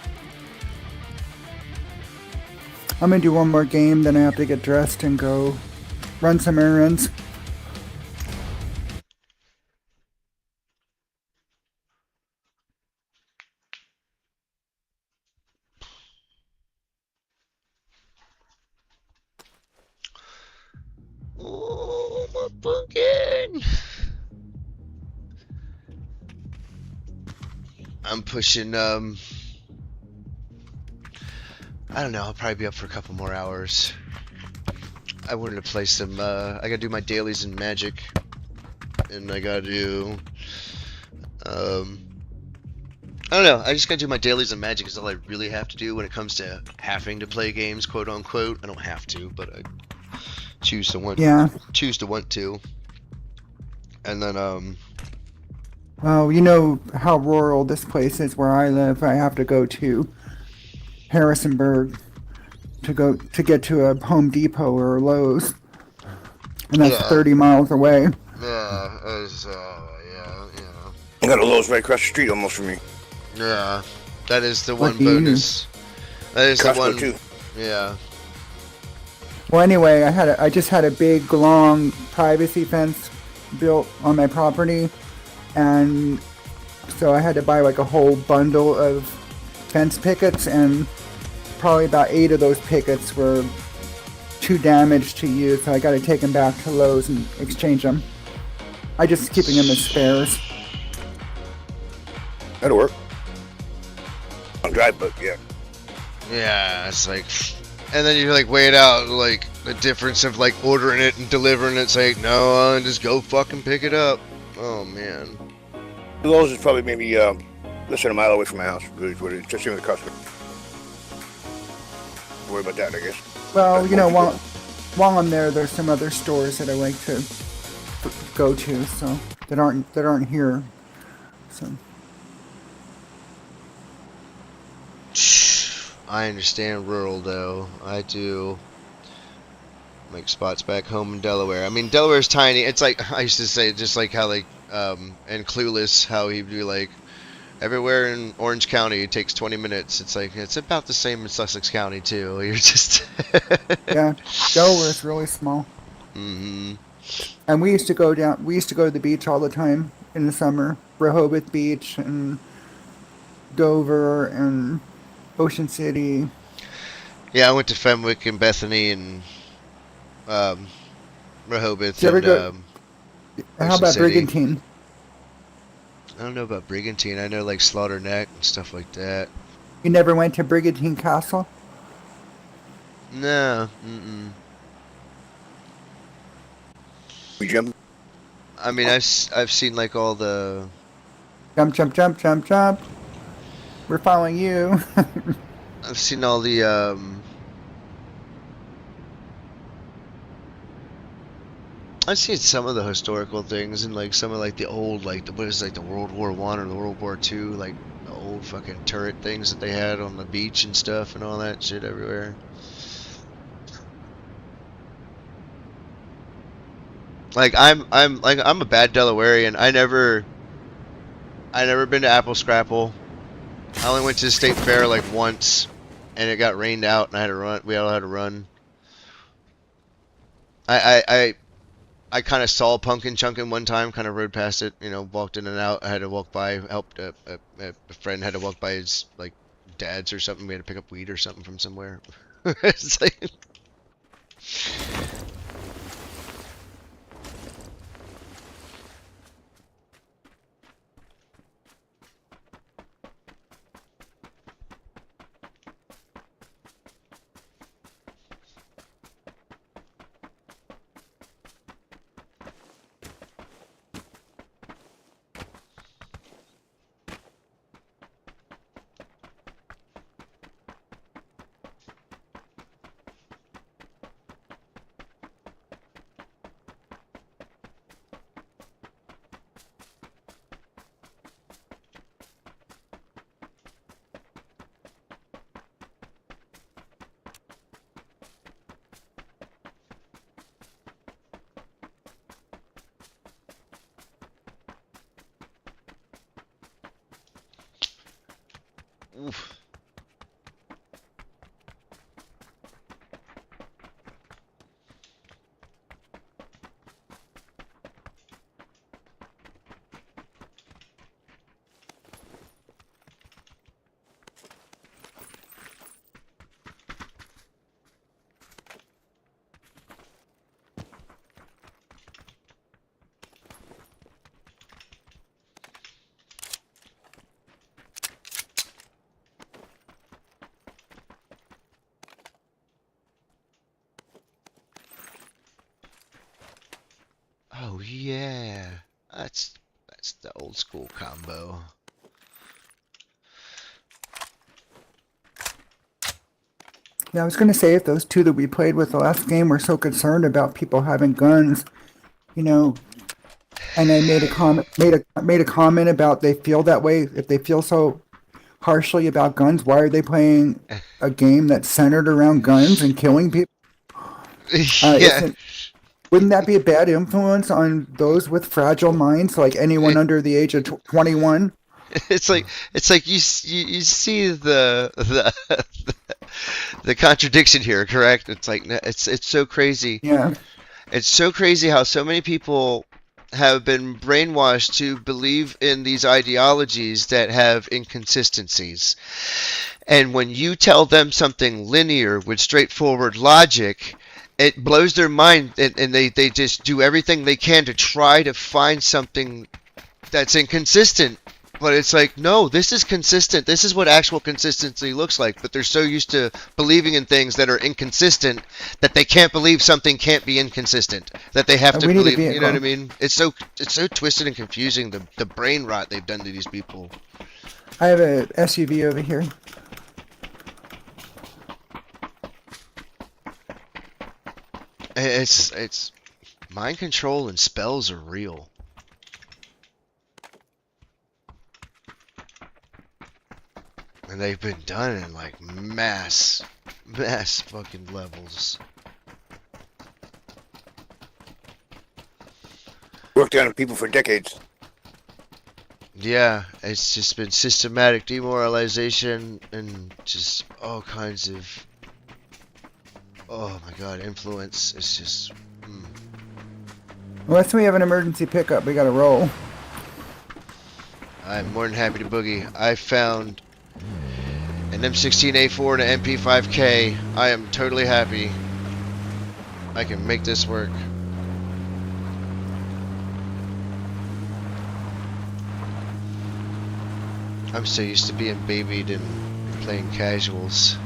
I'm gonna do one more game, then I have to get dressed and go run some errands.
Oh, my pumpkin! I'm pushing, I don't know, I'll probably be up for a couple more hours. I wanted to play some, I gotta do my dailies in Magic. And I gotta do, I don't know, I just gotta do my dailies in Magic is all I really have to do when it comes to having to play games, quote unquote. I don't have to, but I choose to want to. And then,
Well, you know how rural this place is where I live. I have to go to Harrisonburg to get to a Home Depot or a Lowe's, and that's 30 miles away.
yeah,
I got a Lowe's right across the street almost from me.
yeah, that is the
What
one
do you
bonus. That is the
Costco
one,
too.
yeah.
Well, anyway, I just had a big, long privacy fence built on my property, and so I had to buy like a whole bundle of fence pickets, and probably about 8 of those pickets were too damaged to use, so I got to take them back to Lowe's and exchange them. I just keeping them as spares.
That'll work. Long drive, but yeah.
Yeah, it's like, and then you like weigh it out, like the difference of like ordering it and delivering it. It's like, no, just go fucking pick it up. Oh man.
The Lowe's is probably maybe less than a mile away from my house. Really, what it is. Just in the Costco. Don't worry about that, I guess.
Well,
That's
you know,
more
while I'm there, there's some other stores that I like to go to, so that aren't here. So
I understand rural though. I do. Like spots back home in Delaware. I mean, Delaware's tiny. It's like I used to say, just like how like in Clueless, how he'd be like, everywhere in Orange County it takes 20 minutes. It's like it's about the same in Sussex County too. You're just
yeah, Delaware's really small.
Mm-hmm.
And we used to go to the beach all the time in the summer. Rehoboth Beach and Dover and Ocean City.
Yeah, I went to Fenwick and Bethany and Rehoboth.
Did you ever
and,
go? How
Ocean
about
City.
Brigantine?
I don't know about Brigantine. I know like Slaughter Neck and stuff like that.
You never went to Brigantine Castle?
No. Mm-mm.
We jump.
I mean, I've seen like all the.
Jump, jump, jump, jump, jump. We're following you.
I've seen all the I've seen some of the historical things and like some of like the old like what is like the World War I or the World War II, like the old fucking turret things that they had on the beach and stuff and all that shit everywhere. Like I'm a bad Delawarean. I never been to Apple Scrapple. I only went to the state fair like once, and it got rained out, and I had to run. We all had to run. I kind of saw Pumpkin Chunkin one time, kind of rode past it, you know, walked in and out. I had to walk by, helped a friend had to walk by his like dad's or something. We had to pick up weed or something from somewhere. It's like. Oof. Oh yeah, that's the old school combo.
Yeah, I was gonna say if those two that we played with the last game were so concerned about people having guns, you know, and I made a comment about they feel that way. If they feel so harshly about guns, why are they playing a game that's centered around guns and killing people?
Yeah,
Isn't Wouldn't that be a bad influence on those with fragile minds, like anyone under the age of 21?
it's like you see the contradiction here, correct? It's like it's so crazy.
Yeah.
It's so crazy how so many people have been brainwashed to believe in these ideologies that have inconsistencies. And when you tell them something linear with straightforward logic, it blows their mind, and they just do everything they can to try to find something that's inconsistent. But it's like, no, this is consistent. This is what actual consistency looks like. But they're so used to believing in things that are inconsistent that they can't believe something can't be inconsistent. That they have to
We need a
believe. You know what I
vehicle.
mean? It's so twisted and confusing. The brain rot they've done to these people.
I have a SUV over here.
It's mind control and spells are real. And they've been done in like mass fucking levels.
Worked on people for decades.
Yeah, it's just been systematic demoralization and just all kinds of, oh my god, influence. It's just,
Unless we have an emergency pickup, we gotta roll.
I'm more than happy to boogie. I found an M16A4 and an MP5K. I am totally happy. I can make this work. I'm so used to being babied and playing casuals.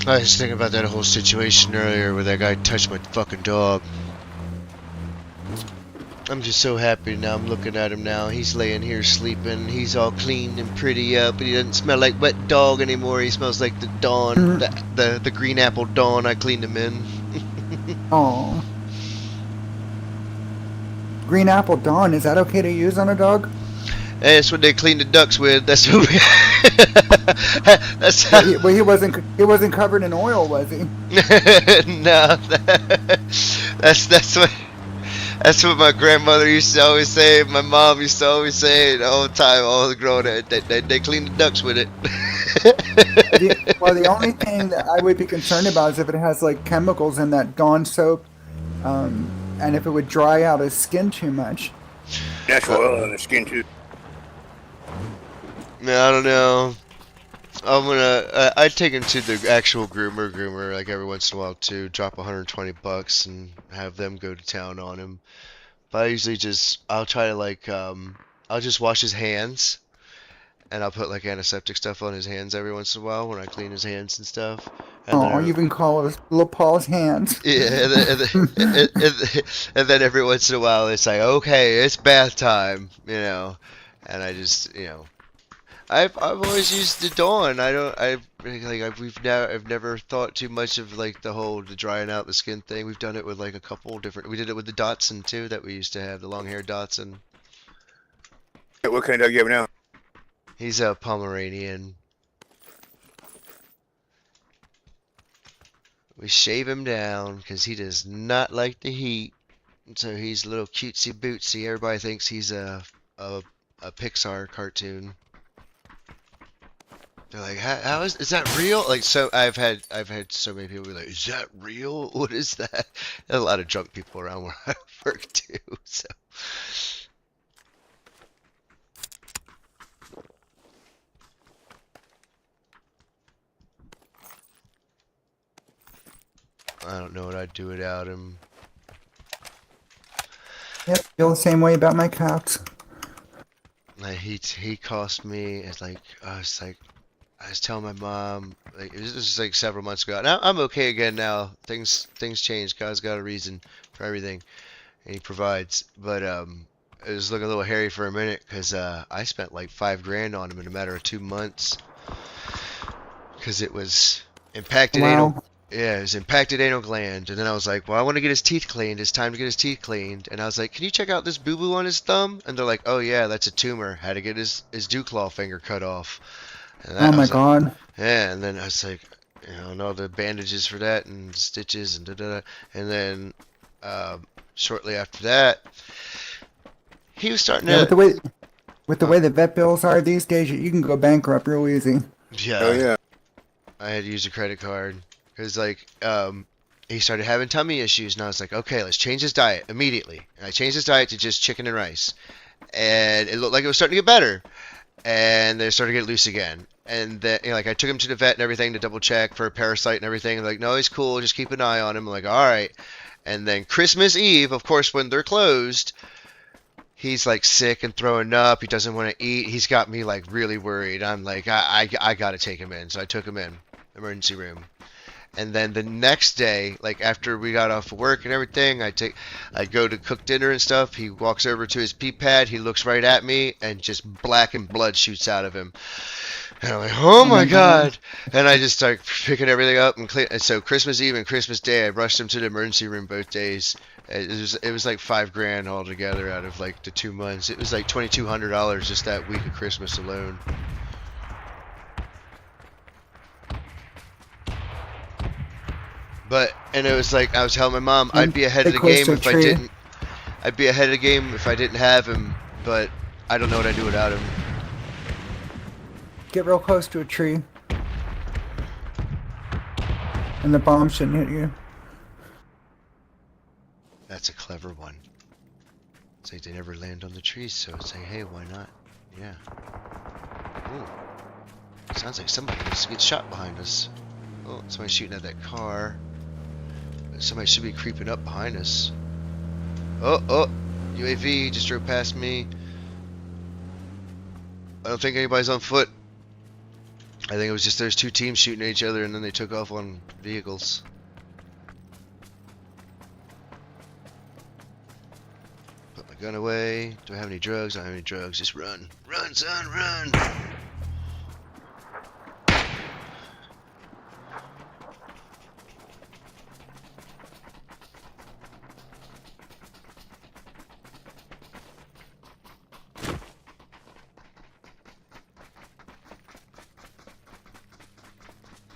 I was thinking about that whole situation earlier where that guy touched my fucking dog. I'm just so happy now. I'm looking at him now. He's laying here sleeping. He's all clean and pretty up, but he doesn't smell like wet dog anymore. He smells like the Dawn, the green apple Dawn I cleaned him in.
Oh. Green apple Dawn, is that okay to use on a dog?
Hey, that's what they clean the ducks with. That's what we. That's.
Well, he wasn't covered in oil, was he?
No, that's what my grandmother used to always say. My mom used to always say all the time, all the growing up. They clean the ducks with it.
The only thing that I would be concerned about is if it has like chemicals in that Dawn soap, and if it would dry out his skin too much.
Natural oil in the skin too.
No, I don't know. I'd take him to the actual groomer like every once in a while too. Drop $120 and have them go to town on him. But I usually I'll try to like, I'll just wash his hands, and I'll put like antiseptic stuff on his hands every once in a while when I clean his hands and stuff. And
you can call it little Paul's hands.
Yeah, and then every once in a while it's like, okay, it's bath time, and I just, I've always used the Dawn. I've never thought too much of like the drying out the skin thing. We've done it with like a couple different. We did it with the Dotson too that we used to have, the long-haired Dotson.
What kind of dog you have now?
He's a Pomeranian. We shave him down because he does not like the heat. So he's a little cutesy bootsy. Everybody thinks he's a Pixar cartoon. They're like, how is that real? Like, so I've had so many people be like, is that real? What is that? There's a lot of drunk people around where I work too. So. I don't know what I'd do without him.
Yep, feel the same way about my cats.
Like he cost me. It's like I was telling my mom, like this was like several months ago. Now I'm okay again now. Things change. God's got a reason for everything, and He provides. But it was looking a little hairy for a minute because I spent like $5,000 on him in a matter of 2 months because it was impacted anal. Yeah, it was impacted anal gland, and then I was like, well, I want to get his teeth cleaned. It's time to get his teeth cleaned. And I was like, can you check out this boo-boo on his thumb? And they're like, oh yeah, that's a tumor. Had to get his dew claw finger cut off. And
Oh my God.
Yeah, and then I was like, all the bandages for that and stitches and da-da-da. And then shortly after that, he was starting to...
With the way the vet bills are these days, you can go bankrupt real easy.
Yeah.
Oh yeah.
I had to use a credit card. Because, like, he started having tummy issues, and I was like, okay, let's change his diet immediately. And I changed his diet to just chicken and rice. And it looked like it was starting to get better. And then it started to get loose again. And then, like, I took him to the vet and everything to double check for a parasite and everything. And like, no, he's cool, just keep an eye on him. I'm like, all right. And then Christmas Eve, of course, when they're closed, he's, like, sick and throwing up. He doesn't want to eat. He's got me, like, really worried. I'm like, I got to take him in. So I took him in, emergency room. And then the next day, like after we got off of work and everything, I go to cook dinner and stuff. He walks over to his pee pad. He looks right at me, and just black and blood shoots out of him. And I'm like, oh my God. And I just start picking everything up and clean. And so Christmas Eve and Christmas Day, I rushed him to the emergency room both days. It was like $5,000 altogether out of like the 2 months. It was like $2,200 just that week of Christmas alone. And it was like I was telling my mom, I'd be ahead of the game if I didn't. I'd be ahead of the game if I didn't have him, but I don't know what I'd do without him.
Get real close to a tree, and the bomb shouldn't hit you.
That's a clever one. It's like they never land on the trees, so it's like, hey, why not? Yeah. Ooh. Sounds like somebody wants to get shot behind us. Oh, somebody's shooting at that car. Somebody should be creeping up behind us. Oh, UAV just drove past me. I don't think anybody's on foot. I think it was just there's two teams shooting at each other, and then they took off on vehicles. Put my gun away. Do I have any drugs? I don't have any drugs. Just run. Run, son, run!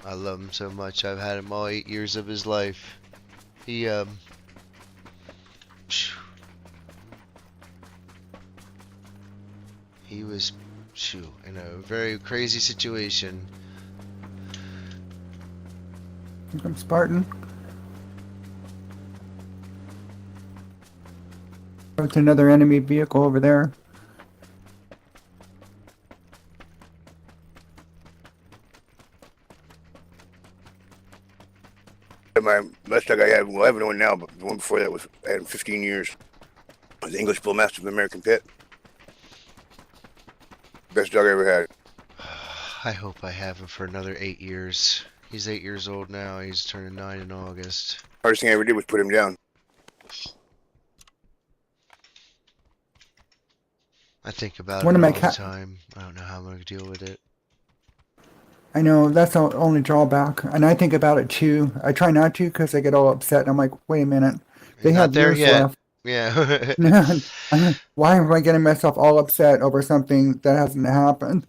I love him so much. I've had him all 8 years of his life. He, he was, in a very crazy situation.
Here comes Spartan. There's another enemy vehicle over there.
My last dog I had, well, I have one now, but the one before that was I had him 15 years. I was the English Bullmastiff American Pit. Best dog I ever had.
I hope I have him for another 8 years. He's 8 years old now. He's turning 9 in August.
Hardest thing I ever did was put him down.
I think about
One
it
of my
all the time. I don't know how I'm going to deal with it.
I know that's the only drawback, and I think about it too. I try not to because I get all upset. And I'm like, wait a minute, they
Not
have
there
years
yet.
left.
Yeah.
Why am I getting myself all upset over something that hasn't happened?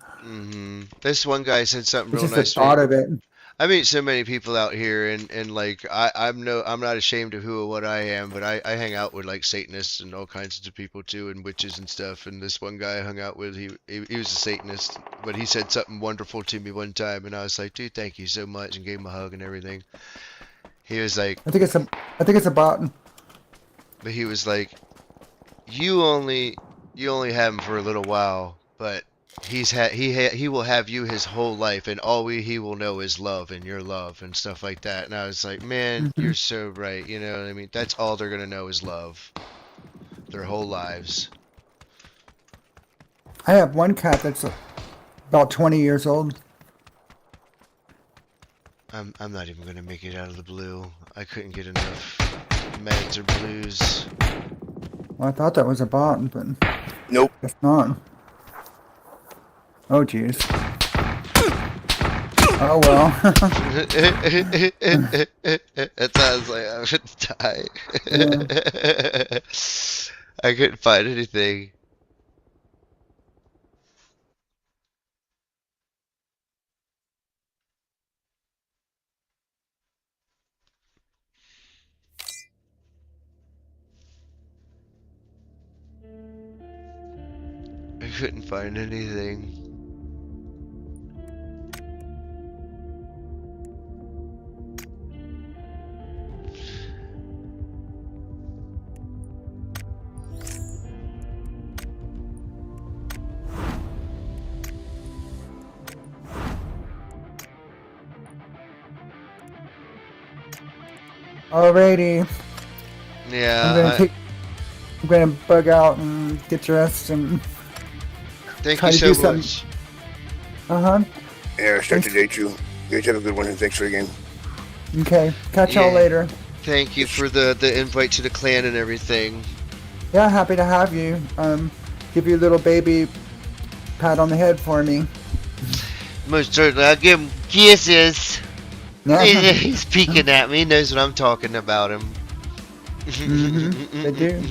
This one guy said something
It's
real
just the
nice to me.
thought of it.
I meet so many people out here, and like I'm not ashamed of who or what I am, but I hang out with like Satanists and all kinds of people too, and witches and stuff. And this one guy I hung out with, he was a Satanist, but he said something wonderful to me one time, and I was like, dude, thank you so much, and gave him a hug and everything. He was like,
I think it's a bot.
but he was like, you only have him for a little while, but he will have you his whole life, and he will know is love and your love and stuff like that. And I was like, man, you're so right. You know what I mean? That's all they're gonna know is love, their whole lives.
I have one cat that's about 20 years old.
I'm not even gonna make it out of the blue. I couldn't get enough meds or blues.
Well, I thought that was a bot, but
Nope.
it's not. Oh, jeez. Oh, well.
That sounds like I'm gonna die. I couldn't find anything. I couldn't find anything.
Alrighty.
Yeah.
I'm gonna bug out and get dressed and
Thank
try
you
to
so
do
much.
something.
Yeah, start the day too. You guys have a good one, and thanks for the game.
Okay. Catch y'all
Yeah.
later.
Thank you for the invite to the clan and everything.
Yeah, happy to have you. Give your little baby pat on the head for me.
Most certainly, I'll give him kisses.
Yeah.
He's peeking at me, knows what I'm talking about him.
They do.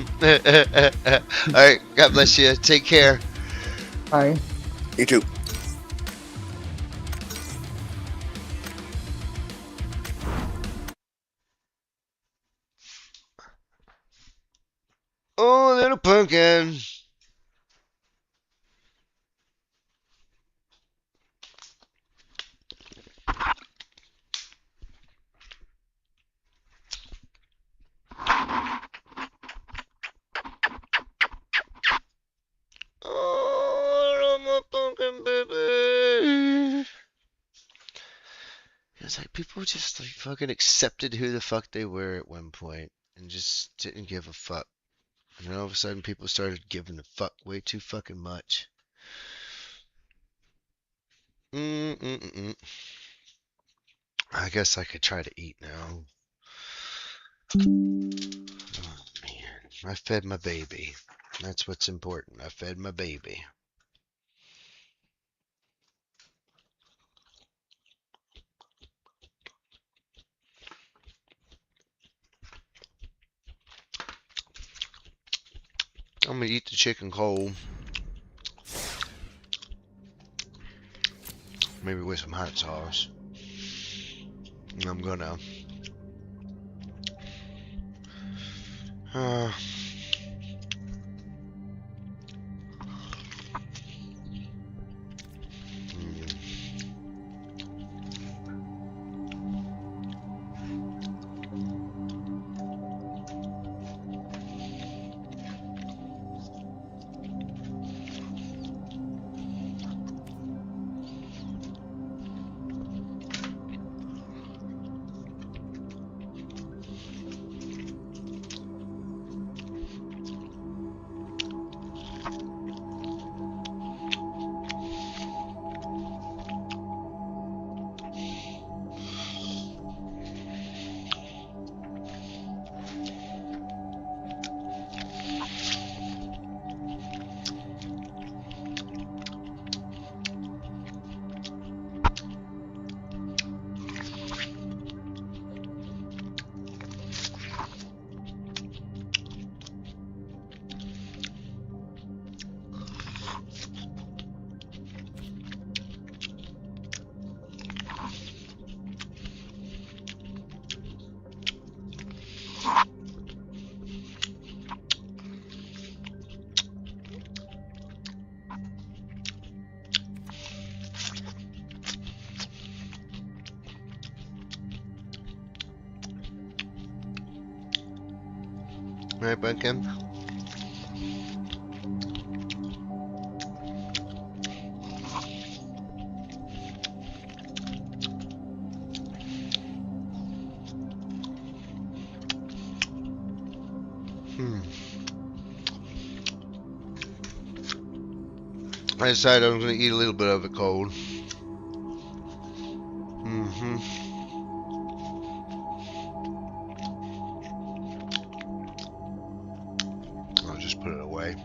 Alright, God bless you. Take care.
Bye.
You too.
Oh, little pumpkin. Oh, little pumpkin baby. It's like people just like fucking accepted who the fuck they were at one point and just didn't give a fuck. And then all of a sudden people started giving a fuck way too fucking much. Mm-mm-mm. I guess I could try to eat now. Oh, man. I fed my baby. That's what's important. I fed my baby. I'm gonna eat the chicken cold. Maybe with some hot sauce. And I'm gonna uh, right, Bunkin? I decided I was gonna eat a little bit of it cold. I'll just put it away.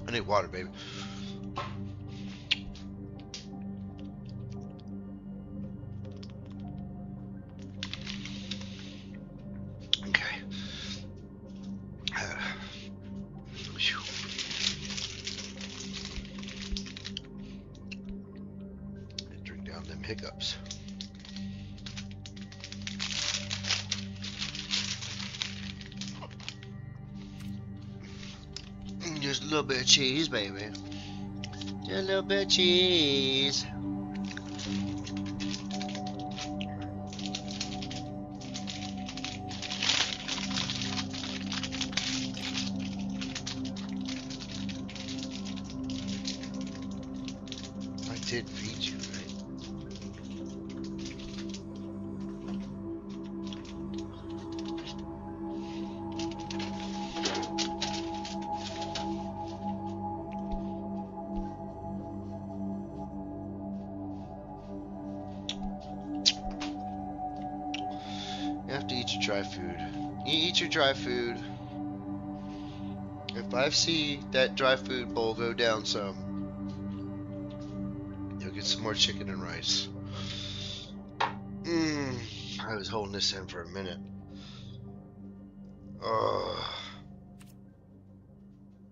I need water, baby. Okay. Phew. Drink down them hiccups. Just a little bit of cheese, baby. Just a little bit of cheese. did feed you, right? You have to eat your dry food. You eat your dry food. If I see that dry food bowl go down some, you'll get some more chicken and rice. I was holding this in for a minute. Oh.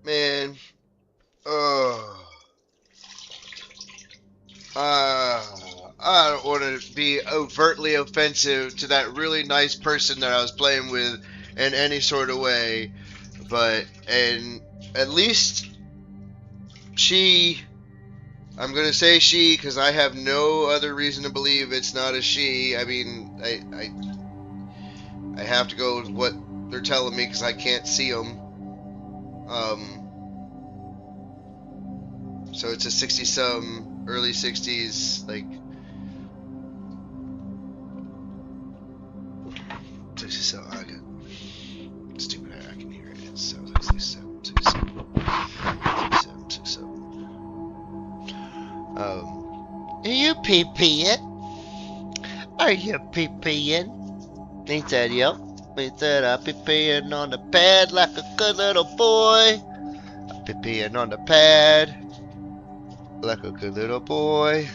Man. Oh. I don't want to be overtly offensive to that really nice person that I was playing with in any sort of way, but and at least she, I'm gonna say she because I have no other reason to believe it's not a she. I mean, I have to go with what they're telling me because I can't see them. So it's a 60-some, early 60s, like 67. I got stupid. I can hear it. It sounds like 67, 67, 67, 67. Are you pee-peeing? Are you pee-peeing? He said, yep. He said, I pee-peeing on the pad like a good little boy. I pee-peeing on the pad like a good little boy.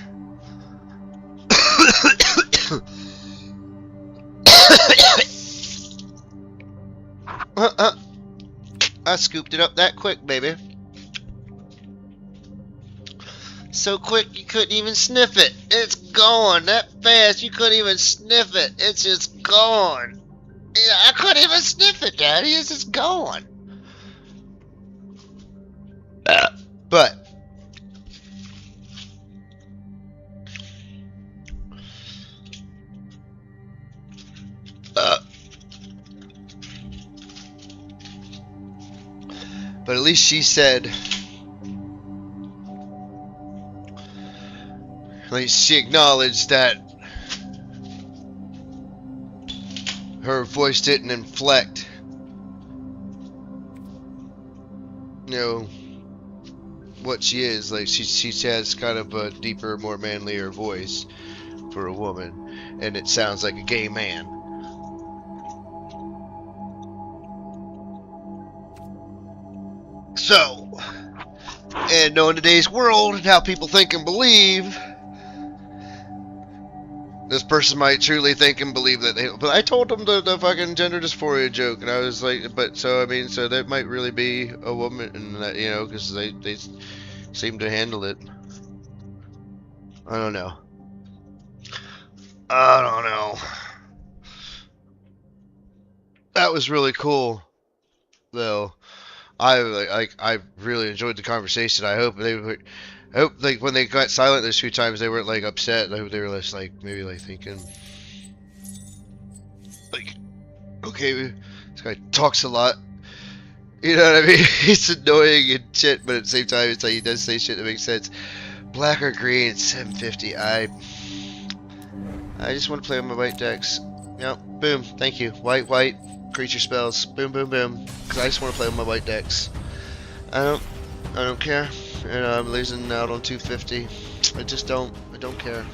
I scooped it up that quick, baby. So quick you couldn't even sniff it. It's gone that fast. You couldn't even sniff it. It's just gone. Yeah, I couldn't even sniff it, Daddy. It's just gone. But at least she said, at least she acknowledged that her voice didn't inflect, you know, what she is. Like she has kind of a deeper, more manlier voice for a woman, and it sounds like a gay man. So, and knowing today's world and how people think and believe, this person might truly think and believe that they. But I told them the fucking gender dysphoria joke, and I was like, but so I mean, so that might really be a woman, and that, you know, because they seem to handle it. I don't know. I don't know. That was really cool, though. I really enjoyed the conversation. I hope they were. I hope like when they got silent those few times they weren't like upset. I hope they were just like maybe like thinking like, okay, this guy talks a lot. You know what I mean? It's annoying and shit, but at the same time it's like he does say shit that makes sense. Black or green, 750. I just want to play on my white decks. Yep, boom, thank you. White, creature spells. Boom, boom, boom. Cause I just want to play on my white decks. I don't care. You know, I'm losing out on 250. I just don't. I don't care.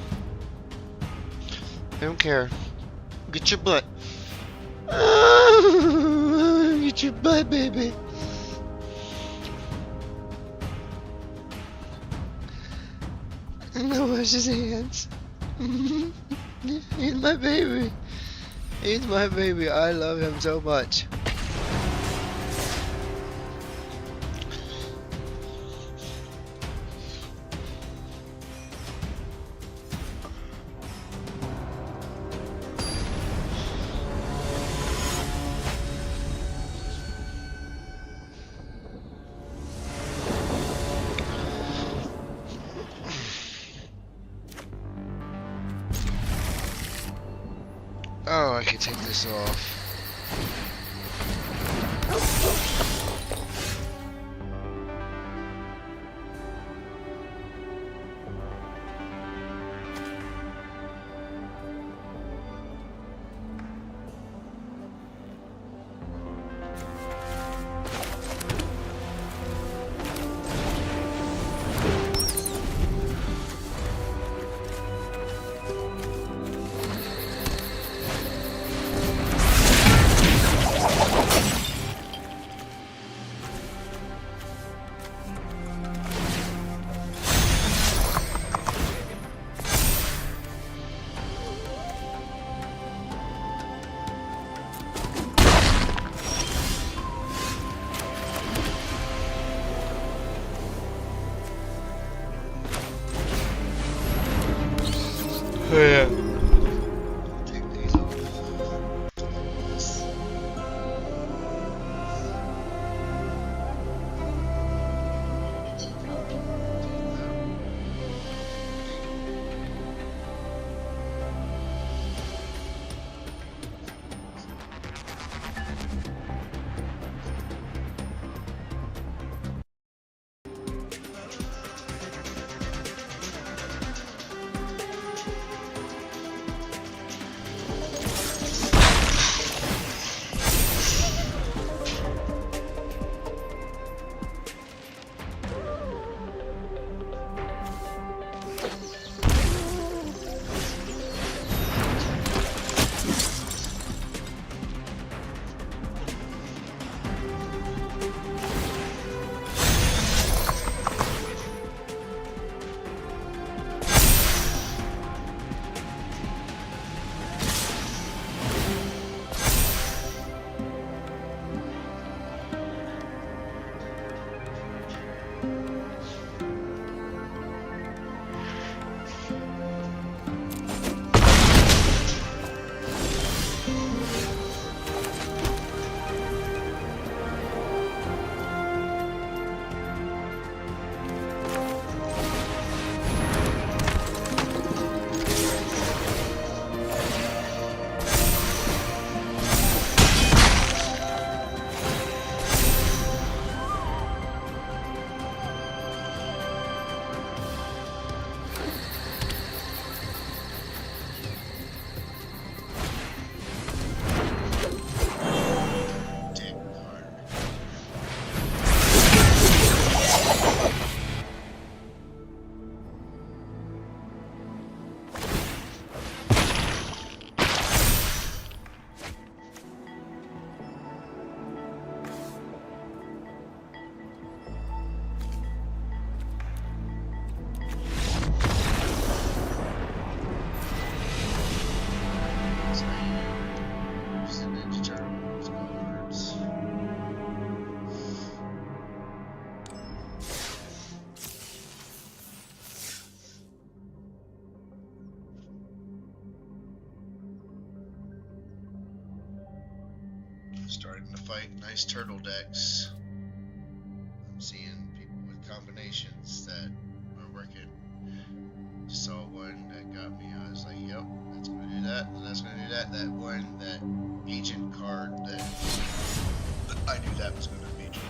I don't care. Get your butt. Get your butt, baby. No, wash his hands. He's my baby. He's my baby. I love him so much. Oh, I can take this off. Yeah. Take these off. Starting to fight nice turtle decks. I'm seeing people with combinations that are working. Just saw one that got me. I was like, yep, that's gonna do that, and that's gonna do that. That one, that agent card that I knew that was gonna be true.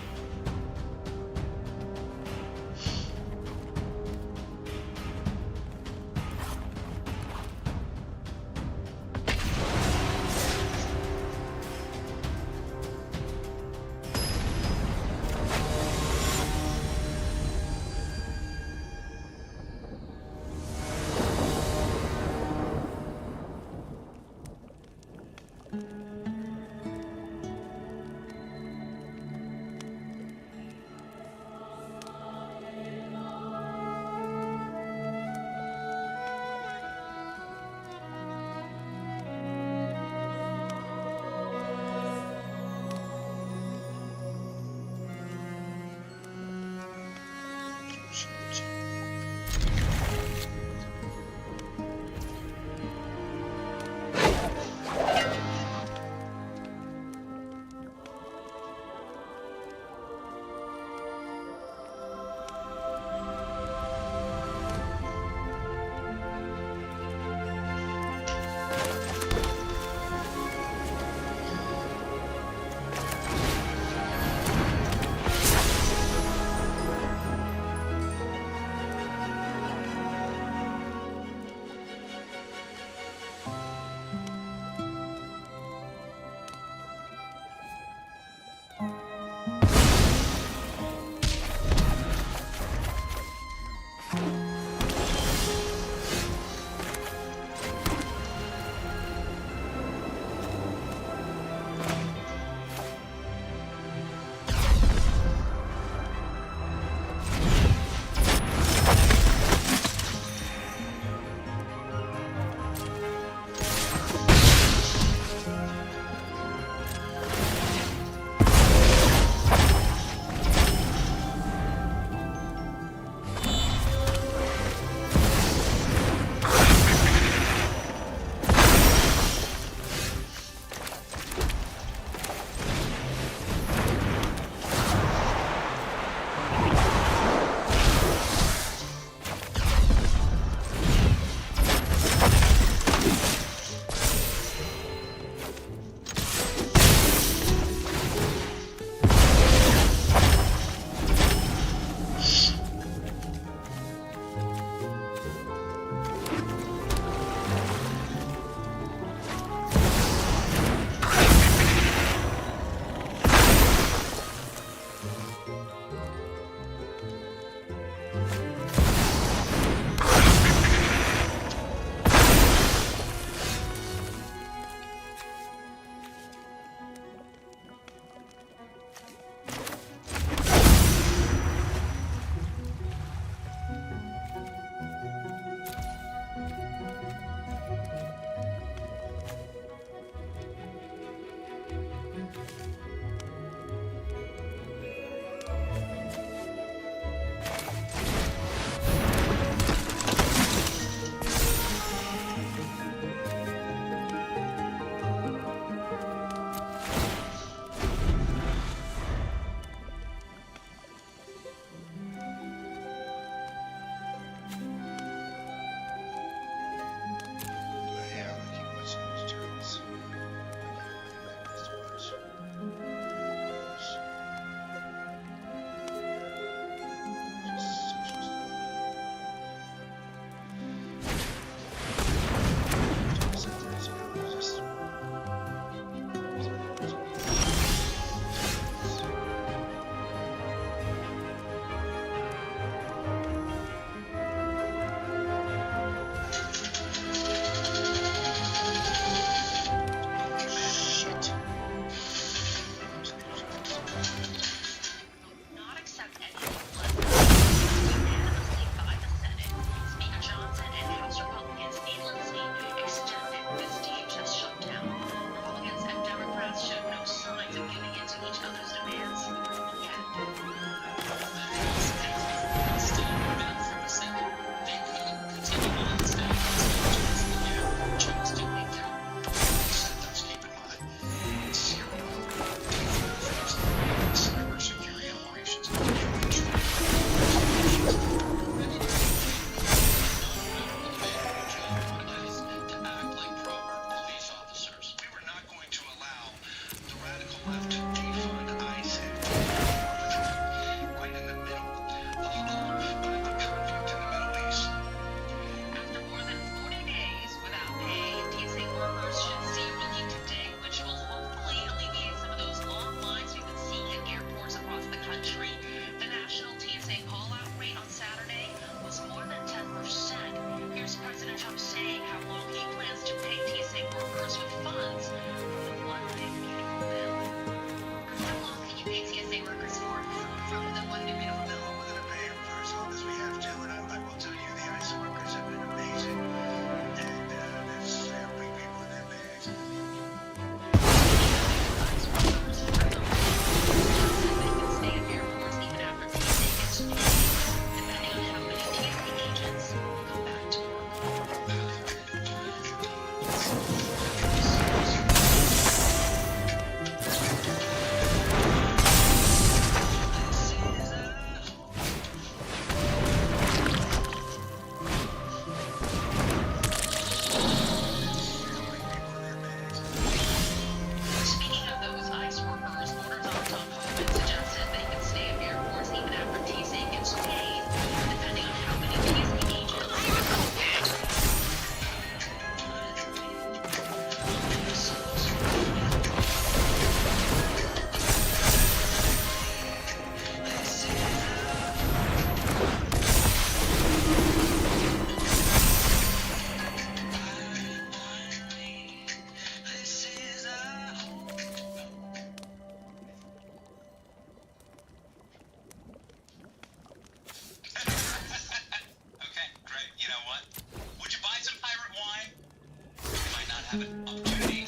have an opportunity.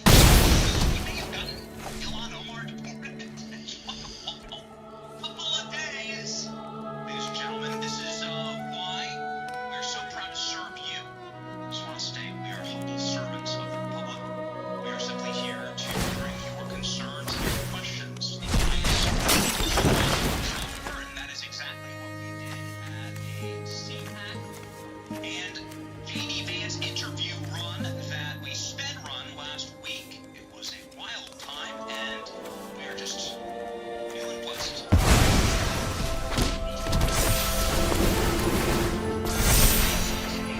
We may have gotten Ilhan Omar deported in a couple of days. Ladies and gentlemen, this is why we're so proud to serve you. Just want to state we are humble servants of the Republic. We are simply here to bring your concerns and your questions to the highest power, and that is exactly what we did at a CPAC and J.D. Vance interview run that we sped run last week. It was a wild time, and we are just feeling blessed.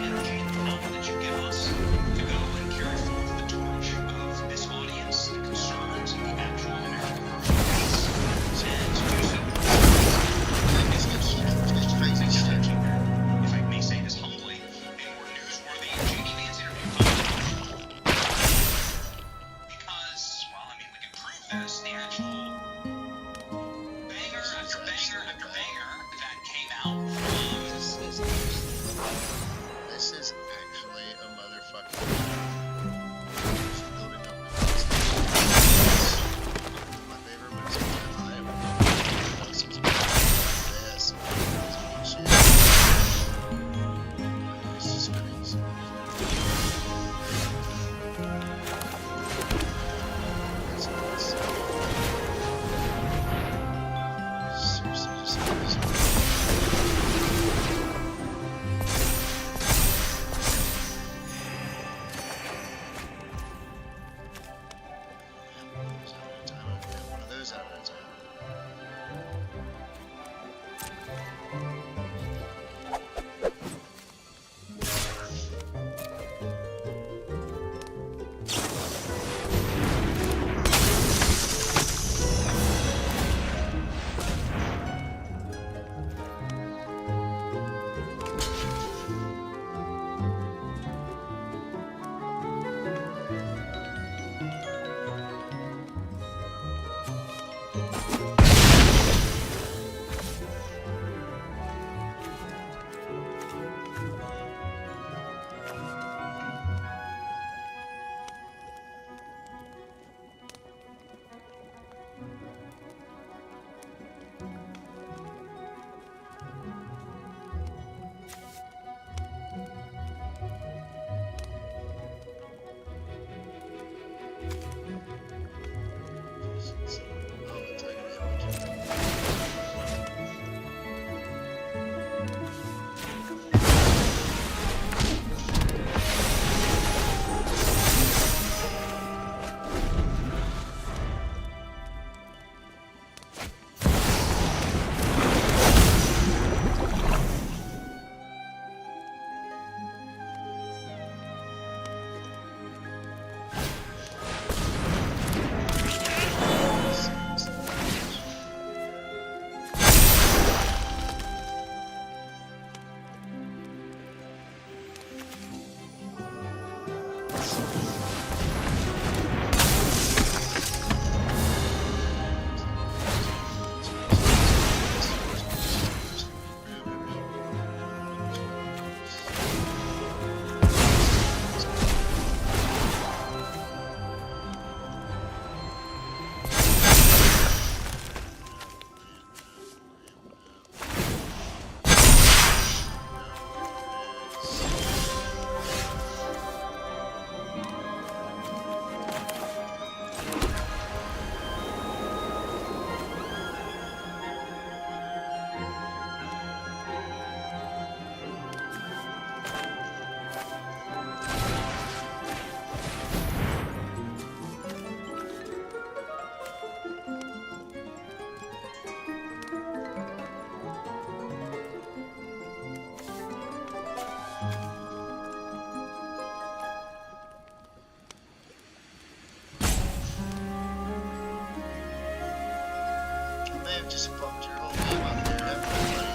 Energy and power that you give us to go and carry forth the torch of this audience, the concerns of the actual American workforce, and to do so. If I may say this humbly, a more newsworthy J.D. Vance interview because, well, I mean, we can prove this. The actual banger after banger after banger that came out from
This is actually a motherfucking building up my favorite moves of Iowa. This is bullshit. This is crazy. Seriously, just one of those out of time. just bumped your whole game up there, everybody.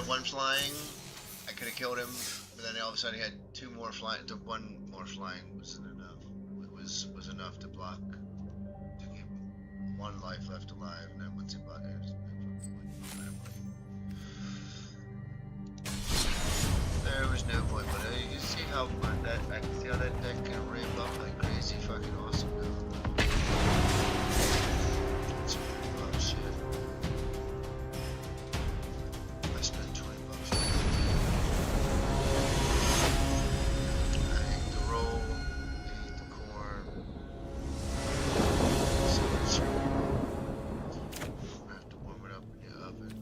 had one flying, I could have killed him, but then all of a sudden he had two more flying. The one more flying wasn't enough. It was enough to block, to keep one life left alive, and then once he blocked it, there was no point. But you can see how that I can see how that deck can ramp up like crazy, fucking awesome now. It's oh shit. I spent $20. I ate the roll, ate the corn. So it's, I have to warm it up in the oven.